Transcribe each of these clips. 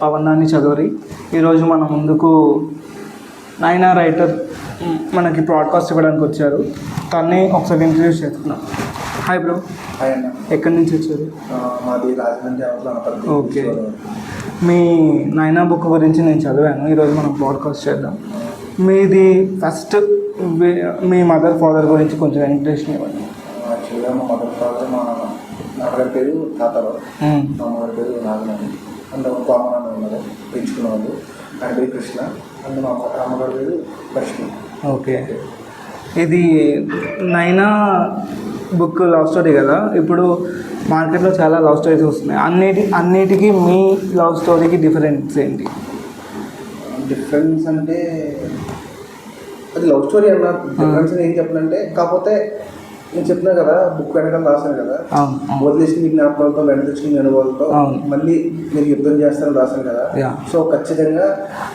పవన్ నాని చదవరి. ఈరోజు మన ముందుకు నైనా రైటర్ మనకి బ్రాడ్కాస్ట్ ఇవ్వడానికి వచ్చారు. తన్ని ఒకసారి ఇంట్రడ్యూస్ చేసుకున్నాం. Hi bro. హాయ్ అన్న. ఎక్కడి నుంచి వచ్చారు? మాది రాజమండ్రి. ఓకే. మీ నైనా బుక్ గురించి నేను చదివాను. ఈరోజు మనం బ్రాడ్కాస్ట్ చేద్దాం. మీది ఫస్ట్ మీ మదర్ ఫాదర్ గురించి కొంచెం ఇంట్రెస్ట్ ఇవ్వండి. యాక్చువల్గా మా మదర్ ఫాదర్ మా నాన్నగారి పేరు తాతారావు, మా అమ్మగారి పేరు నాగమణి. అండ్ ఒక అమ్మనాన్న ఉన్నారు పెంచుకున్న వాళ్ళు. ఆయన పేరు కృష్ణ. అండ్ మా అమ్మగారి పేరు లక్ష్మి. ఓకే. ఇది నైనా బుక్ లవ్ స్టోరీ కదా. ఇప్పుడు మార్కెట్లో చాలా లవ్ స్టోరీస్ వస్తున్నాయి. అన్నిటికీ మీ లవ్ స్టోరీకి డిఫరెన్స్ ఏంటి? డిఫరెన్స్ అంటే అది లవ్ స్టోరీ అన్న. డిఫరెన్స్ ఏం చెప్పాలంటే, కాకపోతే నేను చెప్పినా కదా, బుక్ వెనకాల రాశాను కదా, వదిలేసి మీ జ్ఞాపకాలతో వెంట తెచ్చుకుని అనుభవాలతో మళ్ళీ మీరు యుద్ధం చేస్తారని రాశాను కదా. సో ఖచ్చితంగా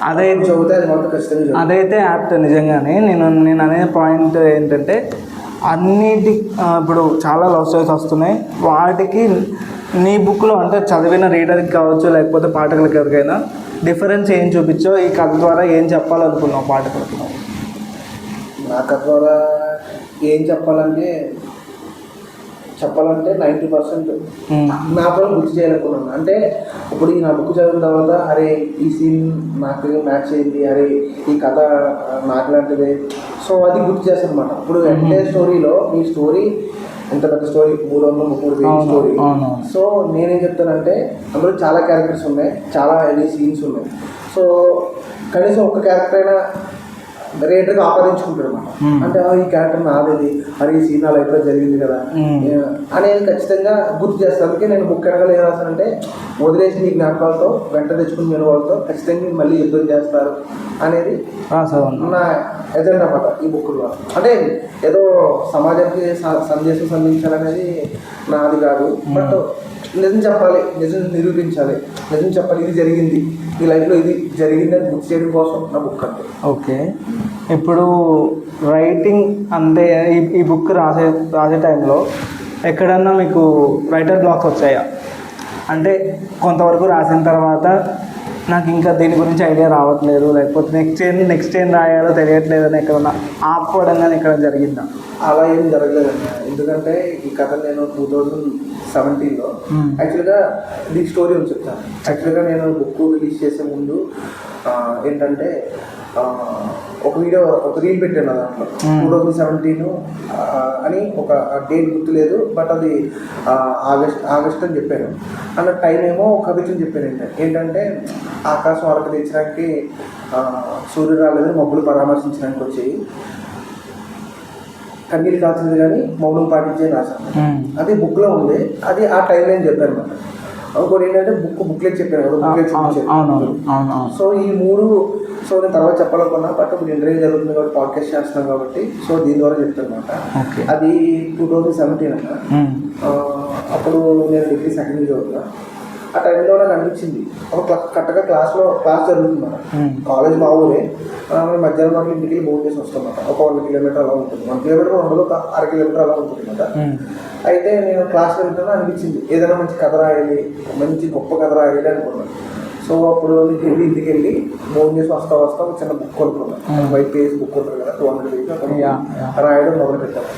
అదైతే చదివితే అది మాత్రం ఖచ్చితంగా అదైతే యాప్ట్. నిజంగానే నేను అనే పాయింట్ ఏంటంటే, ఇప్పుడు చాలా లవ్ స్టోరీస్ వస్తున్నాయి. వాటికి నీ బుక్లో అంటే చదివిన రీడర్కి కావచ్చు, లేకపోతే పాఠకులకి ఎవరికైనా డిఫరెన్స్ ఏం చూపించో, ఈ కథ ద్వారా ఏం చెప్పాలనుకున్నావు పాఠకులకి? నా కథ ద్వారా ఏం చెప్పాలంటే 90% జ్ఞాపకం గుర్తు చేయాలనుకున్నాను. అంటే ఇప్పుడు ఈ నా బుక్ చదివిన తర్వాత, అరే ఈ సీన్ నాకు మ్యాచ్ అయింది, అరే ఈ కథ నాకు లాంటిదే. సో అది గుర్తు చేస్తాను అనమాట. ఇప్పుడు ఎంటైర్ స్టోరీలో మీ స్టోరీ ఎంత పెద్ద స్టోరీ, 330 పేజీ స్టోరీ. సో నేనేం చెప్తానంటే, అందులో చాలా క్యారెక్టర్స్ ఉన్నాయి, చాలా సీన్స్ ఉన్నాయి. సో కనీసం ఒక్క క్యారెక్టర్ అయినా రేటర్గా ఆపాదించుకుంటాడు అనమాట. అంటే ఈ క్యారెక్టర్ నాదేది, అది ఈ సీన్ లైఫ్ లో జరిగింది కదా అనేది ఖచ్చితంగా గుర్తు చేస్తాను. అందుకే నేను బుక్ వెనకాల ఏం రాశానంటే, వదిలేసి మీ జ్ఞాపకాలతో వెంట తెచ్చుకుని మీరు వాళ్ళతో ఖచ్చితంగా మళ్ళీ యుద్ధం చేస్తారు అనేది నా ఎజెండా అన్నమాట ఈ బుక్లో. అంటే ఏదో సమాజానికి సందేశం సంధించాలనేది నాది కాదు. బట్ నిజం చెప్పాలి, నిజం నిరూపించాలి, నిజం చెప్పాలి, ఇది జరిగింది, ఈ లైఫ్లో ఇది జరిగింది అని గుర్తు చేయడం కోసం నా బుక్ అంటే. ఓకే. ఇప్పుడు రైటింగ్ అంటే ఈ బుక్ రాసే టైంలో ఎక్కడన్నా మీకు రైటర్ బ్లాక్స్ వచ్చాయా? అంటే కొంతవరకు రాసిన తర్వాత నాకు ఇంకా దీని గురించి ఐడియా రావట్లేదు, లేకపోతే నెక్స్ట్ ఏం రాయాలో తెలియట్లేదు అని ఎక్కడన్నా ఆపుకోవడం కానీ ఎక్కడ జరిగిందా? అలా ఏం జరగలేదన్న. ఎందుకంటే ఈ కథ నేను 2017లో యాక్చువల్గా దీని స్టోరీ అని చెప్తాను. యాక్చువల్గా నేను బుక్ రిలీజ్ చేసే ముందు ఏంటంటే ఒక రీల్ పెట్టాను దాంట్లో. 2017 అని ఒక డేట్ గుర్తులేదు, బట్ అది ఆగస్ట్ అని చెప్పాను. అన్న టైం ఏమో కవితని చెప్పాను. ఏంటంటే ఆకాశం వరకు తెచ్చడానికి సూర్యుడు రాలేదని మబ్బులు పరామర్శించడానికి వచ్చేయి, కన్నీళ్ళు కాల్చింది కానీ మౌనం పాటించే రాశాను. అది బుక్లో ఉంది. అది ఆ టైం నేను చెప్పాను అన్నమాట. ఇంకోటి ఏంటంటే బుక్లెట్ చెప్పాను కదా, బుక్లెట్ చూపించాను. సో ఈ 3 సో నేను తర్వాత చెప్పాలనుకున్నా, బట్ ఇప్పుడు ఇంటర్వ్యూ జరుగుతుంది కాబట్టి, పాడ్కాస్ట్ చేస్తున్నాం కాబట్టి, సో దీని ద్వారా చెప్తాను అనమాట. అది 2017 అన్న. అప్పుడు నేను డిగ్రీ సెకండ్ ఇయర్ చదువుతున్నా. ఆ టైంలో నాకు అనిపించింది, ఒక కరెక్ట్గా క్లాస్ జరుగుతుంది అన్నమాట. కాలేజ్ మా ఊరే. మధ్యాహ్నం మాకు ఇంటికి భోజనం చేసి వస్తామన్నమాట. ఒక 1 కిలోమీటర్ అలా ఉంటుంది. 1 కిలోమీటర్ ఉండదు, ఒక 1/2 కిలోమీటర్ అలా ఉంటుంది అన్నమాట. అయితే నేను క్లాస్లో వెళ్తున్నా, అనిపించింది ఏదైనా మంచి కథ రాయాలి, మంచి గొప్ప కథ రాయాలి అనుకున్నాను. సో అప్పుడు ఇంటికి వెళ్ళి భోజనం చేసి వస్తా ఒక చిన్న బుక్ కొనుక్కున్నాను. 5 పేజ్ బుక్ ఉంటుంది కదా, 200 పేజ్ రాయడం మొదలుపెట్టాను.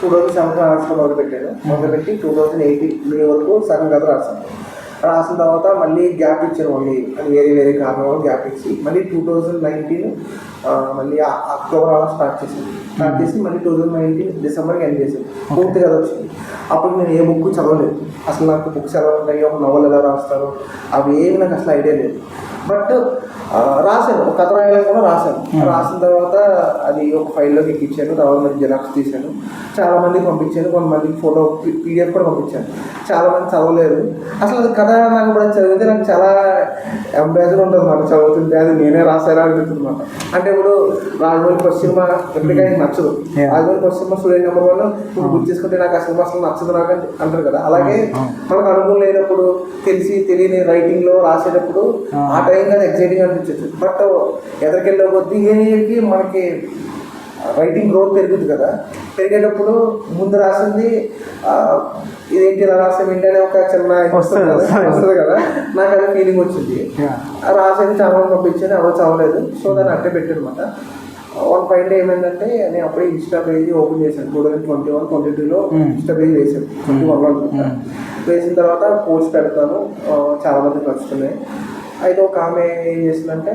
2017 రాష్ట్రం మొదలుపెట్టి 2018 మే వరకు సగం కథ రాసిన తర్వాత మళ్ళీ గ్యాప్ ఇచ్చాను. అది వేరే కారణం వల్ల గ్యాప్ ఇచ్చి మళ్ళీ 2019 మళ్ళీ అక్టోబర్ అలా స్టార్ట్ చేసి మళ్ళీ 2019 డిసెంబర్కి ఎండ్ చేసాను. పూర్తి కథ వచ్చింది. అప్పుడు నేను ఏ బుక్ చదవలేదు. అసలు నాకు బుక్స్ ఎలా ఉంటాయి, ఒక నవల్ ఎలా రాస్తారు, అవి ఏమి నాకు అసలు ఐడియా లేదు. బట్ రాశాను, ఒక కథ రాయాలని కూడా రాసిన తర్వాత అది ఒక ఫైల్లోకి ఎక్కించాను. తర్వాత మరి జిరాక్స్ తీశాను, చాలామందికి పంపించాను, కొంతమందికి ఫోటో PDF కూడా పంపించాను. చాలామంది చదవలేదు. అసలు అది కథ నాకు కూడా చదివితే నాకు చాలా ఎంబ్యాజర్ ఉంటుంది అన్నమాట. చదువుతుంటే అది నేనే రాసారా అనిపిస్తుంది అన్నమాట. అంటే ఇప్పుడు రాజమౌళి ఫస్ట్ సినిమా ఎప్పటికైనా నచ్చదు. Rajamouli first cinema student number 1 ఇప్పుడు గుర్తు చేసుకుంటే నాకు ఆ సినిమా అసలు నచ్చదు నాకు అంటారు కదా. అలాగే మనకు అనుభవం లేనప్పుడు, తెలియని రైటింగ్లో రాసేటప్పుడు ఆ టైం అది ఎగ్జైటింగ్ అనిపించచ్చు. బట్ ఎదరికెళ్ళే కొద్దీ మనకి రైటింగ్ గ్రోత్ పెరుగుతుంది కదా, పెరిగేటప్పుడు ముందు రాసింది ఇదేంటి ఇలా రాసాం ఏంటనే ఒక చిన్న వస్తుంది కదా, నాకు అదే ఫీలింగ్ వచ్చింది. రాసేది చాలా పంపించాను, ఎవరు చదవలేదు. సో దాన్ని అట్టే పెట్టానమాట. వన్ ఫైవ్ డే ఏమైందంటే నేను అప్పుడే ఇన్స్టా పేజ్ ఓపెన్ చేశాను. 2021, 22లో ఇన్స్టా పేజ్ వేసాను. 21లో అనుకుంటా. వేసిన తర్వాత పోస్ట్ పెడతాను, చాలా మందికి నచ్చుతున్నాయి. అయితే ఒక ఆమె ఏం చేసిందంటే,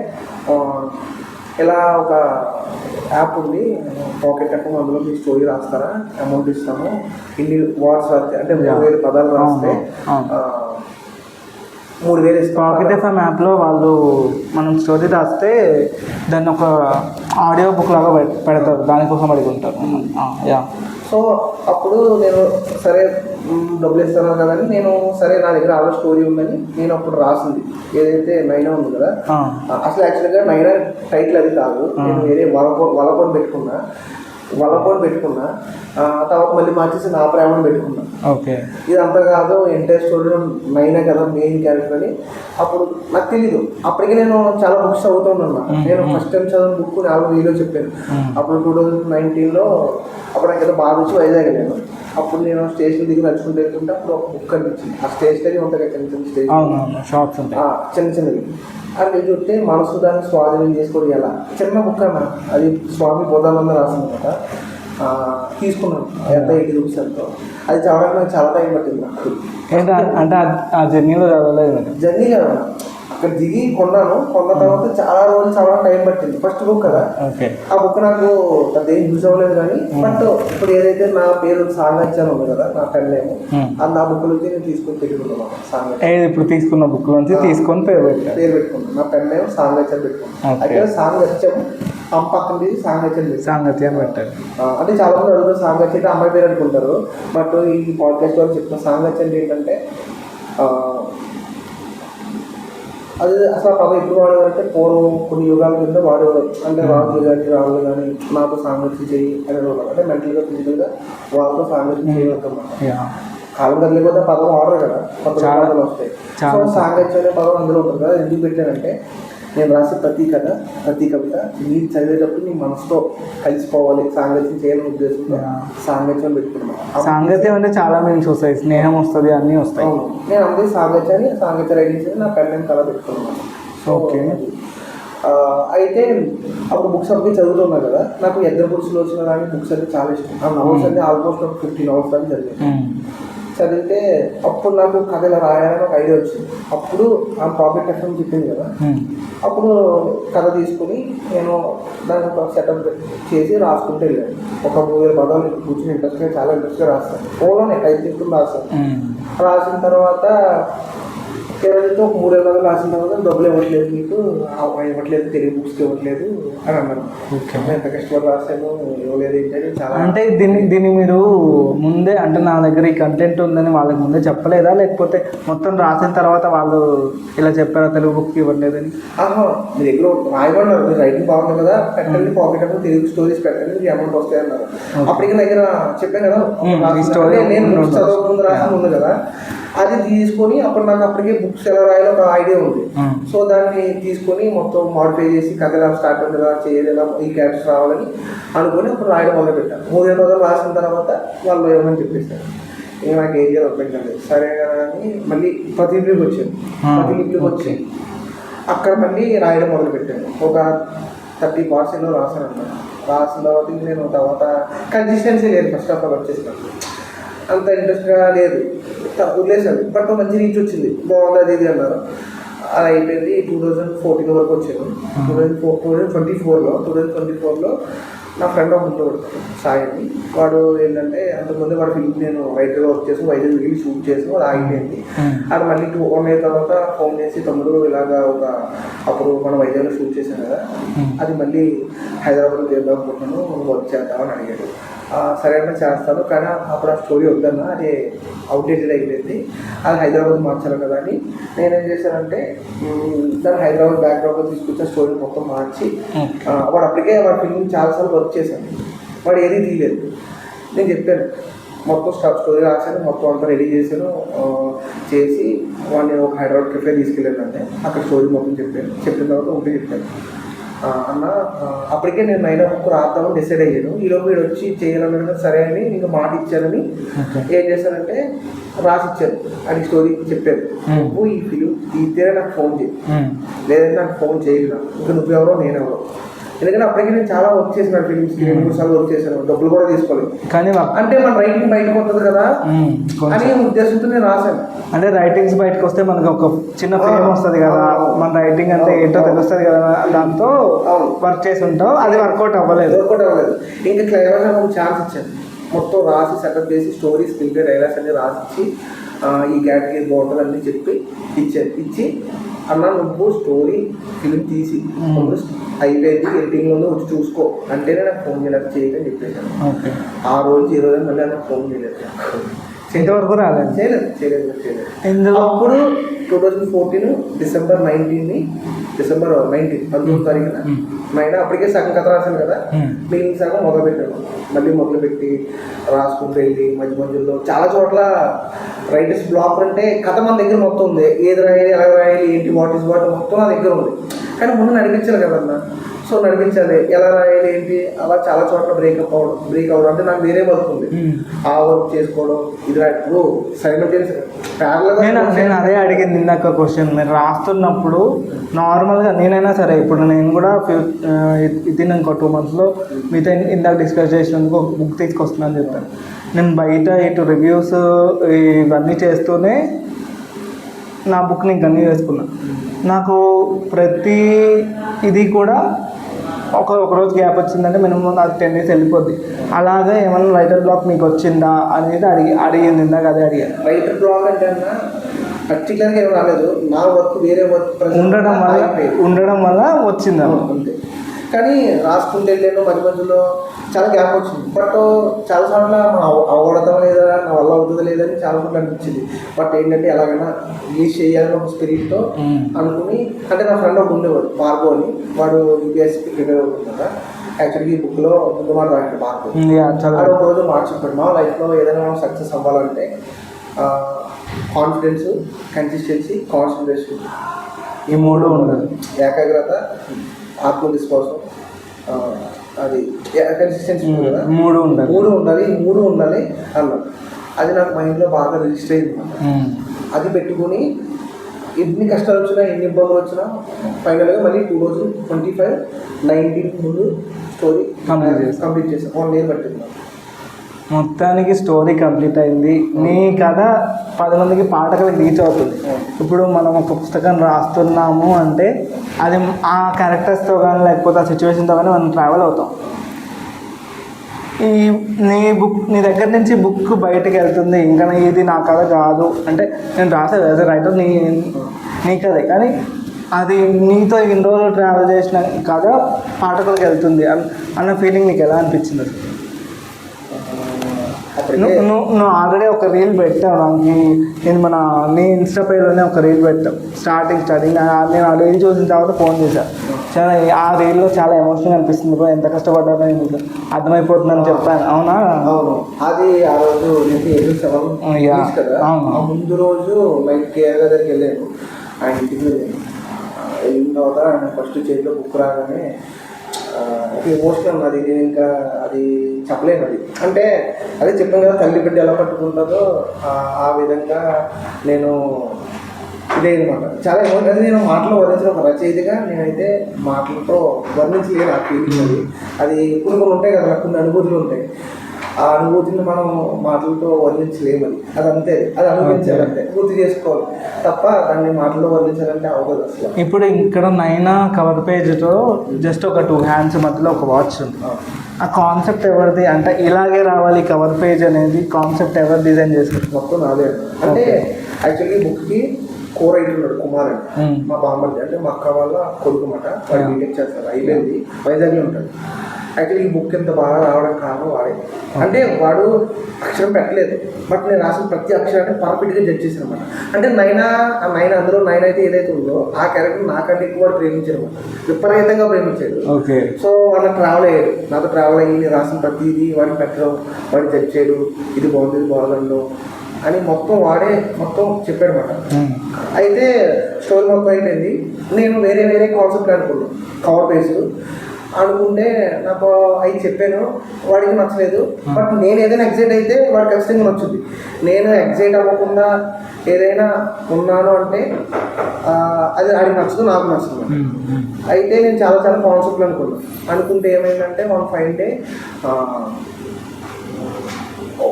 ఇలా ఒక యాప్ ఉంది పాకెట్ యాప్, అందులో మీ స్టోరీ రాస్తారా, అమౌంట్ ఇస్తాము, ఇన్ని వర్డ్స్ రాస్తే అంటే 3000 పదాలు రాస్తే 3000 ఇస్తాం. పాకెట్ ఎఫ్ఎం యాప్లో వాళ్ళు మనం స్టోరీ రాస్తే దాన్ని ఒక ఆడియో బుక్ లాగా పెడతారు, దానికోసం అడుగుంటారు. సో అప్పుడు నేను సరే డబ్బులు ఇస్తాను కదని నేను సరే నా దగ్గర ఆల్రెడీ స్టోరీ ఉందని నేను అప్పుడు రాసింది ఏదైతే నైనా ఉంది కదా, అసలు యాక్చువల్గా నైనా టైటిల్ అది కాదు, నేను వేరే వలపోని పెట్టుకున్నా. తర్వాత మళ్ళీ మార్చేసి నా ప్రేమను పెట్టుకున్నా. ఓకే, ఇదంతా కాదు ఎంటైర్ స్టోరీ నైనా కదా మెయిన్ క్యారెక్టర్ అని. అప్పుడు నాకు తెలీదు, అప్పటికి నేను చాలా బుక్స్ చదువుతున్నా. నేను ఫస్ట్ టైం చదివిన బుక్ నేను వీడియో చెప్పాను. అప్పుడు 2019లో అప్పుడు నాకు ఏదో బాగా వచ్చి వైజాగ్ నేను. అప్పుడు నేను స్టేషన్ దిగి నడుచుకుంటూ వెళ్తుంటే అప్పుడు ఒక బుక్ కనిపించింది. ఆ స్టేషనరీ ఉంటుంది కదా, చిన్న చిన్న స్టేషన్ చిన్నవి. అది చూస్తే మనసు దాన్ని స్వాధీనం చేసుకోవడం ఎలా, చిన్న బుక్ అన్న, అది స్వామి బోధానంద రాసిందన్నమాట. తీసుకున్నాను ఎంత 80 రూపీస్ ఎంతో. అది చదవడానికి నాకు చాలా టైం పట్టింది. నాకు అంటే ఆ జర్నీలో జర్నీ కదా, అక్కడ దిగి కొన్న తర్వాత చాలా రోజులు చాలా టైం పట్టింది. ఫస్ట్ బుక్ కదా, ఆ బుక్ నాకు పెద్ద ఏం యూజ్ అవ్వలేదు. కానీ బట్ ఇప్పుడు ఏదైతే నా పేరు సాంగత్యం ఉంది కదా, నా పెన్ నేమ్, అది నా బుక్ నుంచి నేను తీసుకొని పెట్టుకున్నాను. సాంగత్యం ఇప్పుడు తీసుకున్న బుక్ నుంచి తీసుకొని పేరు పెట్టుకున్నాను. నా పెన్ నేమ్ సాంగత్యం పెట్టుకున్నాను. అయితే సాంగత్యం పక్కన సాంగత్యం పెట్టారు. అంటే చాలా మంది అడుగుతారు సాంగత్యం అంటే అమ్మాయి పేరు అనుకుంటారు. బట్ ఈ పాడ్కాస్ట్ వాళ్ళు చెప్తున్న సాంగత్యం ఏంటంటే, అది అసలు పదం ఎప్పుడు వాడేవారంటే పూర్వం కొన్ని యుగాల కింద వాడేవారు. అంటే రాళ్ళు కానీ నాతో సాంగత్యం చేయి అనేవాళ్ళు. అంటే మెంటల్గా ఫిజికల్గా వాళ్ళతో సాంగత్యం చేయగలుగుతాం. కాలం కదలేకపోతే పదం వాడరు కదా, కొత్త పదాలు వస్తాయి. సో సాంగత్యం అనే పదం అందులో ఉంటుంది కదా. ఎందుకు పెట్టానంటే, నేను రాసే ప్రతి కవిత మీరు చదివేటప్పుడు నీ మనసుతో కలిసిపోవాలి, సాంగత్యం చేయాలని ఉద్దేశంతో సాంగత్యం పెట్టుకున్నాను. సాంగత్యం అంటే చాలా మీనింగ్స్ వస్తాయి, స్నేహం వస్తుంది, అన్నీ వస్తాయి. నేను అందరి సాంగత్య రైటింగ్స్ నా పెన్ కళ పెట్టుకున్నాను. ఓకే. అయితే అప్పుడు బుక్స్ అప్పటికి చదువుతున్నా కదా, నాకు ఎద్దరు బుక్స్లో వచ్చిన కానీ బుక్స్ అంటే చాలా ఇష్టం. ఆ నవల్స్ అన్ని ఆల్మోస్ట్ ఒక 15 నవల్స్ దాకా చదివితే అప్పుడు నాకు కథ ఇలా రాయాలని ఒక ఐడియా వచ్చింది. అప్పుడు ఆ పాకెట్ ఎఫ్ఎం చెప్పింది కదా, అప్పుడు కథ తీసుకుని నేను దాన్ని ఒక సెటప్ చేసి రాసుకుంటూ వెళ్ళాను. ఒక 3000 పదాలు కూర్చొని చాలా ఇంట్రెస్ట్గా రాస్తాను. ఫోన్లోనే టైప్ చేసుకుని రాసిన తర్వాత కేవలంతో 3000 పదాలు రాసిన తర్వాత డబ్బులు ఇవ్వట్లేదు, మీకు ఇవ్వట్లేదు, తెలుగు బుక్స్కి ఇవ్వట్లేదు అని అన్నారు. ఎంత కష్టపడి రాశాను, ఇవ్వలేదు ఏంటంటే చాలా. అంటే దీన్ని మీరు ముందే అంటే నా దగ్గర ఈ కంటెంట్ ఉందని వాళ్ళకి ముందే చెప్పలేదా, లేకపోతే మొత్తం రాసిన తర్వాత వాళ్ళు ఇలా చెప్పారా తెలుగు బుక్ ఇవ్వలేదని? మీ దగ్గర రాయమన్నారు, మీరు రైటింగ్ బాగుంది కదా, పెట్టండి పాకెట్ అప్పుడు తెలుగు స్టోరీస్ పెట్టండి, మీకు అమౌంట్ వస్తాయి అన్నారు. అప్పటికి దగ్గర చెప్పాను కదా, నేను చదవకుండా రాసిన ఉంది కదా, అది తీసుకొని అప్పుడు నాకు అప్పటికే బుక్స్ ఎలా రాయాలో ఒక ఐడియా ఉంది. సో దాన్ని తీసుకొని మొత్తం మాడిఫై చేసి కథ ఎలా స్టార్ట్ అవుతుందా, చేయలేదా, ఈ క్యారెక్టర్స్ రావాలని అనుకుని అప్పుడు రాయడం మొదలుపెట్టాను. 3000 పదాలు రాసిన తర్వాత వాళ్ళు ఏమని చెప్పేశారు, ఇంకా నాకు ఏం చేయాలి అర్థం కాలేదు. సరే కదా అని మళ్ళీ ప్రతిలిపికి వచ్చి అక్కడ మళ్ళీ రాయడం మొదలుపెట్టాను. ఒక 30 పార్ట్స్ ఏదో రాశాను అన్నమాట. రాసిన తర్వాత కన్సిస్టెన్సీ లేదు. ఫస్ట్ ఆఫ్ ఆల్ వచ్చేసినప్పుడు అంత ఇంట్రెస్ట్గా లేదు, వదిలేసాను. బట్ మంచి రీచ్ వచ్చింది, బాగుంది అది ఇది అన్నారు. అలా అయిపోయింది. 2014 వరకు వచ్చాను. 2024లో నా ఫ్రెండ్ ఒక ఉంటాడు సాయి అని. వాడు ఏంటంటే అంతకుముందు వాడు ఫిల్మ్ నేను రైటర్గా వర్క్ చేసి వైజాగ్ వెళ్ళి షూట్ చేసి అది ఆగిపోయింది. అది మళ్ళీ 1 year తర్వాత ఫోన్ చేసి తమ్ముడు ఇలాగా అప్పుడు మనం వైజాగ్లో షూట్ చేసాం కదా, అది మళ్ళీ హైదరాబాద్లో చేద్దాం అనుకుంటున్నాను, వర్క్ చేద్దామని అడిగాడు. సరే అంటే చేస్తాను, కానీ అప్పుడు ఆ స్టోరీ వద్దన్నా, అది అవుట్డేటెడ్ అయిపోయింది, అది హైదరాబాద్ మార్చాలి కదా అని నేనేం చేశానంటే దాన్ని హైదరాబాద్ బ్యాక్గ్రౌండ్లో తీసుకొచ్చే స్టోరీ మొత్తం మార్చి, వాడు అప్పటికే వాడి ఫిల్మ్ చాలాసార్లు వర్క్ చేశాను, వాడు ఏదీ తీయలేదు. నేను చెప్పాను మొత్తం స్టోరీ రాశాను, మొత్తం అంతా రెడీ చేశాను, చేసి వాడిని ఒక హైదరాబాద్ కెఫే తీసుకెళ్ళాను. అంటే అక్కడ స్టోరీ మొత్తం చెప్పిన తర్వాత ఒకటి చెప్పాను, అన్న అప్పటికే నేను 9 బుక్ రాద్దామని డిసైడ్ అయ్యాను. ఈలోపు వీడు వచ్చి చేయాలన్నాడు, సరే అని ఇంకా మాట ఇచ్చానని ఏం చేశానంటే రాసి ఇచ్చాను. అది స్టోరీ చెప్పాను, నువ్వు ఈ ఫిలిం తీస్తే నాకు ఫోన్ చేయి, లేదంటే నాకు ఫోన్ చేయను, ఇంకా నువ్వెవరో నేనెవరో. ఎందుకంటే అప్పటికి నేను చాలా వర్క్ చేసినాను, ఫిలిమ్స్ 2-3 సార్లు వర్క్ చేశాను, డబ్బులు కూడా తీసుకోలేదు. కానీ అంటే మన రైటింగ్ బయటకు వస్తుంది కదా అని ఉద్దేశంతో నేను రాశాను. అంటే రైటింగ్స్ బయటకు వస్తే మనకు ఒక చిన్న ఫేమ్ వస్తుంది కదా, మన రైటింగ్ అంటే ఏంటో తెలుస్తుంది కదా, దాంతో వర్క్ చేసి ఉంటాం. అది వర్కౌట్ అవ్వలేదు. ఇంకా క్లైమాక్స్ నాకు ఛాన్స్ ఇచ్చాను, మొత్తం రాసి సెటప్ చేసి స్టోరీ స్క్రీన్ ప్లే డైలాగ్స్ అన్ని రాసిచ్చి ఈ కేటగిరీ బాగుంటుంది అన్నీ చెప్పి ఇచ్చి అన్న నువ్వు స్టోరీ ఫిలిం తీసి అయిపోయింది, ఎడిటింగ్లో వచ్చి చూసుకో అంటేనే నాకు ఫోన్ చేయని చెప్పేసాను. ఆ రోజు ఈ రోజు మళ్ళీ నాకు ఫోన్ చేయలేదు, ఇంతవరకు రాలేదు. చేయలేదు. అప్పుడు 2014 డిసెంబర్ 19 19 తారీఖున అప్పటికే సగం కథ రాశాను కదా, మిగిలిన సగం మొదలుపెట్టాను. మళ్ళీ మొదలుపెట్టి రాసుకుంటూ వెళ్ళి మధ్య మధ్యలో చాలా చోట్ల రైటర్స్ బ్లాక్ అంటే కథ మన దగ్గర మొత్తం ఉంది, ఏది రాయాలి ఎలా రాయాలి ఏంటి వాట్ ఈస్ వాట్ మొత్తం నా దగ్గర ఉంది. కానీ ముందు నడిపించాలి కదన్నా, సో నడిపించాలి ఎలా రాయాలి ఏంటి, అలా చాలా చోట్ల బ్రేక్ అవ్వడం అంటే నాకు వేరే వర్క్ ఉంది, ఆ వర్క్ చేసుకోవడం ఇది ఇప్పుడు సైమల్టేనియస్ నేను అదే అడిగింది ఇందాక క్వశ్చన్. మీరు రాస్తున్నప్పుడు నార్మల్గా నేనైనా సరే, ఇప్పుడు నేను కూడా ఇది ఇంకో 2 monthsలో మీతో ఇందాక డిస్కస్ చేసినందుకు ఒక బుక్ తీసుకొస్తున్నాను చెప్పాను. నేను బయట ఇటు రివ్యూస్ ఇవన్నీ చేస్తూనే నా బుక్ని గన్నీ చేసుకున్నాను. నాకు ప్రతి ఇది కూడా ఒక రోజు గ్యాప్ వచ్చిందంటే మినిమం నాకు 10 days వెళ్ళిపోద్ది. అలాగే ఏమన్నా రైటర్ బ్లాక్ మీకు వచ్చిందా అనేది అడిగింది ఇందాక, అదే అడిగాను. రైటర్ బ్లాక్ అంటే అన్నా పర్టికులర్గా ఏం రాలేదు, నా వర్క్ వేరే వర్క్ ఉండడం వల్ల వచ్చింది అంతే. కానీ రాసుకుంటూ వెళ్ళాను, మధ్య మధ్యలో చాలా గ్యాప్ వచ్చింది. బట్ చాలా సార్లు మనం అవగొడతాం లేదా, నా వల్ల అవుతుందా లేదని చాలా సార్లు అనిపించింది. బట్ ఏంటంటే ఎలాగైనా రిలీజ్ చేయాలని ఒక స్పిరిట్తో అనుకుని, అంటే నా ఫ్రెండ్ ఒకటి ఉండేవాడు మార్గో అని, వాడు యూపీఎస్సీకి ప్రిపేర్ అవుతుంది కదా. యాక్చువల్గా ఈ బుక్లో ముందు మాట రాయండి మార్గో, వాడు ఒక రోజు మాట చెప్పాడు, మా లైఫ్లో ఏదైనా మనం సక్సెస్ అవ్వాలంటే కాన్ఫిడెన్స్, కన్సిస్టెన్సీ, కాన్సన్ట్రేషన్ ఈ 3 ఉండాలి. ఏకాగ్రత, ఆత్మవిశ్వాసం, అది కన్సిస్టెన్సీ కదా, 3 ఉండాలి. ఈ 3 ఉండాలి అన్నాడు. అది నాకు మైండ్లో బాగా రిజిస్టర్ అయింది. అది పెట్టుకుని ఎన్ని కష్టాలు వచ్చినా ఎన్ని ఇబ్బందులు వచ్చినా ఫైనల్గా మళ్ళీ 2025 19 ముందు స్టోరీ కంప్లీట్ చేశాను. 1 year పట్టింది. మొత్తానికి స్టోరీ కంప్లీట్ అయింది. నీ కథ 10 మందికి పాఠకులకు రీచ్ అవుతుంది. ఇప్పుడు మనం ఒక పుస్తకం రాస్తున్నాము అంటే అది ఆ క్యారెక్టర్స్తో కానీ లేకపోతే ఆ సిచ్యువేషన్తో కానీ మనం ట్రావెల్ అవుతాం. నీ దగ్గర నుంచి బుక్ బయటకు వెళ్తుంది, ఇంకా ఇది నా కథ కాదు అంటే నేను రాసేది యాజ్ ఎ రైటర్ నీ కథే, కానీ అది నీతో ఇన్ని రోజులు ట్రావెల్ చేసిన కథ పాఠకులకు వెళ్తుంది అన్న ఫీలింగ్ నీకు ఎలా అనిపించింది? నువ్వు ఆల్రెడీ ఒక రీల్ పెట్టావు నాకు, నేను నీ ఇన్స్టా పేజ్లోనే ఒక రీల్ పెట్టావు స్టార్టింగ్ నేను ఆ రీల్ చూసిన తర్వాత ఫోన్ చేశాను. చాలా ఆ రీల్లో చాలా ఎమోషనల్ అనిపిస్తుంది బ్రో, ఎంత కష్టపడ్డానో నీకు అర్థమైపోతుందని చెప్పాను. అవునా? అవును. అది ఆ రోజు అవును, ముందు రోజు లైక్ కేర్ దగ్గరికి వెళ్ళాను, ఆయన ఇంటికి వెళ్ళాను. వెళ్ళిన తర్వాత ఆయన ఫస్ట్ చేతిలో బుక్ రాగానే ఎమోషనల్ ఉన్నది. నేను ఇంకా అది చెప్పలేను. అది అంటే అదే చెప్పాను కదా, తల్లి బిడ్డ ఎలా పట్టుకుంటుందో ఆ విధంగా నేను ఇదే అనమాట. చాలా ఎమోషన్. అది నేను మాటలో వర్ణించిన ఒక రచయితగా నేనైతే మాటలతో వర్ణించలేను ఆ ఫీలింగ్. అది కొన్ని ఉంటాయి కదా, కొన్ని అనుభూతులు ఉంటాయి. ఆ అనుభూతిని మనం మాటలతో వర్ణించలేము. అది అంతే, అది అనుభవించాలంటే పూర్తి చేసుకోవాలి తప్ప దాన్ని మాటల్లో వర్ణించాలంటే అవ్వదు అసలు. ఇప్పుడు ఇక్కడ నైనా కవర్ పేజ్తో జస్ట్ ఒక 2 hands మధ్యలో ఒక వాచ్ ఉంది. ఆ కాన్సెప్ట్ ఎవరిది? అంటే ఇలాగే రావాలి కవర్ పేజ్ అనేది కాన్సెప్ట్ ఎవరు డిజైన్ చేస్తారు? మొత్తం నాదే. అంటే యాక్చువల్లీ బుక్కి రైటర్ ఉన్నాడు కుమార్ అని, మా బామ్మర్ది, అంటే మా అక్క వాళ్ళ కొడుకు మాట. వాడు బీటెక్ చేస్తారు, అయిపోయింది, వైజాగ్లో ఉంటాడు. యాక్చువల్లీ ఈ బుక్ ఎంత బాగా రావడం కారణం వాడే. అంటే వాడు అక్షరం పెట్టలేదు, బట్ నేను రాసిన ప్రతి అక్షరాన్ని పర్ఫెక్ట్గా జడ్జ్ చేశాను అనమాట. అంటే నైనా అందులో 9 అయితే ఏదైతే ఉందో ఆ క్యారెక్టర్ నాకంటే ఎక్కువ వాడు ప్రేమించాడు అనమాట, విపరీతంగా ప్రేమించాడు. సో వాళ్ళ ట్రావెల్ అయ్యాడు, నాతో ట్రావెల్ అయ్యి నేను రాసిన ప్రతిదీ వాడిని పెట్టడం, వాడిని జడ్జ్ చేయడం, ఇది బాగుంది ఇది బాగుండడం, అని మొత్తం వాడే మొత్తం చెప్పాడు అనమాట. అయితే స్టోరీ మొత్తం అయిపోయింది. నేను వేరే వేరే కాన్సెప్ట్ అనుకున్నాను, కవర్ పేజ్ అనుకుంటే నాకు అవి చెప్పాను, వాడికి నచ్చలేదు. బట్ నేను ఏదైనా ఎగ్జైట్ అయితే వాడికి ఖచ్చితంగా నచ్చుద్ది. నేను ఎగ్జైట్ అవ్వకుండా ఏదైనా ఉన్నాను అంటే అది వాడికి నచ్చదు, నాకు నచ్చదు. అయితే నేను చాలా చాలా కాన్సెప్ట్లు అనుకుంటే ఏమైందంటే వన్ ఫైన్ డే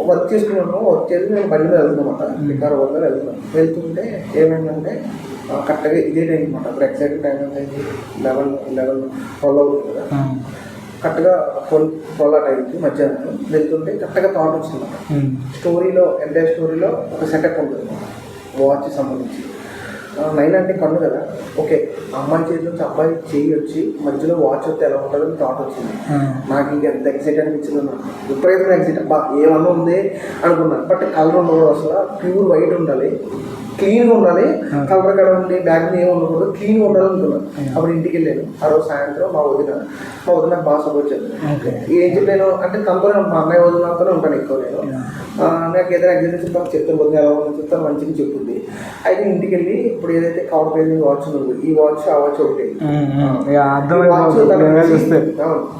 వర్క్ చేసుకున్నాను. వర్క్ చేసి నేను బండి మీద వెళ్తున్నమాట, బికార్ వల్ల వెళ్తుంటే ఏమైందంటే కరెక్ట్గా ఇదే టైం అనమాట. అప్పుడు ఎగ్జాక్ట్ టైం అనేది 11 అవుతుంది కదా. కరెక్ట్గా 12 టైంకి మధ్యాహ్నం వెళ్తుంటే కరెక్ట్గా థాట్ వచ్చింది అనమాట. స్టోరీలో ఎంటైర్ స్టోరీలో ఒక సెటప్ ఉంటుంది వాచ్ సంబంధించి. 9 అంటే కన్ను కదా, ఓకే అమ్మాయి చేతి నుంచి అబ్బాయి చేయి వచ్చి మధ్యలో వాచ్ వస్తే ఎలా ఉంటుందని థాట్ వచ్చింది నాకు. ఇంక ఎంత ఎక్సైట్ అనిపించింది నాకు, విపరీతంగా ఎక్సైట్. అబ్బా ఏమన్నా ఉంది అనుకున్నాను. బట్ కలర్ ఉండకూడదు, అసలు ప్యూర్ వైట్ ఉండాలి, క్లీన్గా ఉండాలి, కలర్ కడ ఉండి బ్యాగ్ ఏమి ఉండకూడదు, క్లీన్గా ఉండాలి అనుకున్నాను. అప్పుడు ఇంటికి వెళ్ళాను. ఆ రోజు సాయంత్రం మా వదిన నాకు బాగా సపోర్ట్ చేశాను. ఏం చెప్పాను అంటే తనతోనే మా అన్నయ్య వదినతోనే ఉంటాను ఎక్కువ నేను. నాకు ఏదైనా ఎగ్జామ్ చెప్తాను, చెప్తాను వదిన ఎలా ఉందని చెప్తాను, మంచిగా చెప్పుద్ది. అయితే ఇంటికి వెళ్ళి ఇప్పుడు ఏదైతే కవర్ పేజ్ వాచ్ ఉంది, ఈ వాచ్ ఆ వాచ్ ఒకటి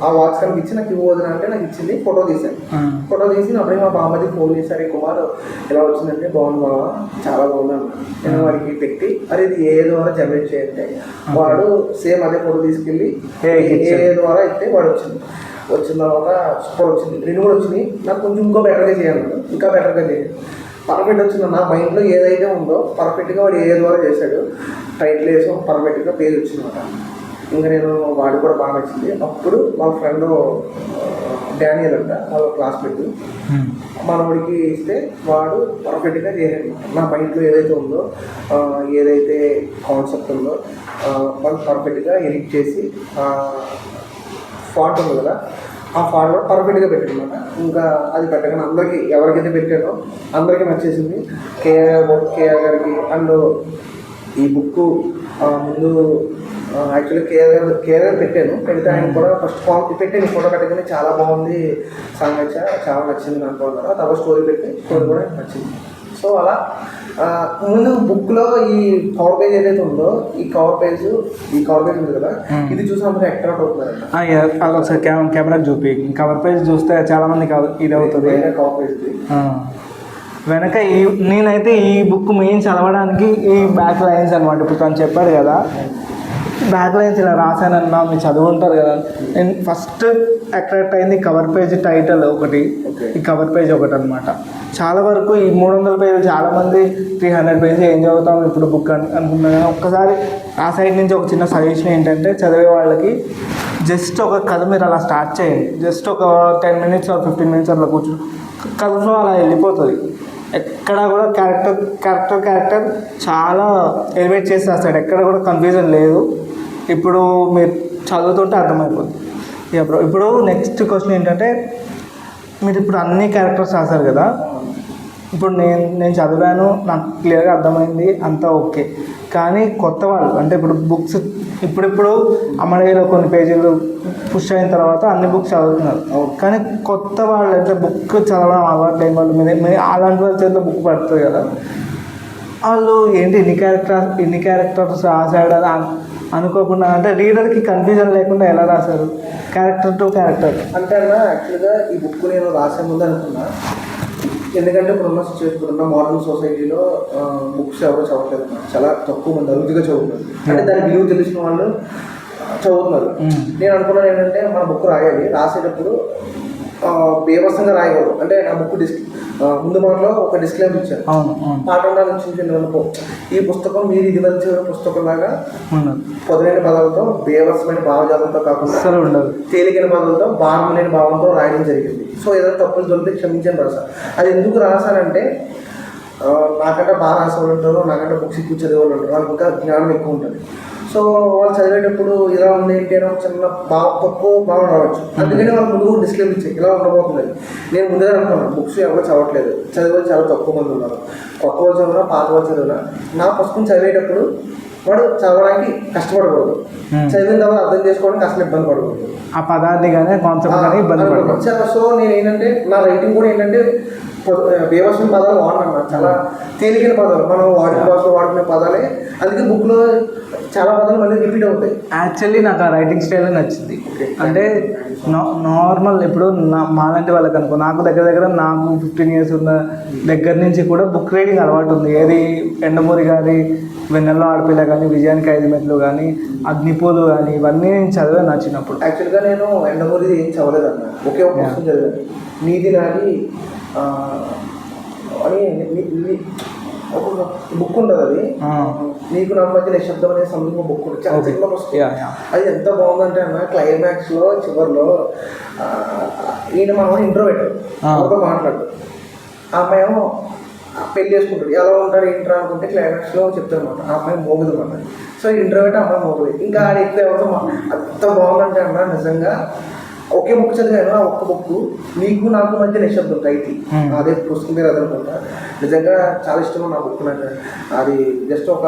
ఆ వాచ్ కనుక ఇచ్చి నాకు ఇవ్వదు అంటే నాకు ఇచ్చింది. ఫోటో తీశాను. ఫోటో తీసి అప్పుడే మా బామ్మది ఫోన్ చేశారు, కుమార్ ఎలా వచ్చిందంటే బాగుంది బాబా, చాలా బాగున్నాను. నేను వాడికి పెట్టి అరే ఇది ఏ ద్వారా జనరేట్ చేయంటే వాడు సేమ్ అదే ఫోటో తీసుకెళ్ళి ఏ ద్వారా అయితే వాడు వచ్చిన తర్వాత సూపర్ వచ్చింది. 2 కూడా వచ్చినాయి. నాకు కొంచెం ఇంకో బెటర్గా చేయాలి, ఇంకా బెటర్గా చేయాలి. పర్ఫెక్ట్ వచ్చింది. నా మైండ్లో ఏదైతే ఉందో పర్ఫెక్ట్గా వాడు ఏ ద్వారా చేశాడు, టైటిల్ వేసాం, పర్ఫెక్ట్గా పేరు వచ్చిందన్నమాట. ఇంకా నేను వాడు కూడా బాగా నచ్చింది. అప్పుడు వాళ్ళ ఫ్రెండ్ డానియల్ అంట, వాళ్ళ క్లాస్మేట్, మనవాడికి ఇస్తే వాడు పర్ఫెక్ట్గా చేశాడు. నా మైండ్లో ఏదైతే ఉందో ఏదైతే కాన్సెప్ట్ ఉందో వాళ్ళు పర్ఫెక్ట్గా ఎడిట్ చేసి ఫాంట్ ఉంది కదా, ఆ ఫాంట్ కూడా పర్ఫెక్ట్గా పెట్టానమాట. ఇంకా అది పెట్టగానే అందరికీ ఎవరికైతే పెట్టానో అందరికీ నచ్చేసింది. కేఆర్ గారికి అండ్ ఈ బుక్ ముందు యాక్చువల్లీ కేఆర్ పెట్టాను. పెడితే ఆయన కూడా ఫస్ట్ ఫామ్ పెట్టాను, ఫోటో పెట్టగానే చాలా బాగుంది సాంగ్, చాలా నచ్చింది అనుకుంటున్నారు. తర్వాత స్టోరీ పెట్టి స్టోరీ కూడా నచ్చింది. సో అలా ముందు బుక్లో ఈ కవర్ పేజ్ ఏదైతే ఉందో ఈ కవర్ పేజ్ ఉంది కదా, ఇది చూసి అందరూ అట్రాక్ట్ అవుతున్నారు. ఒకసారి కెమెరా చూపి కవర్ పేజ్ చూస్తే చాలా మందికి ఇది అవుతుంది. కవర్ పేజ్ వెనక నేనైతే ఈ బుక్ మెయిన్ చదవడానికి ఈ బ్యాక్ లైన్స్ అనమాట. ఇప్పుడు తను చెప్పాడు కదా, బ్యాక్ లైన్స్ ఇలా రాశానన్నా మీరు చదువుంటారు కదా. నేను ఫస్ట్ అట్రాక్ట్ అయింది కవర్ పేజ్ టైటిల్ ఒకటి, ఈ కవర్ పేజ్ ఒకటి అనమాట. చాలా వరకు ఈ 300 పేజీలు చాలామంది 300 పేజీలు ఏం చదువుతాం ఇప్పుడు బుక్ అనుకున్నాను. కానీ ఒక్కసారి ఆ సైడ్ నుంచి ఒక చిన్న సజెషన్ ఏంటంటే, చదివే వాళ్ళకి జస్ట్ ఒక కథ మీరు అలా స్టార్ట్ చేయండి. జస్ట్ ఒక 10 minutes 15 minutes అలా కూర్చొని కథలో అలా వెళ్ళిపోతుంది. ఎక్కడ కూడా క్యారెక్టర్ చాలా ఎలివేట్ చేసి రాస్తాడు, ఎక్కడ కూడా కన్ఫ్యూజన్ లేదు. ఇప్పుడు మీరు చదువుతుంటే అర్థమైపోతుంది. ఇప్పుడు నెక్స్ట్ క్వశ్చన్ ఏంటంటే, మీరు ఇప్పుడు అన్ని క్యారెక్టర్స్ రాశారు కదా, ఇప్పుడు నేను చదివాను, నాకు క్లియర్గా అర్థమైంది, అంతా ఓకే. కానీ కొత్త వాళ్ళు అంటే ఇప్పుడు బుక్స్ ఇప్పుడిప్పుడు అమ్మడేలో కొన్ని పేజీలు పుష్ అయిన తర్వాత అన్ని బుక్స్ చదువుతున్నారు. కానీ కొత్త వాళ్ళు అంటే బుక్ చదవడం అలవాటు లేని వాళ్ళు మీద అలాంటి వాళ్ళ చేతిలో బుక్ పడుతుంది కదా, వాళ్ళు ఏంటి ఇన్ని క్యారెక్టర్స్ రాశాడు అని అనుకోకుండా, అంటే రీడర్కి కన్ఫ్యూజన్ లేకుండా ఎలా రాశారు క్యారెక్టర్ టు క్యారెక్టర్ అంటే అన్న. యాక్చువల్గా ఈ బుక్ నేను రాసే ముందు అనుకున్నా, ఎందుకంటే ఇప్పుడున్న ఇప్పుడున్న మోడర్న్ సొసైటీలో బుక్స్ ఎవరో చదవట్లేదు, చాలా తక్కువ మంది అరుదుగా చదువుతున్నారు. అంటే దాని విలువ తెలిసిన వాళ్ళు చదువుతున్నారు. నేను అనుకున్నాను ఏంటంటే మన బుక్ రాయాలి, రాసేటప్పుడు బేవసంగా రాయకూడదు. అంటే ఆ బుక్ ముందు మనలో ఒక డిస్క్లైమర్ ఇచ్చారు, పాఠంలో చిన్న ఈ పుస్తకం మీరు ఇది వచ్చే పుస్తకం లాగా పొదలైన పదాలతో బేవసమైన భావజాలంతో కాకుండా ఉండదు, తేలికైన పదాలతో భారం లేని భావంతో రాయడం జరిగింది. సో ఏదైనా తప్పులు దొరికితే క్షమించండి రాశాను. అది ఎందుకు రాశానంటే, నాకంటే బాగా రాసేవాళ్ళు ఉంటారు, నాకంటే బుక్స్ ఎక్కువ చదివేవాళ్ళు ఉంటారు, వాళ్ళకి ఇంకా జ్ఞానం ఎక్కువ ఉంటుంది. సో వాళ్ళు చదివేటప్పుడు ఇలా ఉంది ఏంటి అని చిన్న తక్కువ భావన రావచ్చు. అందుకని వాళ్ళు ముందు డిస్క్లైమర్ ఇచ్చాయి, ఇలా ఉండబోతుంది. నేను ముందుగా అనుకున్నాను బుక్స్ ఎవరు చదవట్లేదు, చదివే చాలా తక్కువ మంది ఉన్నారు. కొత్త వాళ్ళు చదివినా పాత వాళ్ళు చదివినా నా పుస్తకం చదివేటప్పుడు వాడు చదవడానికి కష్టపడకూడదు, చదివిన తర్వాత అర్థం చేసుకోవడానికి అసలు ఇబ్బంది పడకూడదు. ఆ పదాన్ని కానీ కాన్సెప్ట్ కానీ ఇబ్బంది పడకూడదు. సో నేను ఏంటంటే నా రైటింగ్ కూడా ఏంటంటే బేవసం పదాలు వాడినా చాలా తేలికైన పదాలు మనం వాడిన భాషలో వాడుకునే పదాలే, అందుకే బుక్లో చాలా పదాలు మళ్ళీ రిపీట్ అవుతాయి. యాక్చువల్లీ నాకు ఆ రైటింగ్ స్టైల్ నచ్చింది. అంటే నార్మల్ ఇప్పుడు మాలాంటి వాళ్ళకి అనుకో, నాకు దగ్గర నాకు 15 years ఉన్న దగ్గర నుంచి కూడా బుక్ రీడింగ్ అలవాటు ఉంది. ఏది యండమూరి గారి వెన్నెల్లో ఆడపిల్ల కానీ, విజయానికి 5 మెట్లు కానీ, అగ్నిపూలు కానీ, ఇవన్నీ నేను చదివాను నచ్చినప్పుడు. యాక్చువల్గా నేను యండమూరి ఏం చదవలేదన్న, ఒకే ఒక పుస్తకం చదివాను, నీది నాది అని ఒక బుక్ ఉంటుంది. అది నీకు నా మధ్య నిశ్శబ్దం అనే సంథింగ్ బుక్ ఉంటుంది, చాలా చిన్న పుస్తకం. అది ఎంత బాగుందంటే అన్న, క్లైమాక్స్లో చివరిలో ఈయన మనం ఇంట్రోవర్ట్ ఎవరితో మాట్లాడు, ఆ అమ్మాయి ఏమో పెళ్లి చేసుకుంటాడు, ఎలా ఉంటాడు ఇంట్రా అనుకుంటే క్లైమాక్స్లో చెప్తాడు అనమాట, ఆ అమ్మాయి మోగుదు అన్నమాట. సో ఇంట్రోవర్ట్ అమ్మాయి మోగుది, ఇంకా ఆడ ఎక్కువ ఎవరితో అంత బాగుందంటే అన్న నిజంగా. ఒకే బుక్ చదివాను, ఆ ఒక్క బుక్ నీకు నాకు మధ్య నిశ్శబ్దం టైటిల్, అదే పుస్తకం పేరు అదనుకుంటా. నిజంగా చాలా ఇష్టం నా బుక్. నాకు అది జస్ట్ ఒక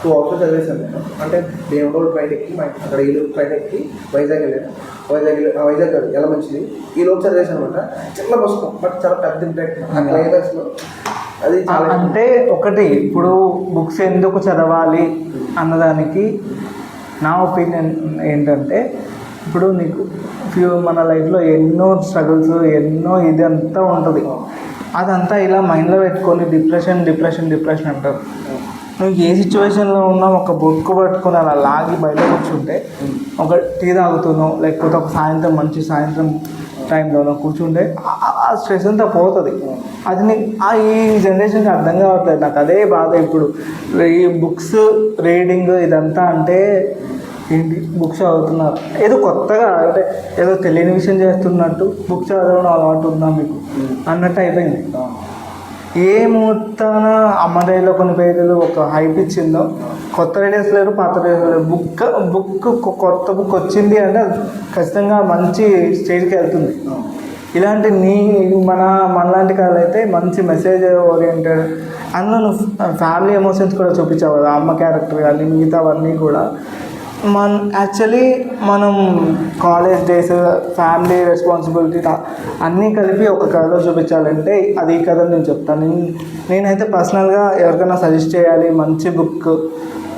2 hours చదివేశాను నేను. అంటే దేవుడు ట్రైన్ ఎక్కి అక్కడ ఏలూరు ట్రైన్ ఎక్కి వైజాగ్ వెళ్ళాను. వైజాగ్ కాదు ఎలా మంచిది ఈ లోపు చదివేశాను అనమాట. చిన్న పుస్తకం బట్ చాలా పెద్ద ఇంపాక్ట్ ఆ క్లైమాక్స్లో. అది చాలా అంటే ఒకటి, ఇప్పుడు బుక్స్ ఎందుకు చదవాలి అన్నదానికి నా ఒపీనియన్ ఏంటంటే, ఇప్పుడు నీకు మన లైఫ్లో ఎన్నో స్ట్రగుల్స్, ఎన్నో ఇదంతా ఉంటుంది. అదంతా ఇలా మైండ్లో పెట్టుకొని డిప్రెషన్ అంటారు. నువ్వు ఏ సిచ్యువేషన్లో ఉన్నా ఒక బుక్ పట్టుకొని అలా లాగి బయట కూర్చుంటే, ఒక టీ తాగుతున్నావు లేకపోతే ఒక సాయంత్రం టైంలోనో కూర్చుంటే ఆ స్ట్రెస్ అంతా పోతుంది. అది నీకు ఈ జనరేషన్కి అర్థం కావట్లేదు. నాకు అదే బాధ. ఇప్పుడు ఈ బుక్స్ రీడింగ్ ఇదంతా అంటే ఏంటి, బుక్స్ చదువుతున్నారు ఏదో కొత్తగా, అంటే ఏదో తెలియని విషయం చేస్తున్నట్టు బుక్స్ చదవడం అలవాటు ఉందా మీకు అన్నట్టు అయిపోయింది. ఏ మొత్తాన అమ్మడైలో కొన్ని పేజీలు ఒక హైప్ ఇచ్చిందో, కొత్త రీడర్స్ లేరు, పాత రీడర్స్ లేరు. కొత్త బుక్ వచ్చింది అంటే ఖచ్చితంగా మంచి స్టేజ్కి వెళ్తుంది. ఇలాంటి మనలాంటి కాళ్ళు అయితే మంచి మెసేజ్ ఓరియంటెడ్, అందులో నువ్వు ఫ్యామిలీ ఎమోషన్స్ కూడా చూపించావు కదా, అమ్మ క్యారెక్టర్ కానీ మిగతావన్నీ కూడా. యాక్చువల్లీ మనం కాలేజ్ డేస్, ఫ్యామిలీ రెస్పాన్సిబిలిటీ అన్నీ కలిపి ఒక కథలో చూపించాలంటే అది ఈ కథను నేను చెప్తాను. నేనైతే పర్సనల్గా ఎవరికైనా సజెస్ట్ చేయాలి మంచి బుక్,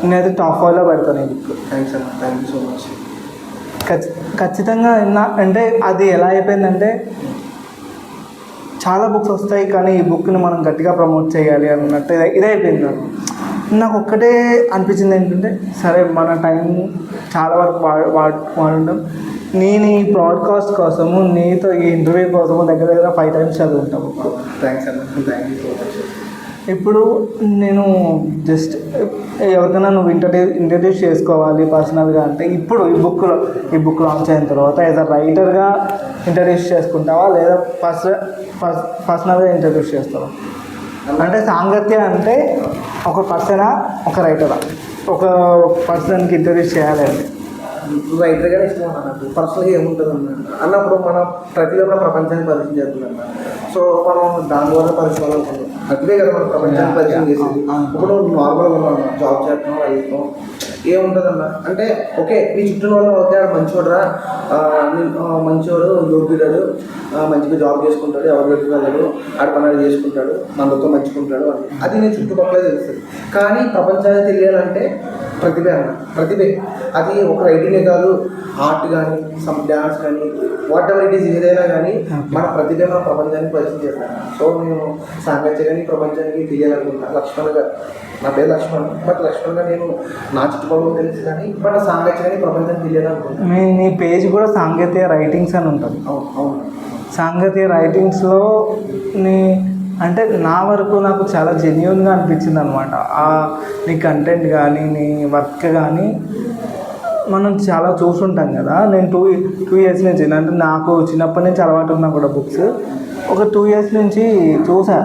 నేనైతే టాప్ 5లో పెడతాను ఈ బుక్. థ్యాంక్స్ అన్న, థ్యాంక్ యూ సో మచ్. ఖచ్చితంగా అంటే అది ఎలా అయిపోయిందంటే, చాలా బుక్స్ వస్తాయి కానీ ఈ బుక్ని మనం గట్టిగా ప్రమోట్ చేయాలి అన్నట్టు ఇదైపోయింది. నాకు ఒక్కటే అనిపించింది ఏంటంటే, సరే మన టైం చాలా వరకు వాడడం, నేను ఈ బ్రాడ్కాస్ట్ కోసము, నీతో ఈ ఇంటర్వ్యూ కోసము దగ్గర 5 times చదువుకుంటాము. థ్యాంక్స్ అన్న, థ్యాంక్ యూ సో మచ్. ఇప్పుడు నేను జస్ట్ ఎవరికైనా నువ్వు ఇంట్రడ్యూస్ చేసుకోవాలి పర్సనల్గా అంటే, ఇప్పుడు ఈ బుక్ లాంచ్ అయిన తర్వాత ఏదో రైటర్గా ఇంట్రడ్యూస్ చేసుకుంటావా లేదా పర్సనల్గా ఇంట్రడ్యూస్ చేస్తావా? అంటే సాంగత్య అంటే ఒక పర్సనా, ఒక రైటరా? ఒక పర్సన్కి ఇంట్రడ్యూస్ చేయాలి అంటే రైటర్గానే ఇష్టం అన్న. నాకు పర్సనల్గా ఏముంటుంది అన్నప్పుడు మనం ప్రతిలో ప్రపంచాన్ని పరిచయం చేస్తున్నాం. సో మనం దాని ద్వారా పరిచయం అనుకుంటాం, అదే కదా మనం ప్రపంచాన్ని పరిచయం చేసేది. ఇప్పుడు నార్మల్గా ఉన్నాం, జాబ్ చేస్తాం, వెళ్తాం, ఏముంటుందన్న అంటే ఓకే నీ చుట్టూ వాళ్ళు ఓకే మంచివాడురా, మంచివాడు, యోగ్యుడాడు, మంచిగా జాబ్ చేసుకుంటాడు, ఎవరి దగ్గరికి వెళ్ళాడు, ఆడ పని చేసుకుంటాడు, మనతో మంచుకుంటాడు అని అది నేను చుట్టుపక్కలే తెలుస్తుంది. కానీ ప్రపంచాన్ని తెలియాలంటే ప్రతిభే అన్న, ప్రతిభే. అది ఒక రైటింగే కాదు, ఆర్ట్ కానీ, సమ్ డ్యాన్స్ కానీ, వాట్ ఎవర్ ఇట్ ఈస్, ఏదైనా కానీ మన ప్రతిభే మన ప్రపంచానికి పరిచయం చేస్తాను. సో నేను సాంగత్య కానీ ప్రపంచానికి తెలియాలనుకుంటున్నాను. లక్ష్మణ్గా, నా పేరు లక్ష్మణ్, బట్ లక్ష్మణ్గా నేను నా చుట్టుపక్కల తెలుసు కానీ బట్ సాంగత్య కానీ ప్రపంచానికి తెలియాలనుకుంటున్నాను. నీ పేజ్ కూడా సాంగత్య రైటింగ్స్ అని ఉంటుంది. అవును, సాంగత్య రైటింగ్స్లో అంటే నా వరకు నాకు చాలా జెన్యూన్గా అనిపించింది అనమాట. నీ కంటెంట్ కానీ, నీ వర్క్ కానీ మనం చాలా చూసుంటాం కదా. నేను 2 years నుంచి, అంటే నాకు చిన్నప్పటి నుంచి అలవాటు ఉన్నా కూడా బుక్స్ ఒక 2 years నుంచి చూసా.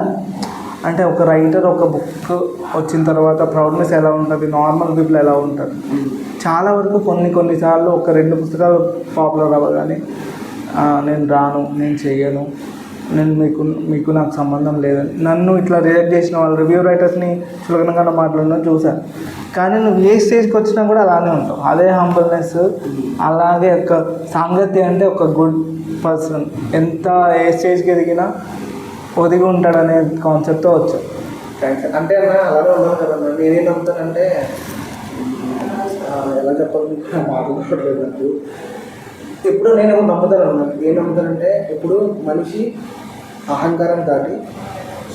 అంటే ఒక రైటర్ ఒక బుక్ వచ్చిన తర్వాత ప్రౌడ్నెస్ ఎలా ఉంటుంది, నార్మల్ పీపుల్ ఎలా ఉంటారు. చాలా వరకు కొన్నిసార్లు ఒక 2 పుస్తకాలు పాపులర్ అవ్వగానే నేను రాను, నేను చెయ్యను, నేను మీకు నాకు సంబంధం లేదని నన్ను ఇట్లా రిజెక్ట్ చేసిన వాళ్ళు రివ్యూ రైటర్స్ని చులకనగా మాట్లాడడం చూశాను. కానీ నువ్వు ఏ స్టేజ్కి వచ్చినా కూడా అలానే ఉంటావు, అదే హంబల్నెస్. అలాగే ఒక సాంగత్య అంటే ఒక గుడ్ పర్సన్, ఎంత ఏ స్టేజ్కి ఎదిగినా ఒదిగి ఉంటాడనే కాన్సెప్ట్తో వచ్చు. థ్యాంక్స్. అంటే అన్న అలాగే ఉండదు కదన్నా. నేనేం నమ్ముతానంటే ఎలా చెప్పాలి మాట్లాడలేదు నాకు. ఎప్పుడు నేను నమ్ముతాను అన్న. ఏం నమ్ముతానంటే ఎప్పుడు మనిషి అహంకారం దాటి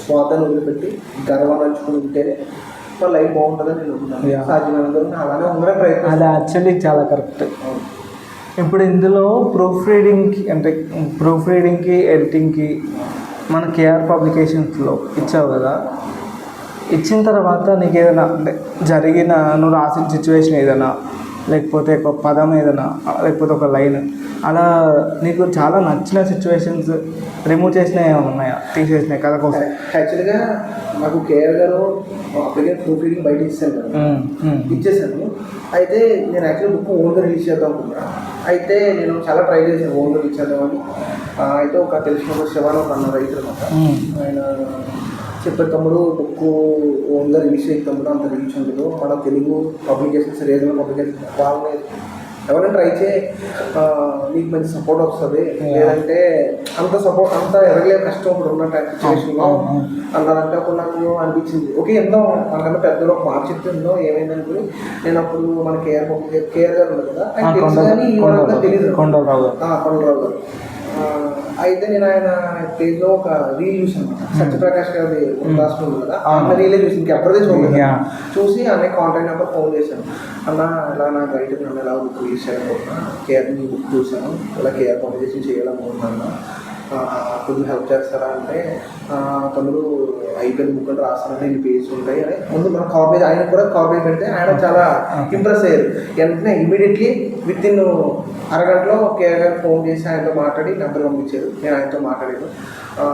స్వార్థాన్ని వదిలిపెట్టి గర్వాన్ని అంచుకుని ఉంటేనే వాళ్ళ లైఫ్ బాగుంటుందని నేను నమ్ముతాను. సాధ్యమైనందుకు అలానే ఉండడం ప్రయత్నం. అది యాక్చువల్లీ చాలా కరెక్ట్. ఇప్పుడు ఇందులో ప్రూఫ్ రీడింగ్కి ఎడిటింగ్కి మన కేఆర్ పబ్లికేషన్స్లో ఇచ్చావు కదా. ఇచ్చిన తర్వాత నీకు ఏదైనా అంటే నువ్వు రాసిన సిచ్యువేషన్ ఏదైనా, లేకపోతే ఒక పదం ఏదైనా, లేకపోతే ఒక లైన్ అలా నీకు చాలా నచ్చిన సిచ్యువేషన్స్ రిమూవ్ చేసినవి ఏమైనా ఉన్నాయా, తీసేసినాయి కథ కోసం? యాక్చువల్గా నాకు కేఆర్ గారు అప్పటికే ప్రూఫ్ రీడింగ్ బయట ఇచ్చాను కదా, ఇచ్చేసాను. అయితే నేను యాక్చువల్లీ బుక్ ఓన్గా రిలీజ్ చేద్దాం అనుకున్నా. అయితే నేను చాలా ట్రై చేశాను ఓన్గా రిలీజ్ చేద్దామని. అయితే ఒక తెలిసిన శివాన్ ఒక అన్న రైతు అనమాట, ఆయన చెప్పే తమ్ముడు బుక్ ఓన్గా రిలీజ్ చేయ తమ్ముడు అంత రీచ్ ఉండదు, మన తెలుగు పబ్లికేషన్స్ రీజనల్ పబ్లికేషన్స్ బాగున్నాయి, ఎవరైనా ట్రై చేయి నీకు మంచి సపోర్ట్ వస్తుంది, లేదంటే అంత సపోర్ట్ అంత ఎరగలేదు కష్టం ఇప్పుడు ఉన్న సిచ్యువేషన్లో అన్నారంటే అప్పుడు నాకు అనిపించింది ఓకే ఎంతో మనకన్నా పెద్దలు ఒక మాట చెప్తే ఉందో ఏమైందనుకుని నేను అప్పుడు మన కేఆర్ గారు ఉన్నారు కదా ఆయన తెలుసు కానీ ఈ వాళ్ళంతా తెలియదు, కొండలరావు గారు. అయితే నేను ఆయన పేజ్లో ఒక రీల్ చూసాను, సత్యప్రకాష్ గారి రాసుకుంది కదా, ఆ రీలే చూసి ఇంకెప్పటిదే చూడలేదు. చూసి అనే కాంటాక్ట్ నెంబర్ ఫోన్ చేశాను, అన్న ఇలా నాకు రైట్ నన్ను ఎలా బుక్ రిలీజ్ చేయాలనుకుంటున్నా, కేఆర్ మీ బుక్ చూసాను, ఇలా కేఆర్ పబ్లికేషన్ చేయాలనుకుంటున్నాను, కొంచెం హెల్ప్ చేస్తారా అంటే తమ్ముడు అయిపోయిన బుక్ అంటే రాస్తానని నేను పేజ్ ఉంటాయి అని ముందు మన కవర్ పేజ్ ఆయన కూడా కవర్ పేజ్ పెడితే ఆయన చాలా ఇంప్రెస్ అయ్యారు. వెంటనే ఇమీడియట్లీ విత్ ఇన్ అరగంటలో కేఆర్ గారు ఫోన్ చేసి ఆయనతో మాట్లాడి నెంబర్ పంపించారు. నేను ఆయనతో మాట్లాడాను,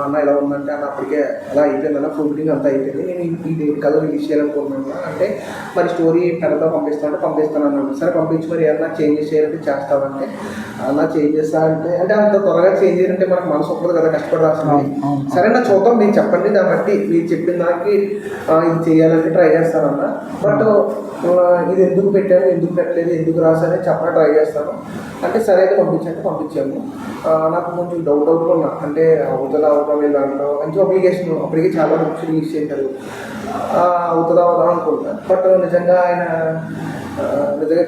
అన్న ఇలా ఉందంటే అన్న అప్పటికే అలా అయిపోయిందన్న ఫుడ్డింగ్ అంతా అయిపోయింది, నేను ఈ డేట్ కలర్ రిలీజ్ చేయాలనుకుంటున్నాను అంటే మరి స్టోరీ పెడతా పంపిస్తాను అన్నాను. సరే పంపించి మరి ఏమన్నా చేంజెస్ చేయాలంటే చేస్తామంటే అలా చేంజ్ చేస్తా అంటే అంత త్వరగా చేంజ్ చేయాలంటే మనకు మనసు ఒప్పదు కదా, కష్టపడి రాస్తుంది. సరే నా చూద్దాం మీరు చెప్పండి, దాన్ని బట్టి మీరు చెప్పిన దానికి ఇది చేయాలంటే ట్రై చేస్తానన్న, బట్ ఇది ఎందుకు పెట్టాను ఎందుకు పెట్టలేదు ఎందుకు రాసానని చెప్పడం ట్రై చేస్తాను అంటే సరే అయితే పంపించాము. నాకు కొంచెం డౌట్గా ఉన్నా, అంటే అవుతుందా దాంట్లో మంచి అప్లికేషన్ అప్పటికే చాలా బుక్స్ రిలీజ్ చేశారు, అవుతుందా అనుకుంటా. బట్ నిజంగా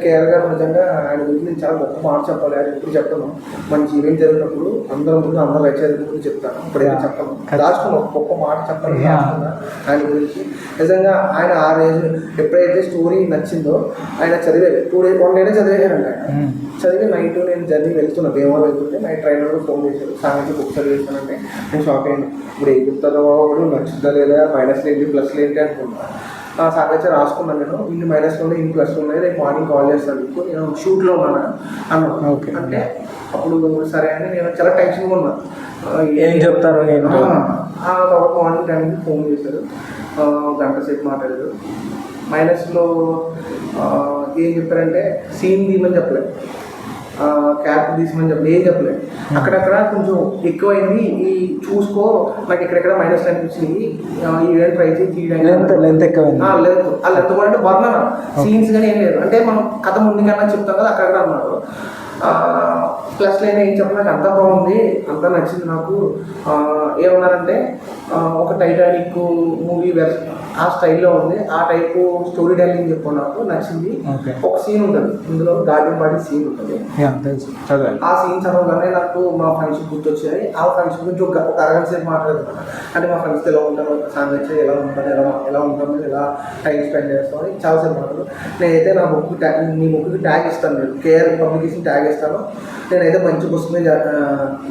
కేఆర్ గారు నిజంగా ఆయన గురించి నేను చాలా గొప్ప మాట చెప్పాలి. ఆయన ఎప్పుడు చెప్పను, మంచి ఈవెంట్ జరిగినప్పుడు అందరూ రైచర్ గురించి చెప్తాను, ఇప్పుడైతే చెప్పను, దాచుకున్నాను ఒక గొప్ప మాట చెప్పాలి ఆయన గురించి. నిజంగా ఆయన ఆ రేంజ్ ఎప్పుడైతే స్టోరీ నచ్చిందో ఆయన చదివేది 1 day చదివేశారంట. ఆయన చదివి నైట్ నేను జర్నీ వెళ్తున్నా, దేవాలు వెళ్తుంటే నైట్ ట్రైనర్ కూడా ఫోన్ చేశారు, సాయంత్రం బుక్ చదివేస్తానంటే నేను షాక్ అయ్యాను. ఇప్పుడు ఏం చెప్తారో వాడు నచ్చుతుందా లేదా, మైనస్లు ఏంటి ప్లస్లు ఏంటి అనుకున్నా. సాగచ్చా రాసుకున్నాను నేను, ఇన్ని మైనస్లు ఉన్నాయి ఇన్ని ప్లస్లు ఉన్నాయి, రేపు మార్నింగ్ కాల్ చేస్తాను మీకు, నేను షూట్లో ఉన్నాను అన్నాను. అంటే అప్పుడు సరే అని నేను చాలా టెన్షన్గా ఉన్నా, ఏం చెప్తారు. తర్వాత మార్నింగ్ టైంకి ఫోన్ చేశారు, గంట సేపు మాట్లాడారు. మైనస్లో ఏం చెప్పారంటే సీన్ తీయమని చెప్పలేదు, క్యాప్ తీసుకోమని చెప్పలేదు, ఏం చెప్పలేదు. అక్కడక్కడ కొంచెం ఎక్కువైంది, ఈ చూసుకో నాకు ఎక్కడెక్కడ మైనస్ అనిపించింది, ఈ ఈవెంట్ ట్రై చేసి లెంత్ ఎక్కువైంది, లెంత్ కూడా అంటే వర్ణన సీన్స్ కానీ ఏం లేదు, అంటే మనం కథ ముందుకన్నా చెప్తాం కదా అక్కడక్కడ అన్నారు. ప్లస్లో అయినా ఏం చెప్పిన నాకు అంతా బాగుంది, అంతా నచ్చింది నాకు. ఏమన్నారంటే ఒక టైటానిక్ మూవీ ఆ స్టైల్లో ఉంది, ఆ టైపు స్టోరీ టెల్లింగ్ చెప్పు నాకు నచ్చింది. ఒక సీన్ ఉంటుంది ఇందులో, గార్డెన్ పార్టీ సీన్ ఉంటుంది, ఆ సీన్ చదవగానే నాకు మా ఫ్రెండ్స్ గుర్తొచ్చాయి. ఆ ఫ్రెండ్స్ గురించి ఒక అరగంట సేపు మాట్లాడుతున్నాను, అంటే మా ఫ్రెండ్స్ ఎలా ఉంటారు, సాంగత్యం ఎలా ఉంటారు, ఎలా ఉంటాము, ఎలా టైం స్పెండ్ చేస్తామని చాలాసేపు మాట్లాడు. నేనైతే నా బుక్ నీ బుక్కి ట్యాగ్ ఇస్తాను, నేను కేఆర్ పబ్లికేషన్ ట్యాగ్ ఇస్తాను, నేనైతే మంచి పుస్తకమే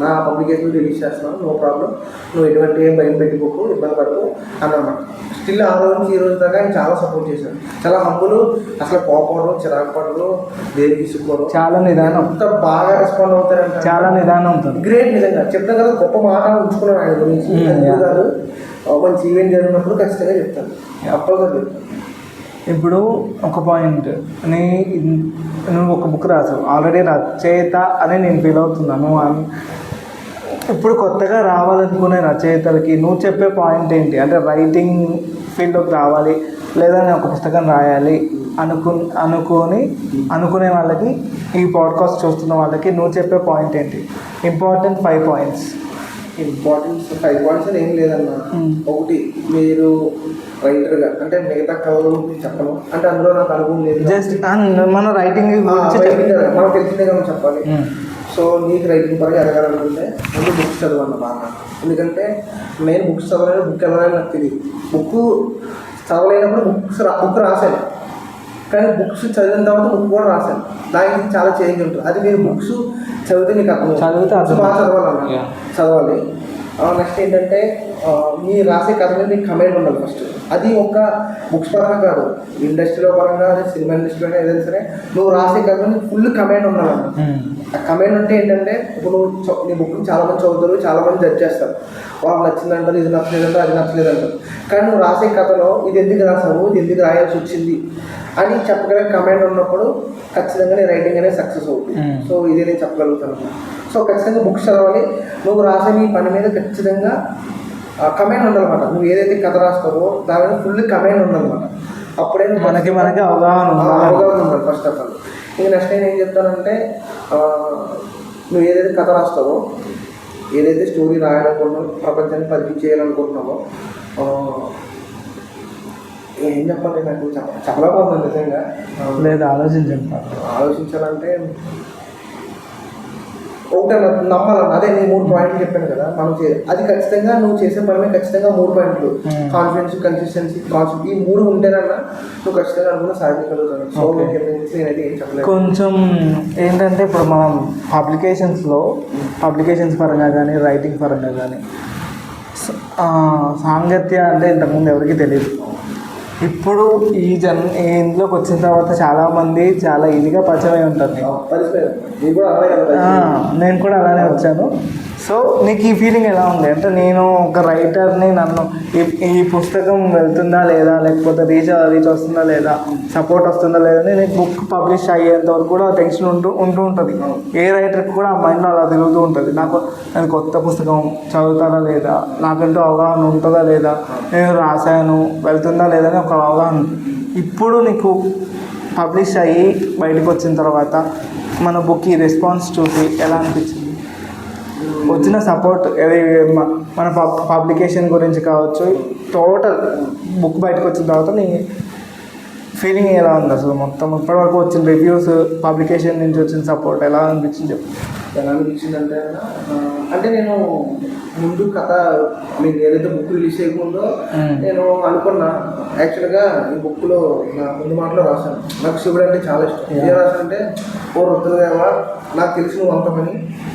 నా పబ్లికేషన్ రిలీజ్ చేస్తాను, నో ప్రాబ్లం, నువ్వు ఎటువంటి ఏం భయం పెట్టుకోకు, ఇబ్బంది పడకు అన్నమాట. స్టిల్ ఆ రోజు నుంచి ఈ రోజు దాకా ఆయన చాలా సపోర్ట్ చేశారు, చాలా హంబులు, అసలు కోపడరు, చిరాకు పడరు, దేనికి తీసుకోవడం, చాలా నిదానం, అంత బాగా రెస్పాండ్ అవుతారంట, చాలా నిదానం ఉంటుంది. గ్రేట్, నిజంగా చెప్తాను కదా గొప్ప మాట ఉంచుకున్నాను ఆయన గురించి. గారు మంచి ఈవెంట్ జరిగినప్పుడు ఖచ్చితంగా చెప్తాను, అప్పగా చెప్తాను. ఇప్పుడు ఒక పాయింట్, నువ్వు ఒక బుక్ రాసావు, ఆల్రెడీ రచయిత అని నేను ఫీల్ అవుతున్నాను. ఇప్పుడు కొత్తగా రావాలనుకునే రచయితలకి నువ్వు చెప్పే పాయింట్ ఏంటి? అంటే రైటింగ్ ఫీల్డ్లోకి రావాలి, లేదా నేను ఒక పుస్తకం రాయాలి అనుకునే వాళ్ళకి, ఈ పాడ్కాస్ట్ చూస్తున్న వాళ్ళకి నువ్వు చెప్పే పాయింట్ ఏంటి? Important 5 points. ఇంపార్టెన్స్ 5 పాయింట్స్ అని ఏం లేదన్న. ఒకటి, మీరు రైటర్గా అంటే మిగతా కథలు చెప్పను, అంటే అందులో నాకు అనుభవం లేదు. జస్ట్ మన రైటింగ్ మనకు తెలిసిందే కదా చెప్పాలి. సో నీకు రైటింగ్ పరంగా ఎదగాలనుకుంటే ముందు బుక్స్ చదవన్న బాగా. ఎందుకంటే నేను బుక్స్ చదవలేదు, బుక్ ఎవరైనా నాకు తెలియదు. బుక్ చదవలేనప్పుడు బుక్ రాశాను, కానీ బుక్స్ చదివిన తర్వాత బుక్ కూడా రాశాను. దానికి చాలా చేంజ్ ఉంటుంది. అది మీరు బుక్స్ చదివితే మీకు అర్థం బాగా చదవాలన్న, చదవాలి. నెక్స్ట్ ఏంటంటే మీరు రాసే కథ మీద మీకు కమెంట్ ఉండాలి ఫస్ట్. అది ఒక బుక్స్ పరంగా కాదు, ఇండస్ట్రీలో పరంగా, సినిమా ఇండస్ట్రీలో ఏదైనా సరే నువ్వు రాసే కథ మీద ఫుల్ కమెంట్ ఉండాలన్న. ఆ కమెంట్ అంటే ఏంటంటే ఇప్పుడు నువ్వు నీ బుక్ని చాలామంది చదువుతారు, చాలామంది జడ్జ్ చేస్తారు. వాళ్ళకి నచ్చిందంటారు, ఇది నచ్చలేదంటారు, అది నచ్చలేదంటారు. కానీ నువ్వు రాసే కథలో ఇది ఎందుకు రాసావు, ఇది ఎందుకు రాయాల్సి వచ్చింది అని చెప్పగలిగే కమెంట్ ఉన్నప్పుడు ఖచ్చితంగా నీ రైటింగ్ అనేది సక్సెస్ అవుతుంది. సో ఇదే నేను చెప్పగలుగుతాను. సో ఖచ్చితంగా బుక్స్ చదవాలి. నువ్వు రాసే నీ పని మీద ఖచ్చితంగా కమెంట్ ఉండాలన్నమాట. నువ్వు ఏదైతే కథ రాస్తావో దాని మీద ఫుల్ కమెంట్ ఉండాలన్నమాట. అప్పుడే మనకి అవగాహన ఉండాలి ఫస్ట్ ఆఫ్ ఆల్. ఇంకా నెక్స్ట్ నేను ఏం చెప్తానంటే, నువ్వు ఏదైతే కథ రాస్తావో, ఏదైతే స్టోరీ రాయాలనుకుంటున్నావో, ప్రపంచాన్ని పరిచయం చేయాలనుకుంటున్నావో, ఏం చెప్పాలి, నాకు చెప్పలేకపోతున్నాను నిజంగా. లేదు, ఆలోచించాలంటే ఒకటే నమ్మాలన్న. అదే నేను 3 పాయింట్లు చెప్పాను కదా, మనం అది ఖచ్చితంగా నువ్వు చేసే పని మీద ఖచ్చితంగా 3 పాయింట్లు, కాన్ఫిడెన్స్, కన్సిస్టెన్సీ, కాన్సెప్ట్, ఈ 3 ఉంటేనన్నా నువ్వు ఖచ్చితంగా అనుకున్న సాధించగలుగుతాను. సో నేనైతే ఏం చెప్పలేదు. కొంచెం ఏంటంటే ఇప్పుడు మనం పబ్లికేషన్స్ పరంగా కానీ, రైటింగ్ పరంగా కానీ సాంగత్య అంటే ఇంతకుముందు ఎవరికి తెలియదు. ఇప్పుడు ఇంట్లోకి వచ్చిన తర్వాత చాలామంది చాలా ఈజీగా పరిచయం ఉంటారు. నేను కూడా అలానే వచ్చాను. సో నీకు ఈ ఫీలింగ్ ఎలా ఉంది అంటే, నేను ఒక రైటర్ని, నన్ను ఈ పుస్తకం వెళ్తుందా లేదా, లేకపోతే రీచ్ వస్తుందా లేదా, సపోర్ట్ వస్తుందా లేదా, నేను బుక్ పబ్లిష్ అయ్యేంత వరకు కూడా టెన్షన్ ఉంటూ ఉంటుంది. ఏ రైటర్కి కూడా ఆ మైండ్లో అలా తిరుగుతూ ఉంటుంది. నేను కొత్త పుస్తకం చదువుతానా లేదా, నాకంటూ అవగాహన ఉంటుందా లేదా, నేను రాశాను వెళ్తుందా లేదా అని ఒక అవగాహన. ఇప్పుడు నీకు పబ్లిష్ అయ్యి బయటకు వచ్చిన తర్వాత మన బుక్కి రెస్పాన్స్ చూసి ఎలా అనిపించింది? వచ్చిన సపోర్ట్ మన పబ్లికేషన్ గురించి కావచ్చు, టోటల్ బుక్ బయటకు వచ్చిన తర్వాత నీ ఫీలింగ్ ఎలా ఉంది అసలు? మొత్తం ఇప్పటివరకు వచ్చిన రివ్యూస్, పబ్లికేషన్ నుంచి వచ్చిన సపోర్ట్ ఎలా అనిపించింది చెప్పు. ఎలా అనిపించిందంటే అంటే నేను ముందు కథ మీకు ఏదైతే బుక్ రిలీజ్ చేయకముందో నేను అనుకున్నా, యాక్చువల్గా ఈ బుక్లో నా ముందు మాటలో రాశాను, నాకు శివుడు అంటే చాలా ఇష్టం. ఏం రాశానంటే, ఓ వృద్ధులుగా నాకు తెలిసి నువ్వు అంత పని,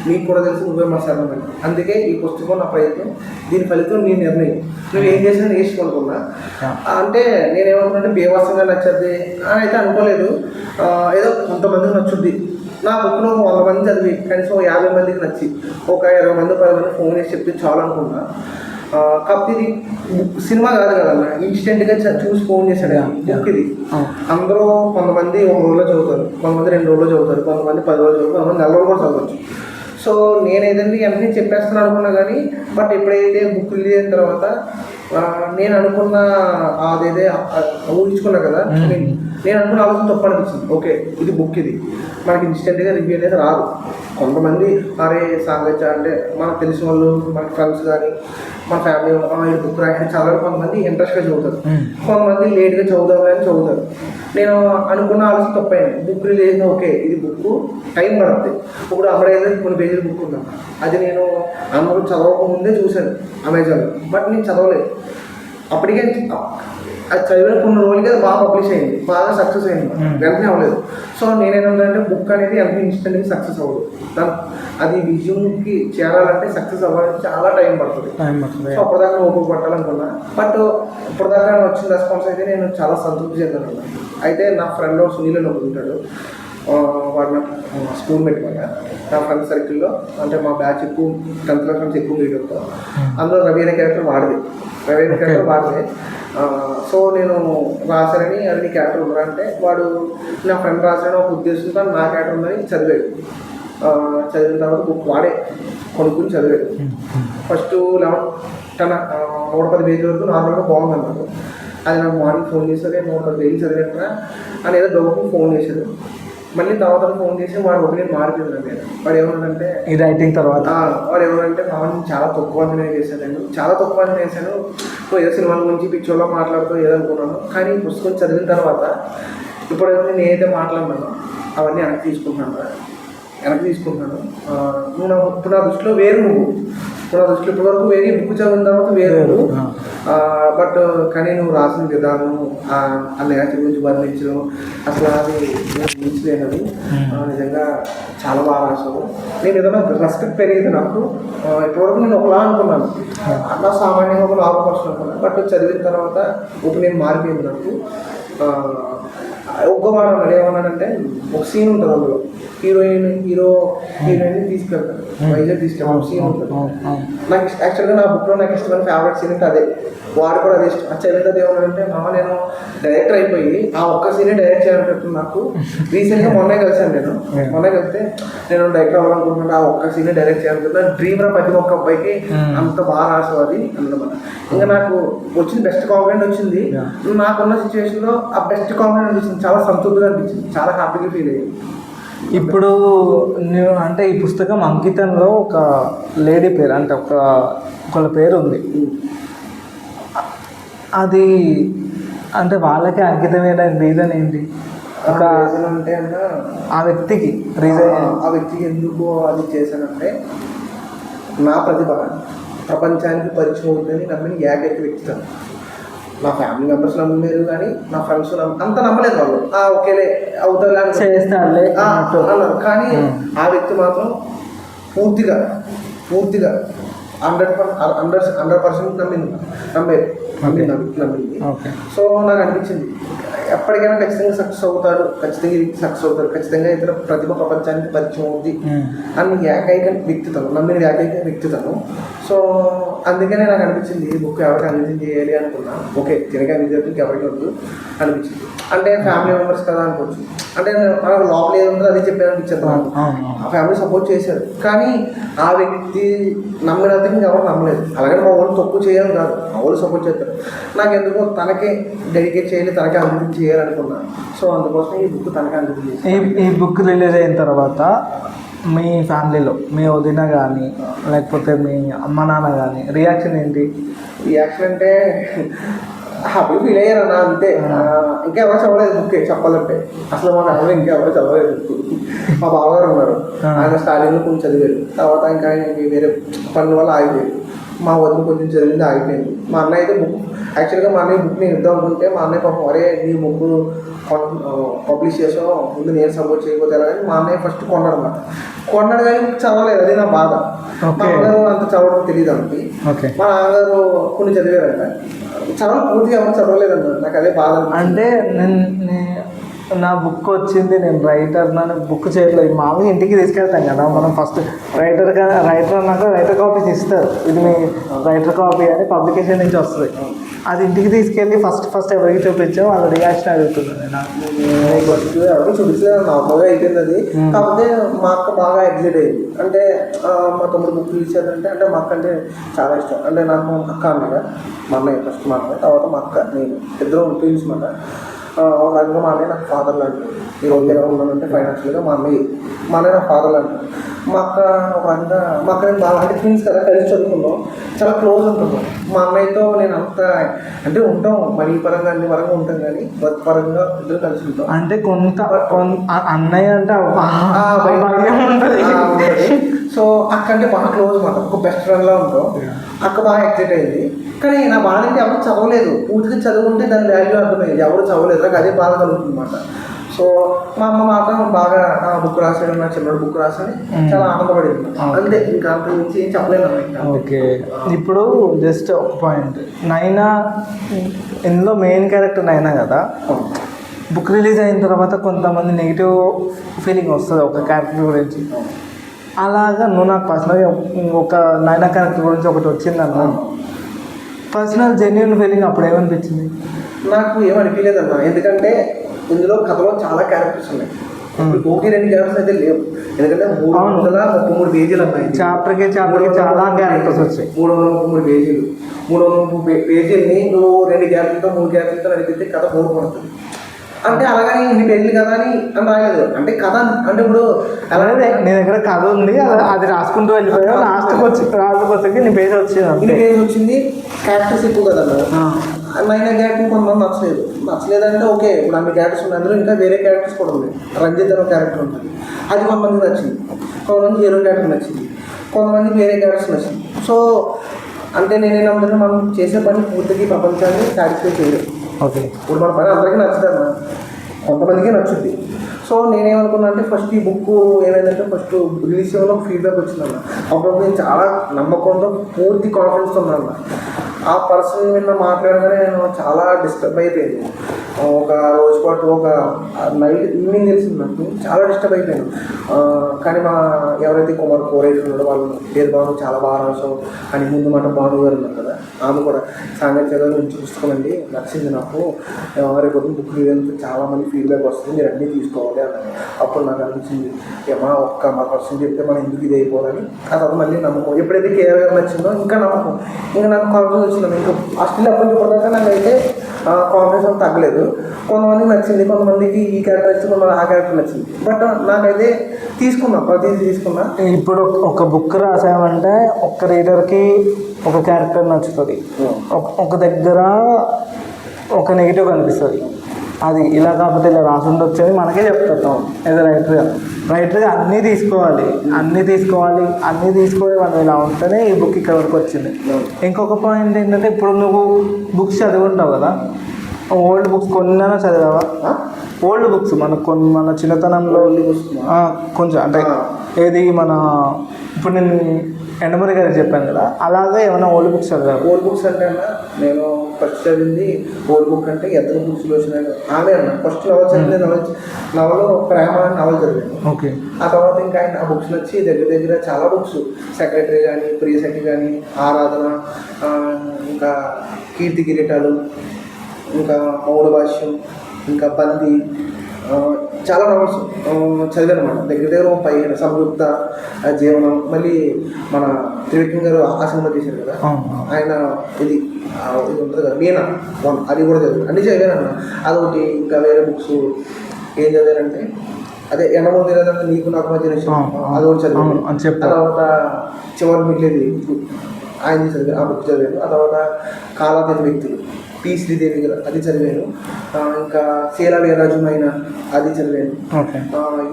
నీకు కూడా తెలిసి నువ్వే మా శరణమని. అందుకే ఈ పుస్తకం నా ప్రయత్నం, దీని ఫలితం నీ నిర్ణయం, నువ్వు ఏం చేసినా నేర్చుకోనుకున్నా. అంటే నేనేమనుకున్నా, బేవాసంగా నచ్చద్ది అని అయితే అనుకోలేదు. ఏదో కొంతమందికి నచ్చుద్ది. నా బుక్లో 100 మంది చదివి కనీసం 50 మందికి నచ్చి ఒక 20 మంది 10 మంది ఫోన్ చేసి చెప్తే చాలు అనుకున్నా. కాకపోతే ఇది సినిమా కాదు కదన్నా, ఇన్స్టెంట్గా చూసి ఫోన్ చేశాడు బుక్. ఇది అందరూ కొంతమంది 1 రోజులో చదువుతారు, కొంతమంది 2 రోజుల్లో చదువుతారు, కొంతమంది 10 రోజులు చదువుతారు, కొంతమంది 4 రోజులు కూడా చదవచ్చు. సో నేను ఏదంటే వెంటనే చెప్పేస్తాను అనుకున్నా, కానీ బట్ ఎప్పుడైతే బుక్ రిలీజ్ అయిన తర్వాత నేను అనుకున్న అదేదే ఊహించుకున్నా కదా, నేను అనుకున్న ఆలోచన తప్పు అనిపించింది. ఓకే, ఇది బుక్, ఇది మనకి ఇన్స్టెంట్గా రివ్యూ అనేది రాదు. కొంతమంది అరే సాంగత్య అంటే మనకు తెలిసిన వాళ్ళు, మన ఫ్రెండ్స్ కానీ మన ఫ్యామిలీ ఈ బుక్ రాయడం చాలా కొంతమంది ఇంట్రెస్ట్గా చదువుతారు, కొంతమంది లేట్గా చదువుదాం అని చదువుతారు. నేను అనుకున్న ఆలోచన తప్పైంది. బుక్ రిలీజ్ ఓకే, ఇది బుక్ టైం పడుతుంది. ఇప్పుడు అప్పుడైతే కొన్ని పేజీలు బుక్ ఉన్నాను, అది నేను అందరూ చదవకముందే చూశాను అమెజాన్లో, బట్ నేను చదవలేదు. అప్పటికే అది చదివిన కొన్ని రోజులకి అది బాగా పబ్లిష్ అయింది, బాగా సక్సెస్ అయింది, వెంటనే అవ్వలేదు. సో నేనేమంటే బుక్ అనేది ఎంత ఇన్స్టెంట్గా సక్సెస్ అవ్వదు. అది విజయంకి చేరాలంటే సక్సెస్ అవ్వాలంటే చాలా టైం పడుతుంది. సో అప్పటిదాకా ఓపిక పట్టాలనుకున్నా, బట్ ఇప్పటిదాకా వచ్చిన రెస్పాన్స్ అయితే నేను చాలా సంతృప్తి చెందాను. అయితే నా ఫ్రెండ్ సునీల్ అని ఉంటాడు, వాడు నా స్కూల్ మేట్ కదా, నా ఫ్రెండ్ సర్కిల్లో అంటే మా బ్యాచ్ ఎక్కువ 10th క్లాస్ నుంచి ఎక్కువ మీట్ అవుతాం. అందులో రవి అనే క్యారెక్టర్ వాడితే సో నేను రాశానని అది క్యారెక్టర్ ఉన్నారంటే వాడు నా ఫ్రెండ్ రాశాడని ఒక ఉద్దేశంతో నా క్యారెక్టర్ ఉందని చదివాడు. చదివిన తర్వాత బుక్ వాడే కొనుక్కుని చదివాడు. ఫస్ట్ 110 పేజీల వరకు నార్మల్గా బాగుందన్నాడు. అది నాకు మార్నింగ్ ఫోన్ చేశారు, 110 పేజీలు చదివేట అని ఏదో డౌట్ ఫోన్ చేశాడు. మళ్ళీ తర్వాత ఫోన్ చేసి వాడు ఒపీనియన్ మారిపోయింది నా మీద. వాడు ఏమన్నాడంటే ఈ రైటింగ్ తర్వాత వాడు ఏమన్నాడంటే మామూలు చాలా తక్కువ అంచనా చేశాను, నేను చాలా తక్కువ అంచనా చేశాను, సో ఏదో సినిమాల గురించి పిక్చర్లో మాట్లాడుతూ ఏదనుకున్నాను, కానీ ఈ పుస్తకం చదివిన తర్వాత ఇప్పుడైతే నేను ఏదైతే మాట్లాడినానో అవన్నీ వెనక్కి తీసుకుంటున్నాను. ఇప్పుడు నా దృష్టిలో వేరు నువ్వు, ఇప్పుడు నా దృష్టిలో ఇప్పటివరకు వేరే బుక్ చదివిన తర్వాత వేరు నువ్వు, బట్ కానీ నువ్వు రాసిన విధానం ఆ నేచర్ గురించి వర్ణించడం అసలు అది మించలేనది, నిజంగా చాలా బాగా రాసావు. నేను ఏదైనా రెస్పెక్ట్ పెరిగింది నాకు. ఇప్పటివరకు నేను ఒకలా అనుకున్నాను, అలా సామాన్యంగా ఒక లాభ పర్సన్ అనుకున్నాను, బట్ చదివిన తర్వాత ఒపీనియన్ మారిపోయింది నాకు. ఒక్కవాడు అన్నాడు, ఏమన్నాడంటే ఒక సీన్ ఉంటుంది అందులో, హీరోయిన్ తీసుకెళ్తాడు, వైజాగ్ తీసుకెళ్తాడు, ఒక సీన్ ఉంటుంది. నాకు యాక్చువల్గా నా బుక్లో నాకు ఇష్టమైన ఫేవరెట్ సీన్ అంటే అదే. వాడు కూడా అదే ఇష్టం. చదివితే ఏమన్నాడంటే మామ నేను డైరెక్టర్ అయిపోయి ఆ ఒక్క సీనే డైరెక్ట్ చేయాలంటే నాకు రీసెంట్గా మొన్నే కలిసాను మొన్నే కలిస్తే నేను డైరెక్టర్ అవ్వాలనుకుంటున్నాను, ఆ ఒక్క సీనే డైరెక్ట్ చేయాలనుకుంటున్నా, డ్రీమ్ రా ప్రతి ఒక్క అబ్బాయికి అంత బాగా రాసు అది అన్నమాట. ఇంకా నాకు వచ్చింది బెస్ట్ కాంప్లిమెంట్ వచ్చింది. నాకున్న సిచ్యువేషన్లో ఆ బెస్ట్ కాంప్లిమెంట్ అనిపించింది, చాలా సంతృప్తిగా అనిపించింది, చాలా హ్యాపీగా ఫీల్ అయ్యింది. ఇప్పుడు నువ్వు అంటే ఈ పుస్తకం అంకితంలో ఒక లేడీ పేరు అంటే ఒకళ్ళ పేరు ఉంది, అది అంటే వాళ్ళకి అంకితం వేయడానికి రీజన్ ఏంటి? ఒక రీజన్ అంటే అన్న ఆ వ్యక్తికి రీజన్, ఆ వ్యక్తికి ఎందుకు అది చేశానంటే నా ప్రతిభ ప్రపంచానికి పరిచయం అవుతుందని నమ్మిన ఏకైక వ్యక్తి. నా ఫ్యామిలీ మెంబర్స్ నమ్మలేరు, కానీ నా ఫ్రెండ్స్ అంత నమ్మలేదు. వాళ్ళు ఓకేలే అవుతారులే చేస్తారులే అన్నారు, కానీ ఆ వ్యక్తి మాత్రం పూర్తిగా 100% నమ్మింది. సో నాకు అనిపించింది ఎప్పటికైనా ఖచ్చితంగా సక్సెస్ అవుతాడు, ఖచ్చితంగా ఇతర ప్రతిభ ప్రపంచానికి పరిచయం అవుద్ది అని ఏకైక వ్యక్తిత్వం, నమ్మిన ఏకైక వ్యక్తిత్వం. సో అందుకనే నాకు అనిపించింది ఈ బుక్ ఎవరికి అందించి చేయాలి అనుకున్నా. ఓకే తినక అందించేందుకు ఎవరికి వద్దు అనిపించింది. అంటే ఫ్యామిలీ మెంబర్స్ కదా అనుకోవచ్చు, అంటే మనకు లోపల ఏది ఉందో అది చెప్పాను అనిపించింది. ఆ ఫ్యామిలీ సపోర్ట్ చేశారు, కానీ ఆ వ్యక్తి నమ్మినందుకు ఎవరు నమ్మలేదు. అలాగే మా వాళ్ళు తక్కువ చేయాలి కాదు, మా వాళ్ళు సపోర్ట్ చేస్తారు. నాకు ఎందుకో తనకే డెడికేట్ చేయాలి, తనకే అందించి చేయాలనుకున్నాను. సో అందుకోసం ఈ బుక్ తనకే అందించి. ఈ బుక్ రిలీజ్ అయిన తర్వాత మీ ఫ్యామిలీలో మీ వదిన కానీ లేకపోతే మీ అమ్మ నాన్న కానీ రియాక్షన్ ఏంటి? రియాక్షన్ అంటే హ్యాపీ ఫీల్ అయ్యారన్నా, అంతే. ఇంకా ఎవరు చదవలేదు బుక్ చెప్పాలంటే, అసలు మా ఫ్యామిలీ ఇంకా ఎవరు చదవలేదు బుక్. మా బావగారు ఉన్నారు, ఆయన స్టార్టింగ్లో కొంచెం చదివారు, తర్వాత ఇంకా వేరే పనుల వల్ల ఆగిపోయారు. మా వదిన కొంచెం చదివింది ఆగిపోయింది. మా అన్నయ్య అయితే బుక్ యాక్చువల్గా మా అన్నయ్య బుక్ నేను ఇద్దాం అనుకుంటే మా అన్నయ్య పాపం అరే నీ బుక్ పబ్లిష్ చేసాం ముందు నేను సపోర్ట్ చేయకపోతే ఎలా, కానీ మా అన్నయ్య ఫస్ట్ కొన్నాడు అన్నమాట. కొన్నాడు కానీ చదవలేదు, అది నా బాధ. మా అమ్మగారు అంత చదవడం తెలియదు అండి. మా నాన్నగారు కొన్ని చదివారంట, పూర్తిగా ఎవరు చదవలేదన్నమాట. నాకు అదే బాధ. అంటే నా బుక్ వచ్చింది, నేను రైటర్ నన్ను బుక్ చేయలేదు. మామూలుగా ఇంటికి తీసుకెళ్తాం కదా మనం, ఫస్ట్ రైటర్ అన్నాక రైటర్ కాపీస్ ఇస్తారు, ఇది మీ రైటర్ కాపీ అని పబ్లికేషన్ నుంచి వస్తుంది. అది ఇంటికి తీసుకెళ్ళి ఫస్ట్ ఎవరికి చూపించావు వాళ్ళ రియాక్షన్ అడుగుతున్నాను. ఎవరికి చూపించలేదు, నార్మల్గా అయిపోయింది అది. కాకపోతే మా అక్క బాగా ఎగ్జైట్ అయ్యింది. అంటే మా తమ్ముడు బుక్ ఇచ్చారంటే, అంటే మా అక్క అంటే చాలా ఇష్టం. అంటే నాకు అక్క అన్నగా, మా అన్నయ్య ఫస్ట్ మా అన్నయ్య, తర్వాత మా అక్క, నేను ఇద్దరు ట్విన్స్ మాట. అలాగే మా అన్నయ్య నాకు ఫాదర్ లాంటి. ఈ రోజు ఎలా ఉన్నానంటే ఫైనాన్షియల్గా మా అన్నయ్య నాకు ఫాదర్ లాంటి. మా అక్క ఒక రకంగా మా అక్క నేను బాగా అంటే ట్విన్స్ కదా, కలిసి చదువుకున్నాం, చాలా క్లోజ్ ఉంటున్నాం. మా అన్నయ్యతో నేను అంత అంటే ఉంటాం, మనీ పరంగా అన్ని పరంగా ఉంటాం, కానీ వర్క్ పరంగా ఇద్దరు కలిసి ఉంటాం. అంటే కొంత అన్నయ్య అంటే సో అక్క అంటే బాగా క్లోజ్ మాట, ఒక బెస్ట్ ఫ్రెండ్లా ఉంటాం. అక్క బాగా ఎక్సైట్ అయింది, కానీ నా బాధ అంటే ఎవరు చదవలేదు. పూర్తిగా చదువుకుంటే దాని వాల్యూ అర్థమైంది, ఎవరు చదవలేదు, నాకు అదే బాధ కలుగుతుంది అన్నమాట. సో మా అమ్మ మాత్రం బాగా బుక్ రాసాడు, నా చిన్న బుక్ రాసాని చాలా ఆనందపడింది. అంతే, ఇంకా అంత నుంచి ఏం చెప్పలేదు. ఓకే, ఇప్పుడు జస్ట్ ఒక పాయింట్, నైనా ఇందులో మెయిన్ క్యారెక్టర్ నైనా కదా. బుక్ రిలీజ్ అయిన తర్వాత కొంతమంది నెగిటివ్ ఫీలింగ్ వస్తుంది ఒక క్యారెక్టర్ గురించి. అలాగా నువ్వు నాకు పర్సనల్గా ఒక నైనా క్యారెక్టర్ గురించి ఒకటి వచ్చిందన్న పర్సనల్ జెన్యున్ ఫీలింగ్ అప్పుడు ఏమనిపించింది? నాకు ఏమనిపించలేదన్నా, ఎందుకంటే ఇందులో కథలో చాలా క్యారెక్టర్స్ ఉన్నాయి. 1-2 క్యారెక్టర్స్ అయితే లేవు, ఎందుకంటే 333 పేజీలు అన్నాయి. చాప్టర్కి చాలా క్యారెక్టర్స్ వచ్చాయి. 333 పేజీలు, 333 పేజీలని నువ్వు 2 క్యారెక్టర్లతో 3 క్యారెక్టర్లతో నడిపితే కథ బోర్ పడుతుంది. అంటే అలాగని ఇన్ని పేజీలు కదా అని రాయలేదు. అంటే కథ అంటే ఇప్పుడు అలాగే నీ దగ్గర కథ ఉంది, అది రాసుకుంటూ వెళ్ళిపోయావు, లాస్ట్కి వచ్చి నీ పేజ్ వచ్చింది. ఇన్ని పేజ్ వచ్చింది. క్యారెక్టర్స్ ఎక్కువ కదా నైనా క్యారెక్టర్ కొంతమంది నచ్చలేదంటే ఓకే. ఇప్పుడు అన్ని క్యారెక్టర్స్ ఉన్నాయి, అందులో ఇంకా వేరే క్యారెక్టర్స్ కూడా ఉన్నాయి. రంజిత్ అనే క్యారెక్టర్ ఉంటుంది, అది కొంతమందికి నచ్చింది. కొంతమంది హీరో క్యారెక్టర్ నచ్చింది, కొంతమంది వేరే క్యారెక్టర్స్ నచ్చింది. సో అంటే నేనేమంటే మనం చేసే పని పూర్తిగా ప్రపంచాన్ని సాటిస్ఫై చేయలేదు. ఓకే, ఇప్పుడు మన పని అందరికీ నచ్చుతుంది, కొంతమందికి నచ్చుద్ది. సో నేనేమనుకున్నా అంటే ఫస్ట్ ఈ బుక్ ఏమైందంటే ఫస్ట్ రిలీజ్ చేయడంలో ఫీడ్బ్యాక్ వచ్చిందన్న. అప్పుడు నేను చాలా నమ్మకంతో పూర్తి కాన్ఫిడెన్స్తో ఉన్నాను. ఆ పర్సన్ నిన్న మాట్లాడగానే నేను చాలా డిస్టర్బ్ అయిపోయింది. ఒక రోజు పాటు ఒక నైట్ ఈవినింగ్ తెలిసింది నాకు, చాలా డిస్టర్బ్ అయిపోయాను. కానీ మా ఎవరైతే కుమార్ కోరైతే ఉన్నారో వాళ్ళు పేరు బాను చాలా బాగా రాసావు అని ముందు మాట బాను గారు ఉన్నారు కదా, ఆమె కూడా సాంగత్యంలో నుంచి పుస్తకం అండి నచ్చింది నాకు, రేపు బుక్ రివ్యూతో చాలామంది ఫీడ్బ్యాక్ వస్తుంది, మీరు అన్నీ తీసుకోవాలి అన్నారు. అప్పుడు నాకు అనిపించింది ఏమా మా పర్సన్ చెప్తే మనం ఎందుకు ఇది అయిపోవాలని. ఆ తర్వాత మళ్ళీ నమ్మకం, ఎప్పుడైతే కేవలం నచ్చిందో ఇంకా నమ్మకం, ఇంకా నాకు కాన్ఫిడెన్స్ వచ్చింది. ఇంకా అసలు అప్పటి చెప్పడాక నాకు అయితే కాన్ఫిడెన్స్ తగ్గలేదు. కొంతమందికి నచ్చింది, కొంతమందికి ఈ క్యారెక్టర్ నచ్చింది, కొంతమంది ఆ క్యారెక్టర్ నచ్చింది. బట్ నాకైతే తీసుకున్నా, ప్రతిదీ తీసుకున్నా. ఇప్పుడు ఒక బుక్ రాసామంటే ఒక్క రీడర్కి ఒక క్యారెక్టర్ నచ్చుతుంది, ఒక దగ్గర ఒక నెగిటివ్ కనిపిస్తుంది. అది ఇలా కాకపోతే ఇలా రాసి ఉండొచ్చు అని మనకే చెప్తాం. ఏదో రైటర్గా అన్నీ తీసుకోవాలి, అన్నీ తీసుకొని మనం ఇలా ఉంటేనే ఈ బుక్ ఇక్కడ వరకు వచ్చింది. ఇంకొక పాయింట్ ఏంటంటే ఇప్పుడు నువ్వు బుక్స్ చదివి ఉంటావు కదా, ఓల్డ్ బుక్స్ కొన్నైనా చదివావా? ఓల్డ్ బుక్స్ మన చిన్నతనంలో కొంచెం అంటే ఏది మన ఇప్పుడు నేను ఎండమూరి గారికి చెప్పాను కదా, అలాగే ఏమైనా ఓల్డ్ బుక్స్ చదివాను. ఓల్డ్ బుక్స్ అంటే అన్న నేను ఫస్ట్ చదివింది ఓల్డ్ బుక్ అంటే ఎద్దరు బుక్స్ వచ్చినాయి ఆమె అన్న. ఫస్ట్ నవల్ చదివింది, నవలో ప్రేమ నవల్ చదివాను. ఓకే, ఆ తర్వాత ఇంకా ఆయన ఆ బుక్స్ వచ్చి దగ్గర చాలా బుక్స్, సెక్రటరీ కానీ, ప్రియసఖి కానీ, ఆరాధన, ఇంకా కీర్తి కిరీటాలు, ఇంకా మౌన భాష్యం, ఇంకా బంది, చాలా నవల్స్ చదివాను అనమాట. దగ్గర 15 సంయుక్త జీవనం, మళ్ళీ మన త్రివిక్రమ్ గారు ఆ సినిమా చేశారు కదా ఆయన, ఇది ఉంటుంది కదా మీనా, అది కూడా చదివాను. అన్నీ చదివాను అన్న. అదొకటి. ఇంకా వేరే బుక్స్ ఏం చదివానంటే అదే ఎండమూరి లేదంటే నీకు నాకు మధ్య అదొకటి చదివాను. ఆ తర్వాత చివరి మిగిలేది ఆయన చదివాను, ఆ బుక్ చదివాను. ఆ తర్వాత కాలాతీత వ్యక్తులు పి శ్రీదేవి గారు, అది చదివాను. ఇంకా శీలా వీరాజుమైన అది చదివాను.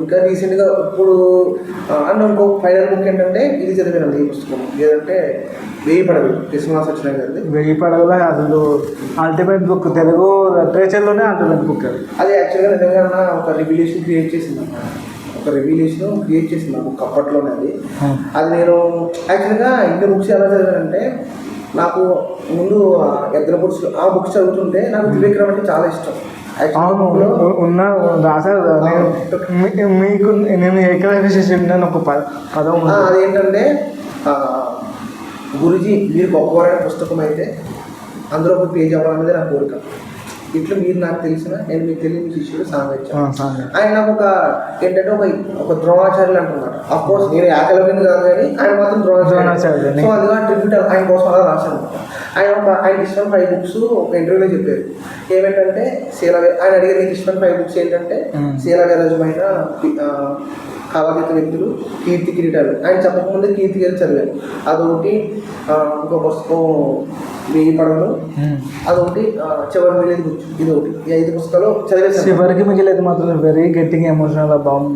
ఇంకా రీసెంట్గా ఇప్పుడు అండ్ ఇంకో ఫైనల్ బుక్ ఏంటంటే ఇది చదివాను ఈ పుస్తకం, ఏదంటే 1000 పడగలు, కృష్ణవాస వచ్చినాయి కదండి. 1000 పడగలు అసలు అల్టిమేట్ బుక్, తెలుగు లిటరేచర్లోనే అల్టిమేట్ బుక్. అది యాక్చువల్గా నిజంగా ఒక రివిలేషన్ క్రియేట్ చేసింది, ఒక రివిలేషన్ క్రియేట్ చేసింది ఆ బుక్ అప్పట్లోనే. అది నేను యాక్చువల్గా ఇన్ని బుక్స్ ఎలా చదివానంటే, నాకు ముందు ఎద్దరు బుక్స్ ఆ బుక్స్ చదువుతుంటే నాకు త్రివిక్రమ్ అంటే చాలా ఇష్టం. రాశారు మీకు, నేను ఏకైనా ఒక పదం అదేంటంటే గురుజీ మీరు గొప్పవారైన పుస్తకం అయితే అందులో ఒక పేజ్ అవ్వాలనేది నా కోరిక. ఇట్లా మీరు నాకు తెలిసిన నేను మీకు తెలియని శిష్యుడు సాంగత్యం. ఆయన నాకు ఒక ఏంటంటే ఒక ద్రోణాచార్యులు అంటున్నారు. అఫ్ కోర్స్ నేను ఏకలవ్యుని కాదు కానీ ఆయన మాత్రం ద్రోణాచార్యులు. సో అదిగా ట్రిబ్యూట్ ఆయన కోసం అలా రాశాను. ఆయన ఇష్టం 5 బుక్స్ ఒక ఇంటర్వ్యూలో చెప్పారు. ఏమిటంటే ఆయన అడిగారు నీకు ఇష్టం 5 బుక్స్ ఏంటంటే శీలా వీరాజుమైన, కాలాతీత వ్యక్తులు, కీర్తి కిరీటాలు. ఆయన చెప్పకముందే కీర్తి కిరీటాలు చదివాను. అదొకటి. ఇంకో పుస్తకం 1000 పడగలు, అదొకటి. చివరి మిగిలేదు బుక్స్, ఇది ఒకటి. ఈ 5 పుస్తకాలు చదివేసాను. చివరికి మిగిలేదు మాత్రం వెరీ గెట్టింగ్ ఎమోషనల్.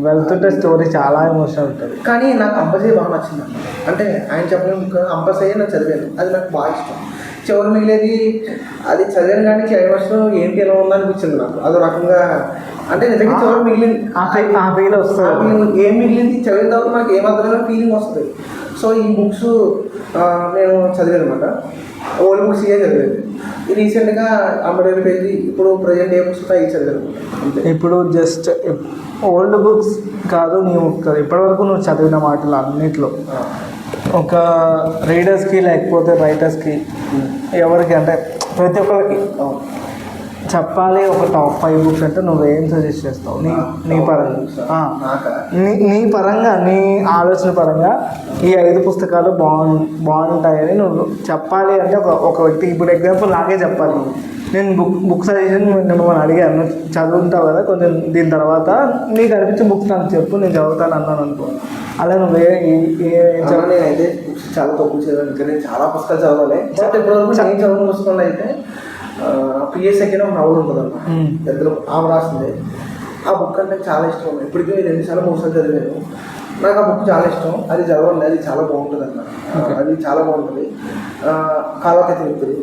వెళ్తుంటే స్టోరీ చాలా ఎమోషనల్ ఉంటుంది. కానీ నాకు అంబసయ్య బాగా నచ్చింది. అంటే ఆయన చెప్పిన అంబసయ్య నేను చదివాను, అది నాకు బాగా ఇష్టం. చివరి మిగిలేది అది చదివాను కానీ చివరిలో ఏంటి ఎలా ఉందనిపించింది నాకు. అదో రకంగా అంటే నిజంగా చివరి మిగిలింది ఆ ఫీల్ వస్తుంది. ఏం మిగిలింది చదివిన తర్వాత నాకు ఏమాత్రమైన ఫీలింగ్ వస్తుంది. సో ఈ బుక్స్ నేను చదివాను అనమాట. ఓల్డ్ బుక్స్ ఇవే చదివాను. రీసెంట్గా 50 పేజీ ఇప్పుడు ప్రజెంట్ ఏ బుక్స్ అవి చదివాను. ఇప్పుడు జస్ట్ ఓల్డ్ బుక్స్ కాదు, నీవు ఇప్పటివరకు నువ్వు చదివిన మాటలు అన్నిట్లో ఒక రీడర్స్కి లేకపోతే రైటర్స్కి ఎవరికి అంటే ప్రతి ఒక్కరికి చెప్పాలి ఒక టాప్ 5 బుక్స్ అంటే నువ్వేం సజెస్ట్ చేస్తావు? నీ పరంగా నీ పరంగా నీ ఆలోచన పరంగా ఈ 5 పుస్తకాలు బాగుంటాయని నువ్వు చెప్పాలి అంటే ఒక వ్యక్తికి ఇప్పుడు ఎగ్జాంపుల్ నాకే చెప్పాలి. నేను బుక్ సజెషన్ మిమ్మల్ని అడిగాను, నువ్వు చదువుంటావు కదా కొంచెం, దీని తర్వాత నీకు అనిపించిన బుక్స్ నాకు చెప్పు, నేను చదువుతాను అన్నాను అనుకో. అలా నువ్వు నేనైతే చాలా తక్కువ చదివాను, నేను చాలా పుస్తకాలు చదవాలి. బట్ ఇప్పటివరకు నేను చదివిన పుస్తకాలు అయితే పిఎస్ సెకండ్ ఒక నవల్ ఉంటుంది అన్న, ఇద్దరు ఆమె రాసింది. ఆ బుక్ అంటే చాలా ఇష్టం. ఇప్పటికీ 2 సార్లు 3 సార్లు చదివాను. నాకు ఆ బుక్ చాలా ఇష్టం. అది చదవండి, అది చాలా బాగుంటుంది అన్న. అది చాలా బాగుంటుంది. కాలకథ వ్యక్తులు,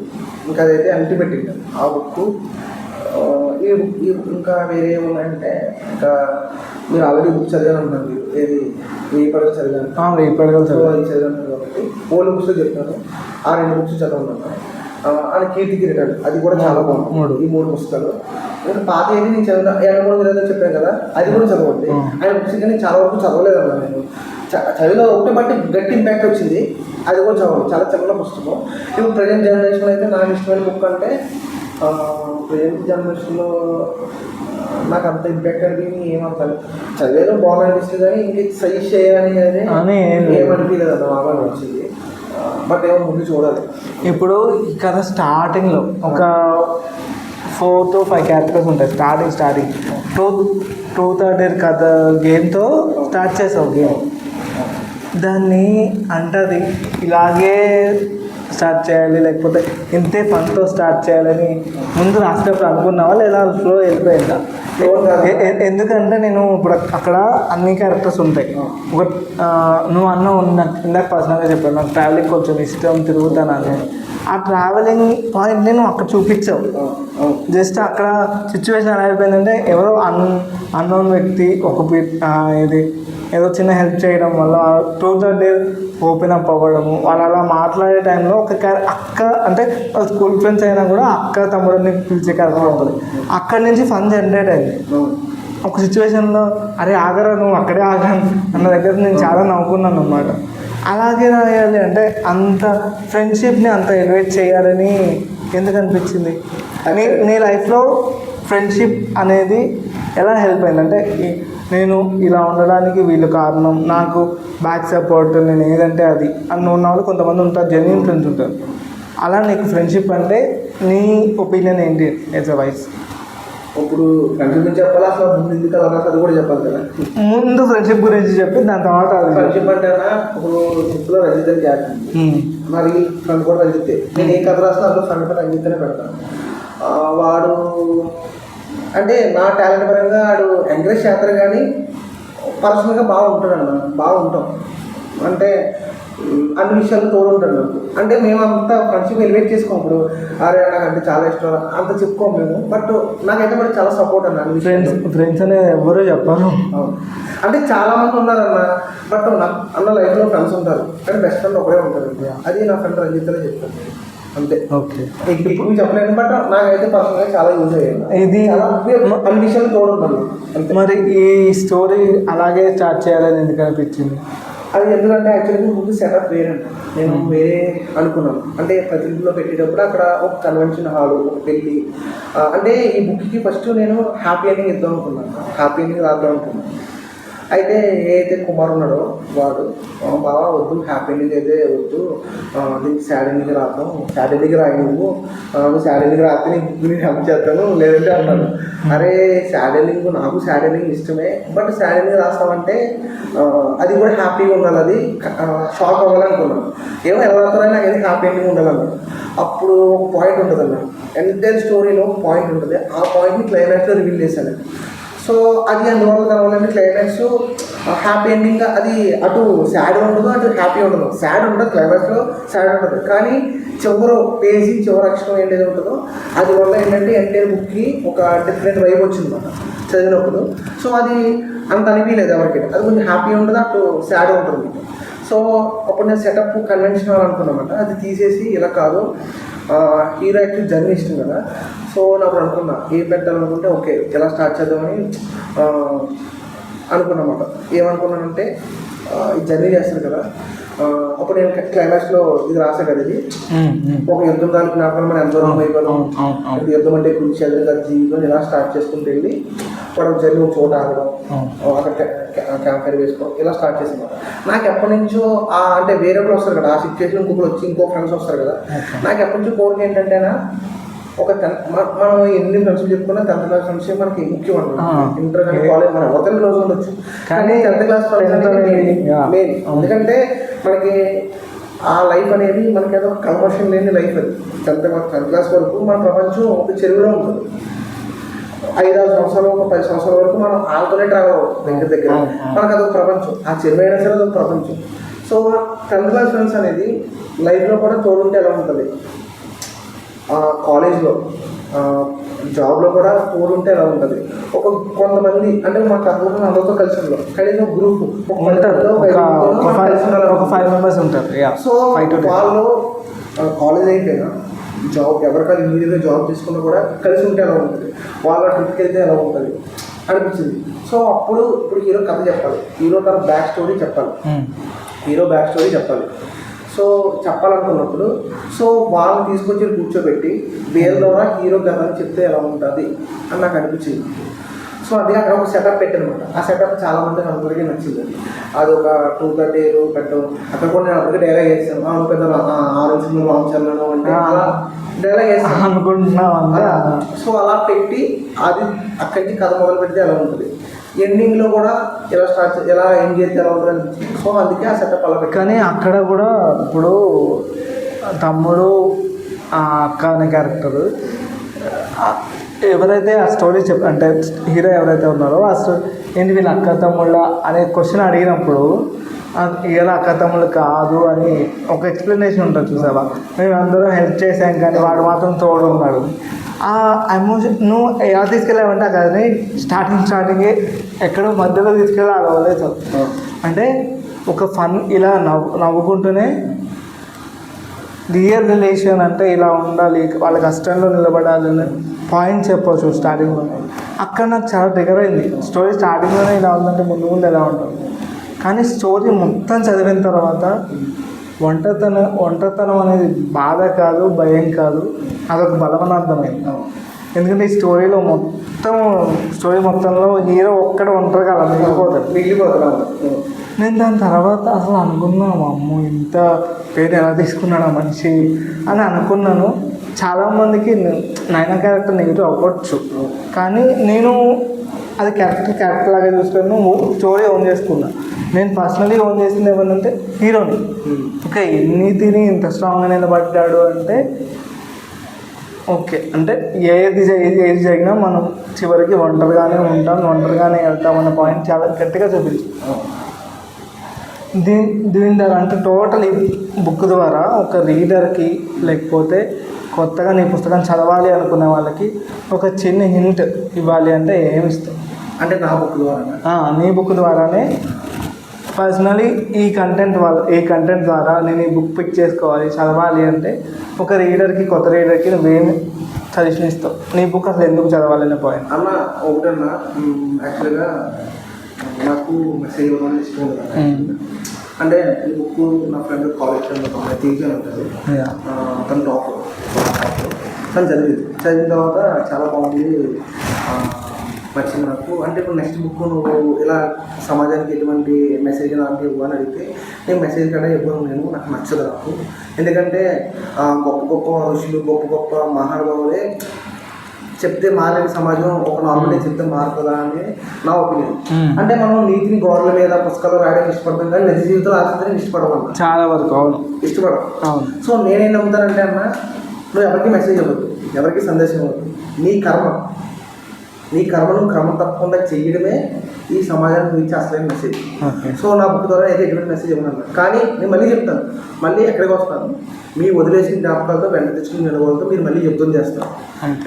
ఇంకా అదైతే అల్టిమేట్ ఆ బుక్. ఈ బుక్ ఇంకా వేరే ఏమున్నాయంటే, ఇంకా మీరు ఆల్రెడీ బుక్ చదివాను అంటున్నారు, మీరు ఏది 1000 పడగలు చదివాను, 1000 పడగలు చదివాను కాబట్టి ఓల్డ్ బుక్స్ చెప్తాను. ఆ 2 బుక్స్ చదవను. ఆయన కీర్తి కిరీటాలు, అది కూడా చాలా బాగుంది. ఈ 3 పుస్తకాలు. ఇంకా పాత ఏది నేను చదివిన 2-3 చెప్పాను కదా, అది కూడా చదవండి. ఆయన బుక్స్ కానీ చాలా వరకు చదవలేదన్నా నేను. చదివిన ఒకటి బట్టి గట్టి ఇంపాక్ట్ వచ్చింది, అది కూడా చదవండి. చాలా చిన్న పుస్తకం. ఇప్పుడు ప్రజెంట్ జనరేషన్లో అయితే నాకు ఇష్టమైన బుక్ అంటే, ప్రజెంట్ జనరేషన్లో నాకు అంత ఇంపాక్ట్ అనిపించి ఏమంటారు, చదివేదో బాగా అనిపిస్తుంది కానీ ఇంక సజెస్ట్ చేయాలి అని ఏమనిపించలేదు అన్న, బాగా వచ్చింది. బట్ ఏమో ముందు చూడాలి. ఇప్పుడు ఈ కథ స్టార్టింగ్లో ఒక 4 to 5 క్యారెక్టర్స్ ఉంటాయి. స్టార్టింగ్ ట్రూత్ ఆర్ డేర్ కథ గేమ్తో స్టార్ట్ చేసావు గేమ్. దాన్ని అంటది ఇలాగే స్టార్ట్ చేయాలి, లేకపోతే ఇంతే ఫన్తో స్టార్ట్ చేయాలని ముందు రాసేటప్పుడు అనుకున్నావా, లేదా ఫ్లో వెళ్ళిపోయిందా? ఎందుకంటే నేను ఇప్పుడు అక్కడ అన్ని క్యారెక్టర్స్ ఉంటాయి. ఒక నువ్వు ఇందాక పర్సనల్గా చెప్పాను, నాకు ట్రావెలింగ్ కొంచెం ఇష్టం, తిరుగుతానని. ఆ ట్రావెలింగ్ పాయింట్ నేను అక్కడ చూపించావు. జస్ట్ అక్కడ సిచ్యువేషన్ ఎలా అయిపోయిందంటే, ఎవరో అన్నోన్ వ్యక్తి ఏదో చిన్న హెల్ప్ చేయడం వల్ల truth or dare open up అవ్వడము, వాళ్ళు అలా మాట్లాడే టైంలో ఒక అక్క, అంటే స్కూల్ ఫ్రెండ్స్ అయినా కూడా అక్క తమ్ముడిని పిలిచే క్యారెక్టర్ ఉంటుంది. అక్కడి నుంచి ఫన్ జనరేట్ అయింది. ఒక సిచ్యువేషన్లో అరే ఆగరా, నువ్వు అక్కడే ఆగాను అన్న దగ్గర నేను చాలా నవ్వుకున్నాను అన్నమాట. అలాగే రాయాలి అంటే అంత ఫ్రెండ్షిప్ని అంత ఎలివేట్ చేయాలని ఎందుకు అనిపించింది? నీ లైఫ్లో ఫ్రెండ్షిప్ అనేది ఎలా హెల్ప్ అయింది? అంటే నేను ఇలా ఉండడానికి వీళ్ళు కారణం, నాకు బ్యాక్ సపోర్ట్, నేను ఏదంటే అది అని ఉన్న వాళ్ళు కొంతమంది ఉంటారు, జెన్యూన్ ఫ్రెండ్స్ ఉంటారు. అలా నీకు ఫ్రెండ్షిప్ అంటే నీ ఒపీనియన్ ఏంటి యాజ్ అ వైఫ్? ఇప్పుడు ఫ్రెండ్షిప్ గురించి చెప్పాలి, అసలు ముందు ఎందుకు అలా అది కూడా చెప్పాలి కదా. ముందు ఫ్రెండ్షిప్ గురించి చెప్పి దాని తర్వాత ఫ్రెండ్షిప్ అంటే ఇప్పుడు బుక్లో రంజిత్ అని చేస్తాను, మరి ఫ్రెండ్ కూడా రంజితే. నేను ఏ కథ రాసిన అందులో ఫ్రెండ్ కూడా రంజితనే పెడతాను. వాడు అంటే నా టాలెంట్ పరంగా వాడు ఎంకరేజ్ చేస్తారు, కానీ పర్సనల్గా బాగుంటాడు అన్న, బాగుంటాం. అంటే అన్ని విషయాలు తోడుంటాడు నాకు. అంటే మేమంతా ఫ్రెండ్షిప్ ఎలివేట్ చేసుకోం. ఇప్పుడు అరే నాకు అంటే చాలా ఇష్టం అంత చెప్పుకోము మేము, బట్ నాకైతే మరి చాలా సపోర్ట్ అన్న. ఫ్రెండ్స్ అనేది ఎవరో చెప్పారు, అంటే చాలా మంది ఉన్నారన్న, బట్ అన్న లైఫ్లో ఫ్రెండ్స్ ఉంటారు, కానీ బెస్ట్ ఫ్రెండ్ ఒకడే ఉంటారు. అది నా ఫ్రెండ్ రంజితనే చెప్తాను అంతే. ఓకే, ఇప్పుడు చెప్పలేను, బట్ నాకైతే పర్సనల్గా చాలా యూజ్ అయ్యింది. ఇది అన్ని విషయాలు తోడున్నాను. మరి ఈ స్టోరీ అలాగే స్టార్ట్ చేయాలని ఎందుకు అనిపించింది? అది ఎందుకంటే యాక్చువల్గా ముందు సెటప్ వేరండి. నేను వేరే అనుకున్నాను, అంటే ప్రతినిధిలో పెట్టేటప్పుడు అక్కడ ఒక కన్వెన్షన్ హాలు, ఒక పెళ్ళి. అంటే ఈ బుక్కి ఫస్ట్ నేను హ్యాపీ ఎండింగ్ ఇద్దాం అనుకున్నాను, హ్యాపీ ఎండింగ్ రాద్దాం అనుకున్నాను. అయితే ఏదైతే కుమార్ ఉన్నాడో వాడు బాగా వద్దు, హ్యాపీ ఎండింగ్ అయితే వద్దు, నీకు సాడ్ ఎండింగ్ రాద్దాం, సాడ్ ఎండింగ్ రాయి, నువ్వు సాడ్ ఎండింగ్ రాస్తే నేను హెల్ప్ చేస్తాను లేదంటే అన్నాను. అరే సాడ్ ఎండింగ్, నాకు సాడ్ ఎండింగ్ ఇష్టమే, బట్ సాడ్ ఎండింగ్ రాస్తామంటే అది కూడా హ్యాపీగా ఉండాలి, అది షాక్ అవ్వాలనుకున్నాను. ఏమో ఎలా రాస్తారని నాకు ఏది హ్యాపీ ఎండింగ్ ఉండాలన్నాను. అప్పుడు ఒక పాయింట్ ఉంటుంది అన్న, ఎంటైర్ స్టోరీలో ఒక పాయింట్ ఉంటుంది, ఆ పాయింట్ని క్లైమాక్స్లో రివీల్ చేశాను. సో అది అందువల్ల కావాలంటే క్లైమాక్స్ హ్యాపీ ఎండింగ్, అది అటు సాడ్ ఉండదు, అటు హ్యాపీ ఉండదు. సాడ్ ఉండదు, క్లైమాక్స్లో సాడ్ ఉండదు, కానీ చివరి పేజీ చివరి అక్షరం ఏంటేది ఉంటుందో అది వల్ల ఏంటంటే ఎంటైర్ బుక్కి ఒక డిఫరెంట్ వైబ్ వచ్చింది అన్నమాట చదివినప్పుడు. సో అది అంత అనిపించలేదు ఎవరికి, అది కొంచెం హ్యాపీ ఉంటుంది, అటు సాడ్ ఉంటుంది. సో అప్పుడు నేను సెటప్ కన్వెన్షనల్ అనుకున్నామాట, అది తీసేసి ఇలా కాదు, హీరో యాక్చువల్ జర్నీ ఇష్టం కదా. సో నాకు అనుకున్నా ఏం పెట్టాలనుకుంటే ఓకే ఎలా స్టార్ట్ చేద్దామని అనుకున్నమాట. ఏమనుకున్నానంటే ఈ జర్నీ చేస్తారు కదా, అప్పుడు నేను క్లైమాక్స్లో ఇది రాసా కదా, ఇది ఒక యుద్ధం దానికి జ్ఞాపకం మనం ఎంత దూరం అయిపోయాం, యుద్ధం అంటే గురించి అది కదా జీవితం ఇలా స్టార్ట్ చేసుకుంటూ వెళ్ళి వాడు జర్నీ ఒక చోట ఆగడం, అక్కడ క్యాంప్ ఫైర్ వేసుకోవడం, ఇలా స్టార్ట్ చేసాను. నాకు ఎప్పటి నుంచో అంటే వేరే వస్తారు కదా, ఆ సిచ్యువేషన్ ఇంకొకరు వచ్చి ఇంకో ఫ్రెండ్స్ వస్తారు కదా, నాకు ఎప్పటి నుంచో కోరిక ఏంటంటేనా ఒక మనం ఎన్ని ఫ్రెండ్స్ చెప్పుకున్నా 10th క్లాస్ ఫ్రెండ్షిప్ మనకి ముఖ్యం అన్నమాట. ఇంటర్ కానీ కాలేజ్ మనం ఎవరితో క్లోజ్ ఉండొచ్చు, కానీ 10th క్లాస్ ఫ్రెండ్స్ మెయిన్. ఎందుకంటే మనకి ఆ లైఫ్ అనేది మనకి ఏదో కన్వర్షన్ లేని లైఫ్. అది 10th క్లాస్ వరకు మన ప్రపంచం ఒక చెరువులో ఉంటుంది. 5-6 సంవత్సరాలు, ఒక 10 సంవత్సరాల వరకు మనం వాళ్ళతోనే ట్రావెల్ అవుతాం దగ్గర. మనకు అదొక ప్రపంచం, ఆ చెరువు అయినా సరే అదొక ప్రపంచం. సో 10th క్లాస్ ఫ్రెండ్స్ అనేది లైఫ్లో కూడా తోడుంటే ఎలా ఉంటుంది, కాలేజ్లో జాబ్లో కూడా తోడుంటే ఎలా ఉంటుంది. కొంతమంది అంటే మా తరగతి అందరితో కలిసి ఉంటాం, కనీసం గ్రూప్ ఒక 5 మెంబర్స్ ఉంటారు. సో వాళ్ళు కాలేజ్ అయిపోయినా జాబ్ ఎవరికైనా ఇమీడియట్గా జాబ్ తీసుకున్నా కూడా కలిసి ఉంటే ఎలా ఉంటుంది, వాళ్ళ ట్రిప్కి వెళ్తే ఎలా ఉంటుంది అనిపించింది. సో ఇప్పుడు హీరో కథ చెప్పాలి, హీరో తన బ్యాక్ స్టోరీ చెప్పాలి, హీరో బ్యాక్ స్టోరీ చెప్పాలి. సో చెప్పాలనుకున్నప్పుడు సో వాళ్ళని తీసుకొచ్చి కూర్చోబెట్టి వేరే ద్వారా హీరో కథ అని చెప్తే ఎలా ఉంటుంది అని నాకు అనిపించింది. సో అది అక్కడ ఒక సెటప్ పెట్టానమాట. ఆ సెటప్ చాలా మందికి అందరికీ నచ్చింది. అది ఒక 2:30 పెట్టడం, అక్కడ కూడా నేను అందరికీ డైలాగ్ చేస్తాను, పెద్ద 6 సినిమా లాంచ్ అన్నాను అంటే అలా డైలాగ్ చేస్తాను అనుకుంటున్నా. సో అలా పెట్టి అది అక్కడి నుంచి కథ మొదలు పెడితే ఎలా ఉంటుంది, ఎండింగ్లో కూడా ఎలా ఎండ్ చేస్తే ఎలా ఉంటుంది అనిపించింది. సో అందుకే ఆ సెటప్ అలా పెట్టి. కానీ అక్కడ కూడా ఇప్పుడు తమ్ముడు అక్క అనే క్యారెక్టర్ ఎవరైతే ఆ స్టోరీ అంటే హీరో ఎవరైతే ఉన్నారో ఆ స్టోరీ ఏంటి వీళ్ళ అక్క తమ్ముళ్ళ అనే క్వశ్చన్ అడిగినప్పుడు ఇలా అక్క తమ్ముళ్ళు కాదు అని ఒక ఎక్స్ప్లెనేషన్ ఉంటుంది చూసావా, మేము అందరం హెల్ప్ చేసాం కానీ వాడు మాత్రం తోడు ఉన్నాడు. ఆ ఎమోషన్ నువ్వు ఎలా తీసుకెళ్ళావంటే ఆ కథని స్టార్టింగే ఎక్కడో మధ్యలో తీసుకెళ్ళి అది అవ్వలేదు. అంటే ఒక ఫన్ ఇలా నవ్వుకుంటూనే రియల్ రిలేషన్ అంటే ఇలా ఉండాలి, వాళ్ళ కష్టంలో నిలబడాలని పాయింట్ చెప్పవచ్చు స్టార్టింగ్లోనే. అక్కడ నాకు చాలా దగ్గర అయింది. స్టోరీ స్టార్టింగ్లోనే ఇలా ఉందంటే ముందు ఎలా ఉంటుంది, కానీ స్టోరీ మొత్తం చదివిన తర్వాత ఒంటరితనం అనేది బాధ కాదు, భయం కాదు, అదొక బలమని అర్థమైంది. ఎందుకంటే ఈ స్టోరీ మొత్తంలో హీరో ఒక్కడ ఒంటరిగా అలా మిగిలిపోతాడు. నేను దాని తర్వాత అసలు అనుకున్నాను, అమ్మో ఇంత పేరు ఎలా తీసుకున్నాడు ఆ మనిషి అని అనుకున్నాను. చాలామందికి నైనా క్యారెక్టర్ నెగిటివ్ అవ్వచ్చు, కానీ నేను అది క్యారెక్టర్ లాగా చూసుకొని స్టోరీ ఓన్ చేసుకున్నా. నేను పర్సనలీ ఓన్ చేసింది ఏమన్నంటే హీరోని. ఓకే ఇన్ని తిని ఇంత స్ట్రాంగ్గా నిలబడ్డాడు అంటే ఓకే, అంటే ఏది జరిగినా మనం చివరికి ఒంటరిగానే ఉంటాం, ఒంటరిగానే వెళ్తాం అన్న పాయింట్ చాలా గట్టిగా చూపించాం. దీని ద్వారా అంటే టోటల్ ఈ బుక్ ద్వారా ఒక రీడర్కి లేకపోతే కొత్తగా నీ పుస్తకం చదవాలి అనుకునే వాళ్ళకి ఒక చిన్న హింట్ ఇవ్వాలి అంటే ఏమి ఇస్తాం అంటే నా బుక్ ద్వారా నీ బుక్ ద్వారానే పర్సనలీ ఈ కంటెంట్ ద్వారా నేను ఈ బుక్ పిక్ చేసుకోవాలి చదవాలి అంటే ఒక రీడర్కి కొత్త రీడర్కి నువ్వేమి సజెషన్ ఇస్తావు, నీ బుక్ అసలు ఎందుకు చదవాలనే పాయింట్ అన్న. ఒకటన్నా యాక్చువల్గా నాకు మెసేజ్ ఇవ్వడం ఇష్టం ఉంటుంది. అంటే ఈ బుక్ నా ఫ్రెండ్ కాలేజ్ ఫ్రెండ్ తీసి ఉంటుంది, తను టాప్ తను చదివిన తర్వాత చాలా బాగుంది నచ్చింది నాకు. అంటే ఇప్పుడు నెక్స్ట్ బుక్ నువ్వు ఇలా సమాజానికి ఎటువంటి మెసేజ్ లాంటివి ఇవ్వని అడిగితే నేను మెసేజ్ కూడా ఇవ్వను, నాకు నచ్చదు నాకు. ఎందుకంటే గొప్ప గొప్ప ఋషులు గొప్ప గొప్ప మహానుభావులే చెప్తే మారని సమాజం ఒక నార్మల్ చెప్తే మారుతుందా అని నా ఒపీనియన్. అంటే మనం నీతిని గోడల మీద పుస్తకాలు రాయడం ఇష్టపడతాం కానీ నిజ జీవితంలో ఆచరించడం ఇష్టపడమన్నా చాలా వరకు. అవును, ఇష్టపడం. సో నేనేం నమ్ముతానంటే అన్న, నువ్వు ఎవరికి మెసేజ్ ఇవ్వద్దు, ఎవరికి సందేశం ఇవ్వద్దు. నీ కర్మను క్రమం తప్పకుండా చెయ్యడమే ఈ సమాజానికి మించి అసలైన మెసేజ్. సో నా బుక్ ద్వారా అయితే ఎటువంటి మెసేజ్ ఇవ్వను. కానీ నేను మళ్ళీ చెప్తాను, మళ్ళీ ఎక్కడికి వస్తాను, మీ వదిలేసిన జ్ఞాపకాలతో వెంట తెచ్చుకుని నిలబడుతూ మీరు మళ్ళీ యుద్ధం చేస్తారు.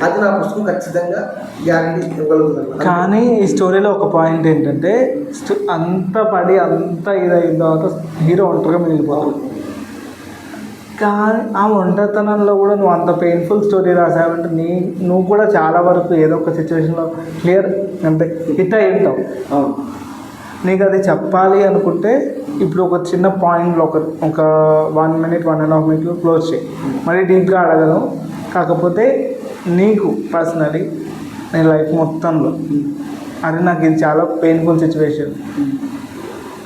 అది నా పుస్తకం ఖచ్చితంగా గ్యారంటీ ఇవ్వగలుగుతాను. కానీ ఈ స్టోరీలో ఒక పాయింట్ ఏంటంటే అంత ఇదైన తర్వాత హీరో ఒంటరిగా మిగిలిపోతాడు. కానీ ఆ ఒంటరితనంలో కూడా నువ్వు అంత పెయిన్ఫుల్ స్టోరీ రాసావంటే నువ్వు కూడా చాలా వరకు ఏదో ఒక సిచ్యువేషన్లో క్లియర్ అంటే హిట్ అయి ఉంటావు. నీకు అది చెప్పాలి అనుకుంటే ఇప్పుడు ఒక చిన్న పాయింట్లో ఒక 1 minute 1.5 minute క్లోజ్ చేయి, మళ్ళీ డీప్గా అడగను. కాకపోతే నీకు పర్సనలీ నీ లైఫ్ మొత్తంలో అది నాకు ఇది చాలా పెయిన్ఫుల్ సిచ్యువేషన్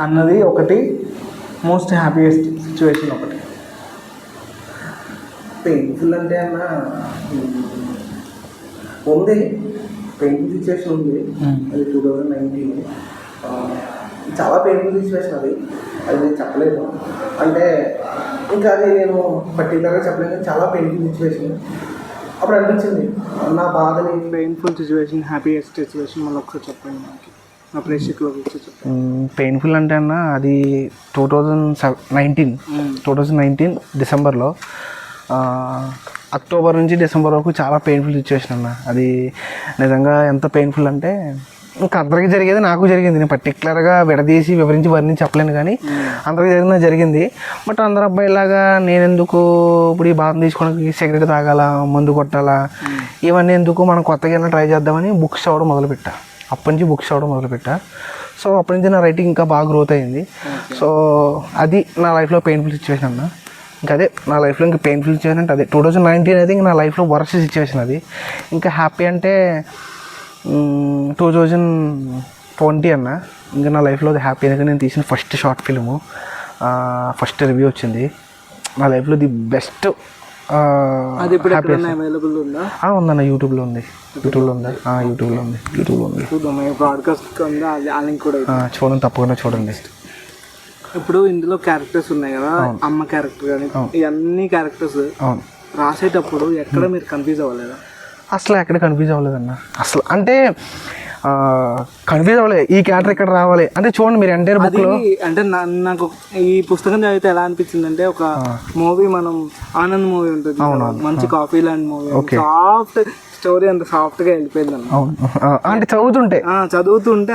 అన్నది ఒకటి, మోస్ట్ హ్యాపీయెస్ట్ సిచ్యువేషన్ ఒకటి. పెయిన్ఫుల్ అంటే అన్న ఉంది, పెయిన్ఫుల్ సిచ్యువేషన్ ఉంది. అది 2019 చాలా పెయిన్ఫుల్ సిచ్యువేషన్ అది. అది నేను చెప్పలేదు అంటే, ఇంకా అది నేను పర్టికులర్గా చెప్పలేదు కానీ చాలా పెయిన్ఫుల్ సిచ్యువేషన్. అప్పుడు అనిపించింది నా బాధని. పెయిన్ఫుల్ సిచ్యువేషన్, హ్యాపీయెస్ట్ సిచ్యువేషన్ మళ్ళీ ఒకసారి చెప్పండి మనకి, నా ప్రేక్షకులకు ఒకసారి చెప్పండి. పెయిన్ఫుల్ అంటే అన్న అది 2019 డిసెంబర్లో, అక్టోబర్ నుంచి డిసెంబర్ వరకు చాలా పెయిన్ఫుల్ సిచ్యువేషన్ అన్న. అది నిజంగా ఎంత పెయిన్ఫుల్ అంటే ఇంకా అందరికీ జరిగేది నాకు జరిగింది. నేను పర్టికులర్గా విడదీసి వివరించి వర్ణించి చెప్పలేను కానీ అందరికీ జరిగింది. బట్ అందరు అబ్బాయిలాగా నేను ఎందుకు ఇప్పుడు ఈ బాధను తీసుకోవడానికి సిగరెట్ తాగాల, మందు కొట్టాలా, ఇవన్నీ ఎందుకు, మనం కొత్తగా ట్రై చేద్దామని బుక్స్ చదవడం మొదలుపెట్టా. అప్పటి నుంచి బుక్స్ చదవడం మొదలుపెట్టా. సో అప్పటి నుంచి నా రైటింగ్ ఇంకా బాగా గ్రోత్ అయింది. సో అది నా లైఫ్లో పెయిన్ఫుల్ సిచ్యువేషన్ అన్న. ఇంకా అదే నా లైఫ్లో ఇంకా పెయిన్ఫుల్ సిచ్యువేషన్ అంటే అదే 2019 అయితే ఇంకా నా లైఫ్లో వర్స్ట్ సిచ్యువేషన్ అది. ఇంకా హ్యాపీ అంటే 2020 అన్న. ఇంకా నా లైఫ్లో అది హ్యాపీ అనేది నేను తీసిన first short film, first review వచ్చింది. నా లైఫ్లో ది బెస్ట్. అది ఇప్పుడు అవైలబుల్ ఉందా? ఉందన్న, యూట్యూబ్లో ఉంది. యూట్యూబ్లో ఉంది. బ్రాడ్కాస్ట్ ఉందా? ఆ లింక్ కూడా చూడండి, తప్పకుండా చూడండి. ఇప్పుడు ఇందులో క్యారెక్టర్స్ ఉన్నాయి కదా, అమ్మ క్యారెక్టర్ కానీ ఇవన్నీ క్యారెక్టర్స్ రాసేటప్పుడు ఎక్కడ మీరు కన్ఫ్యూజ్ అవ్వలేదా? అసలు ఎక్కడ కన్ఫ్యూజ్ అవ్వలేదన్న. అసలు అంటే కన్ఫ్యూజ్ అవ్వలేదు, ఈ క్యారెక్టర్ ఇక్కడ రావాలి అంటే. చూడండి మీరు ఎంటైర్ బుక్లో అంటే నాకు ఈ పుస్తకం చదివితే ఎలా అనిపించింది అంటే, ఒక మూవీ మనం ఆనంద్ మూవీ ఉంటుంది, మంచి కాఫీ లాంటి మూవీ, సాఫ్ట్ స్టోరీ, అంత సాఫ్ట్గా వెళ్ళిపోయింది అన్న. అంటే చదువుతుంటే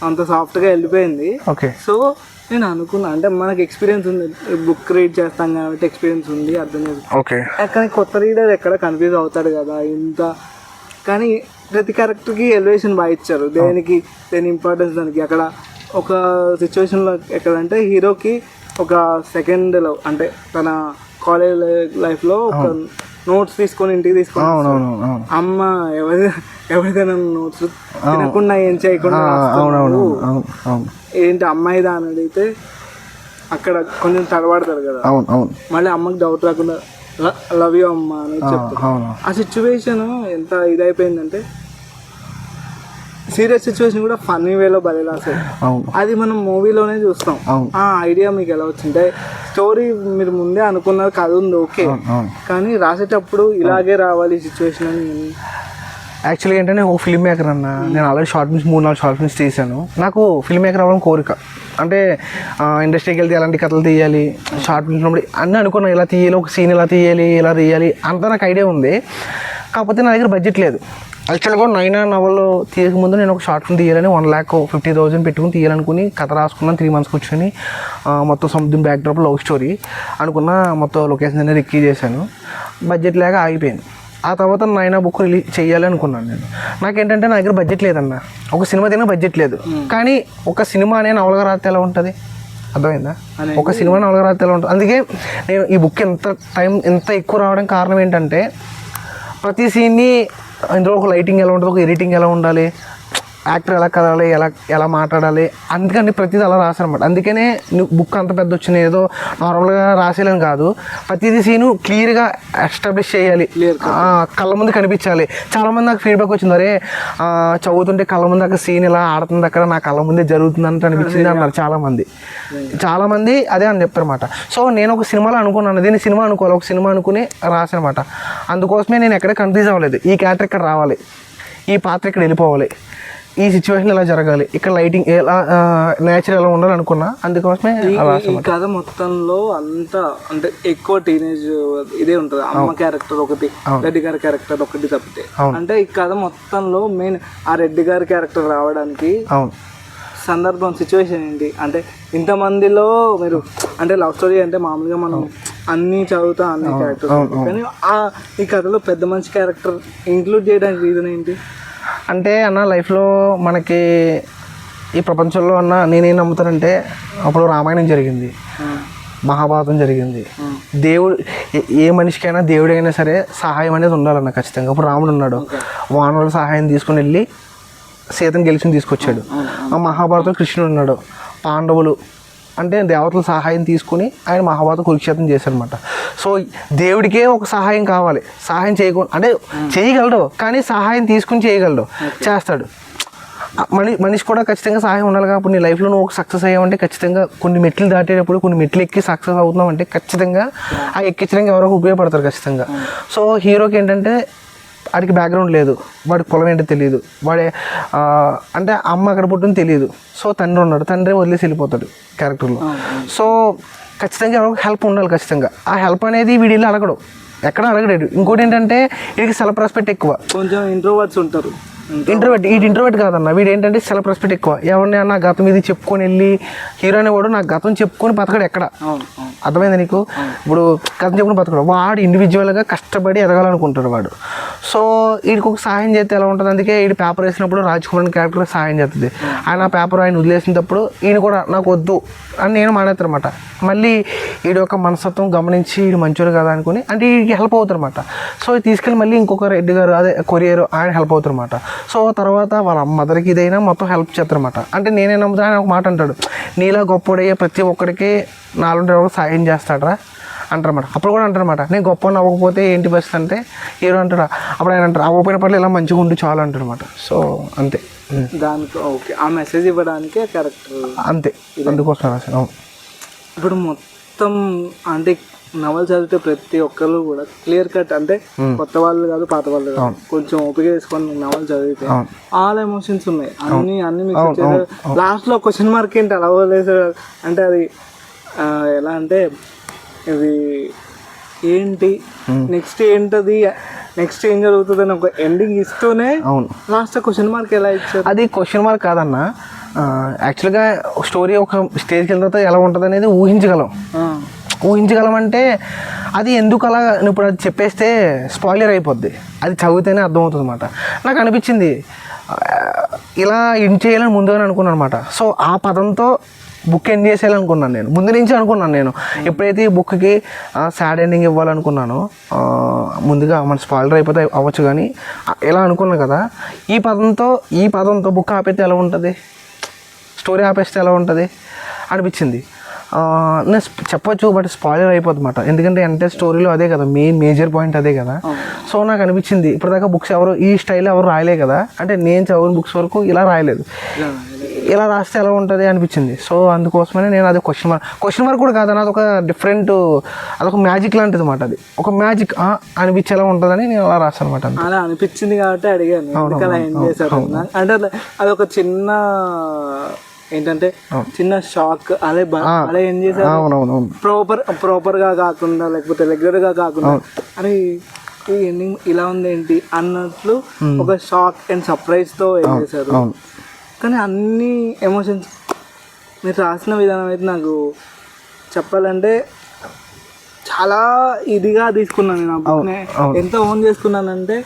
అంత సాఫ్ట్గా వెళ్ళిపోయింది. ఓకే. సో నేను అనుకున్నా అంటే మనకి ఎక్స్పీరియన్స్ ఉంది, బుక్ రీడ్ చేస్తాం కాబట్టి ఎక్స్పీరియన్స్ ఉంది, అర్థం చేసుకుంటాం. ఓకే. కానీ కొత్త రీడర్ ఎక్కడ కన్ఫ్యూజ్ అవుతాడు కదా ఇంత. కానీ ప్రతి క్యారెక్టర్కి ఎలివేషన్ బాగా ఇచ్చారు, దేని ఇంపార్టెన్స్ దానికి. అక్కడ ఒక సిచ్యువేషన్లో ఎక్కడంటే హీరోకి ఒక సెకండ్ లవ్ అంటే తన కాలేజ్ లైఫ్లో ఒక నోట్స్ తీసుకొని ఇంటికి తీసుకొని అమ్మ ఎవరిదైనా నోట్స్ తినకుండా ఏం చేయకుండా ఏంటి అమ్మాయిదా అని అడిగితే అక్కడ కొంచెం తడబడతారు కదా. మళ్ళీ అమ్మకి డౌట్ రాకుండా లవ్ యూ అమ్మ అని చెప్తారు. ఆ సిచ్యువేషన్ ఎంత ఇదైపోయిందంటే, సీరియస్ సిచ్యువేషన్ కూడా ఫన్నీ వేలో భలే రాశారు. అది మనం మూవీలోనే చూస్తాం. ఆ ఐడియా మీకు ఎలా వచ్చింటే, స్టోరీ మీరు ముందే అనుకున్నారు, కథ ఉంది ఓకే, కానీ రాసేటప్పుడు ఇలాగే రావాలి సిచ్యువేషన్ అని. యాక్చువల్గా ఏంటంటే ఒక ఫిల్మ్ మేకర్ అన్న. నేను already short films 3-4 short films తీసాను. నాకు ఫిల్మ్ మేకర్ అవ్వడం కోరిక. అంటే ఇండస్ట్రీకి వెళ్తే ఎలాంటి కథలు తీయాలి, షార్ట్ ఫిల్మ్స్ అన్నీ అనుకున్నా, ఇలా తీయాలి, ఒక సీన్ ఇలా తీయాలి, ఇలా తీయాలి అంతా నాకు ఐడియా ఉంది. కాకపోతే నా దగ్గర బడ్జెట్ లేదు. యాక్చువల్గా 9 నవల్లో తీయకముందు నేను ఒక షార్ట్ ఫిల్మ్ తీయాలని 1,50,000 పెట్టుకుని తీయాలనుకుని కథ రాసుకున్నాను. 3 months కూర్చొని మొత్తం సముద్రం బ్యాక్డ్రాప్ లవ్ స్టోరీ అనుకున్న, మొత్తం లొకేషన్ అనేది రిక్కీ చేశాను. బడ్జెట్ లేక ఆగిపోయింది. ఆ తర్వాత 9 బుక్ రిలీజ్ చేయాలి అనుకున్నాను నేను. నాకేంటంటే నా దగ్గర బడ్జెట్ లేదన్న. ఒక సినిమా తిన బడ్జెట్ లేదు, కానీ ఒక సినిమా అనే నవలగా రాస్తే ఎలా ఉంటుంది, అర్థమైందా? ఒక సినిమా నవలగా రాస్తే ఎలా ఉంటుంది. అందుకే నేను ఈ బుక్ ఎంత ఎక్కువ రావడానికి కారణం ఏంటంటే, ప్రతి సీన్ని ఇందులో ఒక లైటింగ్ ఎలా ఉంటుంది, ఒక ఎడిటింగ్ ఎలా ఉండాలి, యాక్టర్ ఎలా కదాలి, ఎలా మాట్లాడాలి, అందుకని ప్రతిదీ అలా రాశారనమాట. అందుకనే బుక్ అంత పెద్ద వచ్చింది, ఏదో నార్మల్గా రాసేయాలని కాదు, ప్రతిదీ సీను క్లియర్గా ఎస్టాబ్లిష్ చేయాలి, కళ్ళ ముందు కనిపించాలి. చాలామంది నాకు ఫీడ్బ్యాక్ వచ్చింది, అరే చదువుతుంటే కళ్ళ ముందు అక్కడ సీన్ ఇలా ఆడుతుంది, అక్కడ నా కళ్ళ ముందే జరుగుతుంది అంటే అనిపించింది అన్నారు చాలామంది అదే అని చెప్పారన్నమాట. సో నేను ఒక సినిమాలో అనుకున్నాను, దీన్ని సినిమా అనుకోవాలి, ఒక సినిమా అనుకుని రాశానమాట. అందుకోసమే నేను ఎక్కడ కన్ఫ్యూజ్ అవ్వలేదు. ఈ క్యారెక్టర్ ఇక్కడ రావాలి, ఈ పాత్ర ఇక్కడ వెళ్ళిపోవాలి, ఈ సిచ్యువేషన్ ఎలా జరగాలి, ఇక్కడ లైటింగ్ ఎలా నేచర్ ఎలా ఉండాలి అనుకున్నా. అందుకోసమే ఈ కథ మొత్తంలో అంతా అంటే ఎక్కువ టీనేజ్ ఇదే ఉంటుంది. అమ్మ క్యారెక్టర్ ఒకటి, రెడ్డి గారి క్యారెక్టర్ ఒకటి తప్పితే. అంటే ఈ కథ మొత్తంలో మెయిన్ ఆ రెడ్డి గారి క్యారెక్టర్ రావడానికి సందర్భం, సిచ్యువేషన్ ఏంటి అంటే, ఇంతమందిలో మీరు అంటే లవ్ స్టోరీ అంటే మామూలుగా మనం అన్నీ చదువుతాం, అన్ని క్యారెక్టర్స్, కానీ ఈ కథలో పెద్ద మంచి క్యారెక్టర్ ఇంక్లూడ్ చేయడానికి రీజన్ ఏంటి అంటే అన్న, లైఫ్లో మనకి ఈ ప్రపంచంలో అన్న నేనేం నమ్ముతానంటే, అప్పుడు రామాయణం జరిగింది, మహాభారతం జరిగింది. దేవుడు ఏ మనిషికైనా దేవుడైనా సరే సహాయం అనేది ఉండాలన్న ఖచ్చితంగా. ఇప్పుడు రాముడు ఉన్నాడు, వానరుల సహాయం తీసుకుని వెళ్ళి సీతను గెలిచి తీసుకొచ్చాడు. ఆ మహాభారతం కృష్ణుడు ఉన్నాడు, పాండవులు అంటే దేవతల సహాయం తీసుకుని ఆయన మహాభారత కురుక్షేత్రం చేశారనమాట. సో దేవుడికే ఒక సహాయం కావాలి, సహాయం చేయకుండా అంటే చేయగలడు కానీ సహాయం తీసుకుని చేయగలడు, చేస్తాడు. మనిషి కూడా ఖచ్చితంగా సహాయం ఉండాలి. కాబట్టి నీ లైఫ్లో నువ్వు ఒక సక్సెస్ అయ్యావంటే ఖచ్చితంగా కొన్ని మెట్లు దాటేటప్పుడు కొన్ని మెట్లు ఎక్కి సక్సెస్ అవుతున్నావు అంటే ఖచ్చితంగా ఆ ఎక్కించడానికి ఎవరో ఉపయోగపడతారు ఖచ్చితంగా. సో హీరోకి ఏంటంటే వాడికి బ్యాక్గ్రౌండ్ లేదు, వాడికి పొలం ఏంటో తెలియదు, వాడే అంటే అమ్మ అక్కడ పుట్టింది తెలియదు. సో తండ్రి ఉన్నాడు, తండ్రి వదిలేసి వెళ్ళిపోతాడు క్యారెక్టర్లో. సో ఖచ్చితంగా ఎవరికి హెల్ప్ ఉండాలి ఖచ్చితంగా. ఆ హెల్ప్ అనేది వీడియోలో అడగడు, ఎక్కడ అడగడాడు. ఇంకోటి ఏంటంటే వీడికి సెల్ఫ్ రెస్పెక్ట్ ఎక్కువ, కొంచెం ఇంట్రోవర్ట్స్ ఉంటారు. ఇంట్రోవర్ట్ కాదన్న, వీడు ఏంటంటే సెల్ఫ్ రెస్పెక్ట్ ఎక్కువ. ఎవరిని నా గతం ఇది చెప్పుకొని వెళ్ళి హీరో అనేవాడు నా గతం చెప్పుకొని బతకడు ఎక్కడ, అర్థమైంది నీకు? ఇప్పుడు గతం చెప్పుకొని బతకడు, వాడు ఇండివిజువల్గా కష్టపడి ఎదగాలనుకుంటాడు వాడు. సో వీడికి ఒక సహాయం చేస్తే ఎలా ఉంటుంది, అందుకే వీడు పేపర్ వేసినప్పుడు రాజ్ కుమార్ క్యారెక్టర్ సహాయం చేస్తుంది. ఆయన ఆ పేపర్ ఆయన వదిలేసినప్పుడు ఈయన కూడా నాకు వద్దు అని నేను మానేస్తారనమాట. మళ్ళీ వీడి యొక్క మనస్తత్వం గమనించి వీడు మంచోడు కదా అనుకుని అంటే వీడికి హెల్ప్ అవుతారన్నమాట. సో తీసుకెళ్ళి మళ్ళీ ఇంకొక రెడ్డి గారు అదే కొరియర్ ఆయన హెల్ప్ అవుతారన్నమాట. సో తర్వాత వాళ్ళ మదర్కి ఇదైనా మొత్తం హెల్ప్ చేస్తారన్నమాట. అంటే నేనే నమ్ముతా, ఆయన ఒక మాట అంటాడు, నీలా గొప్పడయ్యే ప్రతి ఒక్కడికి నాలుగు సాయం చేస్తాడరా అంటారన్నమాట. అప్పుడు కూడా అంటారన్నమాట, నేను గొప్ప అవ్వకపోతే ఏంటి పరిస్థితి అంటే హీరో అంటాడు. అప్పుడు ఆయన అంటారు అవ్వపోయిన పట్ల ఇలా మంచిగా ఉండి చాలు అంటారన్నమాట. సో అంతే, దానికి ఓకే ఆ మెసేజ్ ఇవ్వడానికి క్యారెక్టర్ అంతే, అందుకోసం రాశాను. ఇప్పుడు మొత్తం అంటే నవల్ చదివితే ప్రతి ఒక్కరు కూడా క్లియర్ కట్ అంటే కొత్త వాళ్ళు కాదు పాత వాళ్ళు కాదు, కొంచెం ఓపిక వేసుకొని నవల్ చదివితే ఆల్ ఎమోషన్స్ ఉన్నాయి, అన్ని మిక్స్ చేశారు. లాస్ట్ లో క్వశ్చన్ మార్క్ ఏంటి అలా వదిలేసారు అంటే అది ఎలా అంటే ఇది ఏంటి నెక్స్ట్ ఏంటది నెక్స్ట్ ఏం జరుగుతుంది అని ఒక ఎండింగ్ ఇస్తూనే లాస్ట్ క్వశ్చన్ మార్క్ ఎలా ఇచ్చారు? అది క్వశ్చన్ మార్క్ కాదన్న, యాక్చువల్గా స్టోరీ ఒక స్టేజ్కి వెళ్ళిన తర్వాత ఎలా ఉంటుంది అనేది ఊహించగలం అంటే అది ఎందుకు అలా ఇప్పుడు అది చెప్పేస్తే స్పాయిలర్ అయిపోద్ది, అది చదివితేనే అర్థమవుతుంది అనమాట. నాకు అనిపించింది ఇలా ఎండ్ చేయాలని ముందుగానే అనుకున్నాను అనమాట. సో ఆ పదంతో బుక్ ఎండ్ చేసేయాలనుకున్నాను నేను, ముందు నుంచి అనుకున్నాను నేను. ఎప్పుడైతే ఈ బుక్కి సాడ్ ఎండింగ్ ఇవ్వాలనుకున్నానో ముందుగా మన స్పాయిలర్ అయిపోతే అవ్వచ్చు కానీ ఇలా అనుకున్నాను కదా, ఈ పదంతో బుక్ ఆపేస్తే ఎలా ఉంటుంది, స్టోరీ ఆపేస్తే ఎలా ఉంటుంది అనిపించింది. నేను చెప్పొచ్చు బట్ స్పాయిలర్ అయిపోతుంది అనమాట, ఎందుకంటే అంటే స్టోరీలో అదే కదా మేజర్ పాయింట్ అదే కదా. సో నాకు అనిపించింది ఇప్పటిదాకా బుక్స్ ఎవరు ఈ స్టైల్లో ఎవరు రాయలే కదా, అంటే నేను చదివిన బుక్స్ వరకు ఇలా రాయలేదు, ఇలా రాస్తే ఎలా ఉంటుంది అనిపించింది. సో అందుకోసమనే నేను అది క్వశ్చన్ మార్క్ కూడా కాదని అదొక డిఫరెంట్, అదొక మ్యాజిక్ లాంటిది అనమాట. అది ఒక మ్యాజిక్ అనిపించేలా ఉంటుందని నేను అలా రాస్తాను అనమాట. అలా అనిపించింది కాబట్టి అడిగాను. అంటే అదొక చిన్న ఏంటంటే చిన్న షాక్ అదే అలా ఏం చేశారు ప్రాపర్ గా కాకుండా లేకపోతే రెగ్యులర్ గా కాకుండా అరే ఈ ఎండింగ్ ఇలా ఉంది ఏంటి అన్నట్లు ఒక షాక్ అండ్ సర్ప్రైజ్ తో ఏం చేశారు. కానీ అన్ని ఎమోషన్స్ మీరు రాసిన విధానం అయితే నాకు చెప్పాలంటే చాలా ఇదిగా తీసుకున్నాను నేను. ఆ బుక్ని ఎంత ఓన్ చేసుకున్నానంటే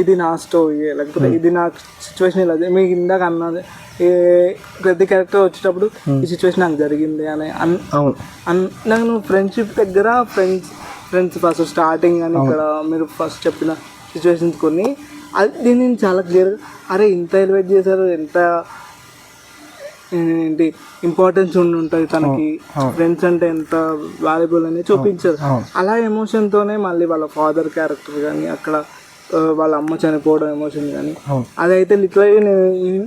ఇది నా స్టోరీ లేకపోతే ఇది నా సిచ్యువేషన్ ఇలా మీకు ఇందాక అన్నది ప్రతి క్యారెక్టర్ వచ్చేటప్పుడు ఈ సిచ్యువేషన్ నాకు జరిగింది అని నాకు ఫ్రెండ్షిప్ దగ్గర ఫ్రెండ్స్ ఫస్ట్ స్టార్టింగ్ అని ఇక్కడ మీరు ఫస్ట్ చెప్పిన సిచ్యువేషన్స్ కొన్ని అది నేను చాలా క్లియర్గా అరే ఇంత ఎలివేట్ చేశారు, ఎంత ఏంటి ఇంపార్టెన్స్ ఉండి ఉంటుంది తనకి, ఫ్రెండ్స్ అంటే ఎంత వాల్యుబుల్ అని చూపించారు. అలా ఎమోషన్తోనే మళ్ళీ వాళ్ళ ఫాదర్ క్యారెక్టర్ కానీ అక్కడ వాళ్ళ అమ్మ చనిపోవడం ఎమోషన్ కానీ అదైతే లిటరలీ నేను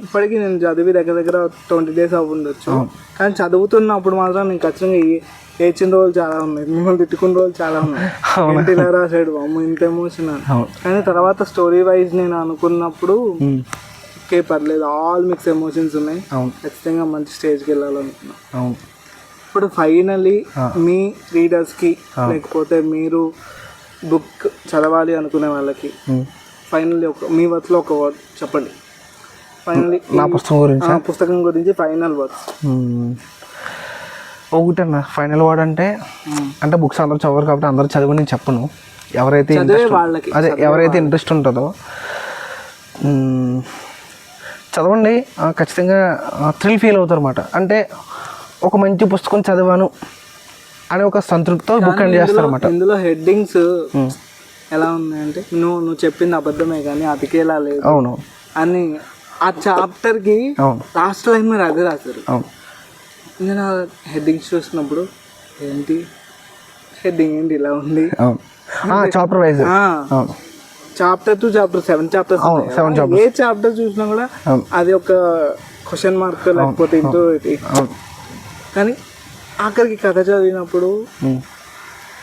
ఇప్పటికీ నేను చదివి దగ్గర 20 days అవ్వుండొచ్చు. కానీ చదువుతున్నప్పుడు మాత్రం నేను ఖచ్చితంగా ఏడ్చిన రోజులు చాలా ఉన్నాయి, మిమ్మల్ని తిట్టుకున్న రోజులు చాలా ఉన్నాయి. ఏంటి ఇలా రాసాడు అమ్మ ఇంత ఎమోషన్ అని. కానీ తర్వాత స్టోరీ వైజ్ నేను అనుకున్నప్పుడు ఓకే పర్లేదు, ఆల్ మిక్స్ ఎమోషన్స్ ఉన్నాయి, ఖచ్చితంగా మంచి స్టేజ్కి వెళ్ళాలనుకున్నాను. ఇప్పుడు ఫైనల్లీ మీ రీడర్స్కి లేకపోతే మీరు బుక్ చదవాలి అనుకునే వాళ్ళకి ఫైనల్లీ మీ వర్డ్స్లో ఒక వర్డ్ చెప్పండి. ఫైనల్లీ నా పుస్తకం గురించి ఫైనల్ వర్డ్స్. ఒకటన్నా ఫైనల్ వర్డ్ అంటే బుక్స్ అందరూ చదవరు కాబట్టి అందరూ చదివి నేను చెప్పను. ఎవరైతే ఇంట్రెస్ట్ ఉంటుందో చదవండి, ఖచ్చితంగా థ్రిల్ ఫీల్ అవుతారు అన్నమాట. అంటే ఒక మంచి పుస్తకం చదివాను అని ఒక సంతృప్తితో బుక్ ఎండ్ చేస్తారు అన్నమాట. ఇందులో హెడ్డింగ్స్ ఎలా ఉన్నాయంటే నువ్వు చెప్పింది అబద్ధమే కానీ అతికేలా లేదు అని ఆ చాప్టర్కి లాస్ట్ లైన్ మీరు అదే రాశారు. నేను హెడ్డింగ్స్ చూసినప్పుడు ఏంటి హెడ్డింగ్ ఏంటి ఇలా ఉంది, chapter wise chapter 2 chapter 7 chapters 7 chapters. ఏ చాప్టర్ చూసినా కూడా అది ఒక క్వశ్చన్ మార్క్ లేకపోతే ఇంటూ ఇది. కానీ ఆఖరికి కథ చదివినప్పుడు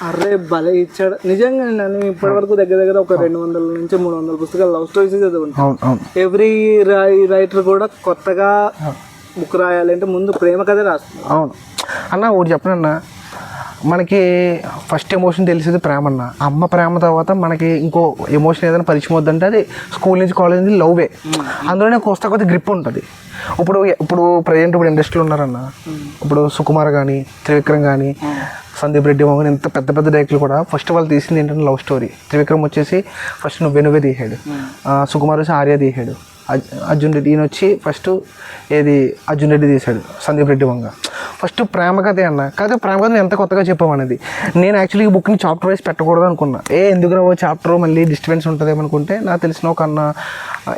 అర్రే భలే ఇచ్చాడు నిజంగా. నేను ఇప్పటి వరకు దగ్గర దగ్గర ఒక 200 నుంచి 300 పుస్తకాలు లవ్ స్టోరీస్ చదువుకుంటాను. ఎవ్రీ రైటర్ కూడా కొత్తగా బుక్ రాయాలంటే ముందు ప్రేమ కథ రాస్తుంది. అవును అన్న, ఒకటి చెప్పనన్నా, మనకి ఫస్ట్ ఎమోషన్ తెలిసేది ప్రేమ అన్న. అమ్మ ప్రేమ తర్వాత మనకి ఇంకో ఎమోషన్ ఏదైనా పరిచయం అవుతుందంటే అది స్కూల్ నుంచి కాలేజ్ నుంచి లవ్వే. అందులోనే కొద్ది గ్రిప్ ఉంటుంది. ఇప్పుడు ప్రజెంట్ ఇప్పుడు ఇండస్ట్రీలో ఉన్నారన్న, ఇప్పుడు సుకుమార్ కానీ, త్రివిక్రమ్ కానీ, సందీప్ రెడ్డి కానీ, ఇంత పెద్ద పెద్ద డైరెక్టర్లు కూడా ఫస్ట్ వాళ్ళు తీసింది ఏంటంటే లవ్ స్టోరీ. త్రివిక్రమ్ వచ్చేసి ఫస్ట్ నువ్వే తీసాడు, సుకుమార్ వచ్చి ఆర్య తీసాడు, అర్జున్ రెడ్డి ఈయన వచ్చి ఫస్ట్ ఏది అర్జున్ రెడ్డి తీశాడు, సందీప్ రెడ్డి వంగ. ఫస్ట్ ప్రేమ కథే అన్న. కాదు ప్రేమ కథ ఎంత కొత్తగా చెప్పామనేది. నేను యాక్చువల్లీ ఈ బుక్ని చాప్టర్ వైజ్ పెట్టకూడదు అనుకున్నా. ఎందుకు రావో చాప్టర్ మళ్ళీ డిస్టర్బెన్స్ ఉంటుంది ఏమనుకుంటే, నాకు తెలిసిన ఒక అన్న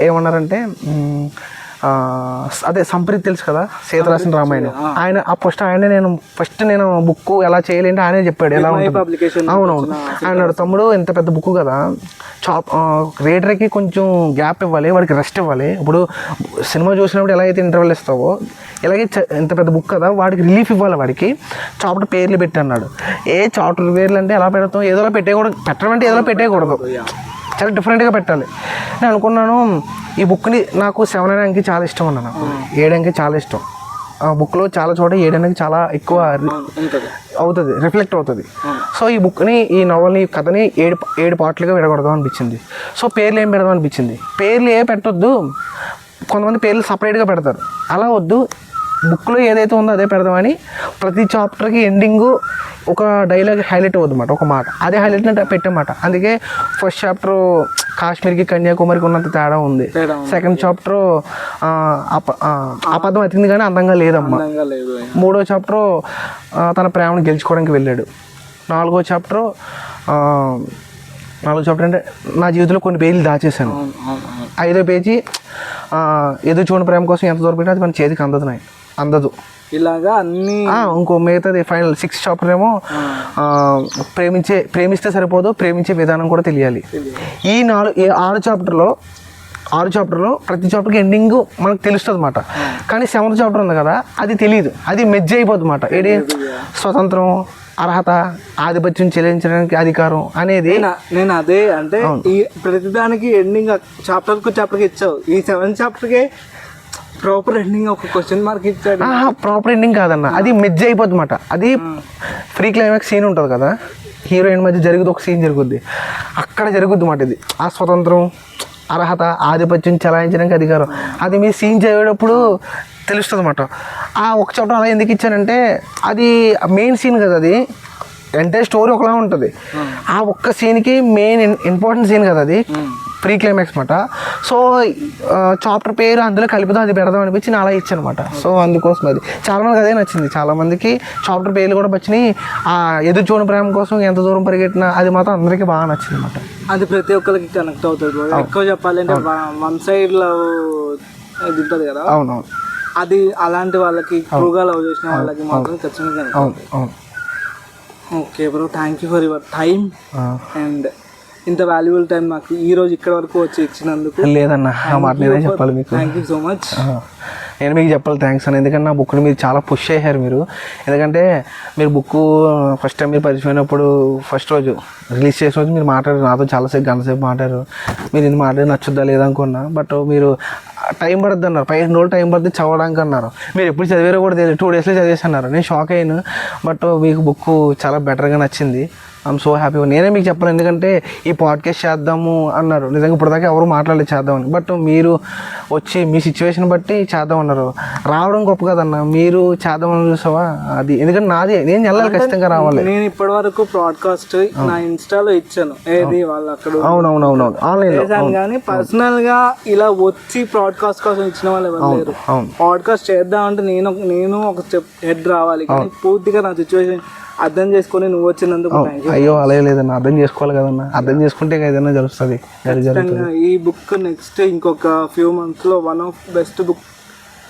ఏమన్నారంటే, అదే సంప్రీత్ తెలుసు కదా, సీత రాసిన రామాయణం, ఆయన ఫస్ట్ నేను బుక్ ఎలా చేయాలంటే ఆయనే చెప్పాడు ఎలా ఉంటుంది. అవునవును, ఆయన తమ్ముడు ఇంత పెద్ద బుక్ కదా, రీడర్కి కొంచెం గ్యాప్ ఇవ్వాలి, వాడికి రెస్ట్ ఇవ్వాలి. ఇప్పుడు సినిమా చూసినప్పుడు ఎలా అయితే ఇంటర్వెల్ ఇస్తావో, ఇలాగే ఇంత పెద్ద బుక్ కదా, వాడికి రిలీఫ్ ఇవ్వాలి. వాడికి చాప్టర్ పేర్లు పెట్టి అన్నాడు. చాప్టర్ పేర్లు అంటే ఎలా పెడతాం, ఏదోలా పెట్టేయకూడదు, పెట్టడం అంటే ఏదోలా పెట్టేయకూడదు, చాలా డిఫరెంట్గా పెట్టాలి. నేను అనుకున్నాను ఈ బుక్ని, నాకు 7 అనే అంకి చాలా ఇష్టం అన్న, నాకు 7 అంకి చాలా ఇష్టం. ఆ బుక్లో చాలా చోట 7 అనేది చాలా ఎక్కువ అవుతుంది, రిఫ్లెక్ట్ అవుతుంది. సో ఈ బుక్ని, ఈ నవల్ని, కథని 7 పార్ట్లుగా విడగొడదాం అనిపించింది. సో పేర్లు ఏం పెడదాం అనిపించింది. పేర్లు పెట్టొద్దు, కొంతమంది పేర్లు సపరేట్గా పెడతారు, అలా వద్దు. బుక్లో ఏదైతే ఉందో అదే పెడదామని ప్రతి చాప్టర్కి ఎండింగు ఒక డైలాగ్ హైలైట్ అవుతుంది అన్నమాట, ఒక మాట, అదే హైలైట్ పెట్టామాట. అందుకే ఫస్ట్ చాప్టర్ కాశ్మీర్కి కన్యాకుమారికి ఉన్నంత తేడా ఉంది. సెకండ్ చాప్టర్ అబద్ధం అతికింది కానీ అందంగా లేదమ్మా. 3వ చాప్టర్ తన ప్రేమను గెలుచుకోవడానికి వెళ్ళాడు. 4వ చాప్టర్ అంటే నా జీవితంలో కొన్ని పేజీలు దాచేశాను. 5వ పేజీ ఎదురు చూడని ప్రేమ కోసం ఎంత దూరం పెట్టినా అది మన చేతికి అందదు. ఇలాగా అన్ని ఇంకో మిగతాది ఫైనల్ 6th చాప్టర్ ఏమో ప్రేమిస్తే సరిపోదు, ప్రేమించే విధానం కూడా తెలియాలి. ఈ 6 చాప్టర్లో ప్రతి చాప్టర్కి ఎండింగ్ మనకు తెలుస్తుంది అన్నమాట. కానీ 7th చాప్టర్ ఉంది కదా, అది తెలియదు, అది మెజ్జ అయిపోతుంది అన్నమాట. ఏది స్వతంత్రం, అర్హత, ఆధిపత్యం చెల్లించడానికి అధికారం అనేది. నేను అదే అంటే ఈ ప్రతిదానికి ఎండింగ్ చాప్టర్కి ఇచ్చావు. ఈ 7th చాప్టర్కే ప్రాపర్ ఎండింగ్ ఒక క్వశ్చన్ మార్క్ ఇచ్చాడు. ప్రాపర్ ఎండింగ్ కాదన్న, అది మెజ్జ అయిపోద్ది అన్నమాట. అది ఫ్రీ క్లైమాక్స్ సీన్ ఉంటుంది కదా, హీరోయిన్ మధ్య జరుగుతుంది, ఒక సీన్ జరుగుద్ది, అక్కడ జరుగుద్ది అన్నమాట. ఇది ఆ స్వతంత్రం, అర్హత, ఆధిపత్యం చెలాయించడానికి అధికారం, అది మీ సీన్ చదివేటప్పుడు తెలుస్తుంది అన్నమాట. ఆ ఒక చాప్టర్ అలా ఎందుకు ఇచ్చానంటే, అది మెయిన్ సీన్ కదా, అది ఎంటైర్ స్టోరీ ఒకలా ఉంటుంది. ఆ ఒక్క సీన్కి మెయిన్ ఇంపార్టెంట్ సీన్ కదా అది, ప్రీ క్లైమాక్స్ అనమాట. సో చాప్టర్ పేరు అందులో కలుపుదాం, అది పెడదాం అనిపించి నేను అలా ఇచ్చాను అనమాట. సో అందుకోసం అది చాలామందికి అదే నచ్చింది. చాలామందికి చాప్టర్ పేర్లు కూడా వచ్చినాయి. ఆ ఎదురు చూడని ప్రేమ కోసం ఎంత దూరం పరిగెట్టినా అది మాత్రం అందరికీ బాగా నచ్చింది అనమాట. అది ప్రతి ఒక్కరికి కనెక్ట్ అవుతుంది. ఎక్కువ చెప్పాలంటే వన్ సైడ్ లవ్ ఇది ఉంటుంది కదా, అవునవును, అది అలాంటి వాళ్ళకి ట్రూగా లవ్ చేసిన వాళ్ళకి మాత్రం ఖచ్చితంగా. అవును. Okay bro, thank you for your time and ఇంత వాల్యుబుల్ టైం నాకు ఈ రోజు ఇక్కడ వరకు వచ్చి ఇచ్చినందుకు. లేదన్న, ఆ మాట నేనే చెప్పాలి మీకు. Thank you so much. నేను మీకు చెప్పాలి థ్యాంక్స్ అని, ఎందుకంటే నా బుక్ని మీరు చాలా పుష్ చేశారు మీరు. ఎందుకంటే మీరు బుక్ ఫస్ట్ టైం మీరు పరిచయం అయినప్పుడు ఫస్ట్ రోజు రిలీజ్ చేసిన రోజు మీరు మాట్లాడారు నాతో చాలాసేపు, గంట సేపు మాట్లాడారు. మీరు ఇది మాట్లాడి నచ్చుద్దా లేదనుకున్నా, బట్ మీరు టైం పడుద్ది అన్నారు, 15 రోజులు టైం పడుతుంది చదవడానికి అన్నారు. మీరు ఎప్పుడు చదివారో కూడా తెలియదు, 2 డేస్లో చదివేసి అన్నారు. నేను షాక్ అయ్యాను, బట్ మీకు బుక్ చాలా బెటర్గా నచ్చింది. I'm so happy. నేనే మీకు చెప్పాను, ఎందుకంటే ఈ పాడ్కాస్ట్ చేద్దాము అన్నారు. నిజంగా ఇప్పటిదాకా ఎవరు మాట్లాడలేదు చేద్దామని, బట్ మీరు వచ్చి మీ సిచ్యువేషన్ బట్టి చేద్దామన్నారు. రావడం గొప్ప కదన్న, మీరు చేద్దామని చూసావా అది. ఎందుకంటే నాది, నేను వెళ్ళాలి, ఖచ్చితంగా రావాలి. నేను ఇప్పటి వరకు బ్రాడ్కాస్ట్ నా ఇన్స్టాలో ఇచ్చాను, ఏది వాళ్ళు అక్కడ అవునవునవును ఆన్లైన్, కానీ పర్సనల్ గా ఇలా వచ్చి బ్రాడ్కాస్ట్ కోసం ఇచ్చిన వాళ్ళు ఎవరు లేరు. పాడ్కాస్ట్ చేద్దామంటే నేను ఒక స్టెప్ హెడ్ రావాలి, కానీ పూర్తిగా నా సిచ్యువేషన్ అర్థం చేసుకొని నువ్వు వచ్చినందుకు. అయ్యో అలా లేదన్నా, అర్థం చేసుకోవాలి కదన్నా, అర్థం చేసుకుంటే ఏదైనా తెలుస్తుంది. ఈ బుక్ నెక్స్ట్ ఇంకొక ఫ్యూ మంత్స్ లో వన్ ఆఫ్ బెస్ట్ బుక్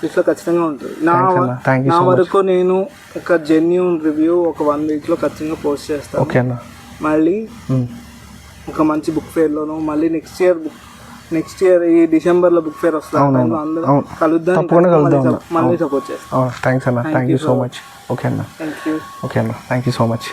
వీక్లో ఖచ్చితంగా ఉంటుంది. Thanks అన్న. Thank you నా so much. వరకు నేను ఒక జెన్యూన్ రివ్యూ ఒక 1 వీక్లో ఖచ్చితంగా పోస్ట్ చేస్తాను. ఓకే అన్న. మళ్ళీ ఒక మంచి బుక్ ఫేర్లోనూ మళ్ళీ నెక్స్ట్ ఇయర్ ఈ డిసెంబర్లో బుక్ ఫేర్ వస్తుంది. అందరూ కలుద్దాం, తప్పకుండా కలుద్దాం. మళ్ళీ సపోర్ట్ చేస్తాం. థ్యాంక్స్ అన్న. Thank you so much. Okay అన్న. Thank you. ఓకే అన్న. Thank you so much.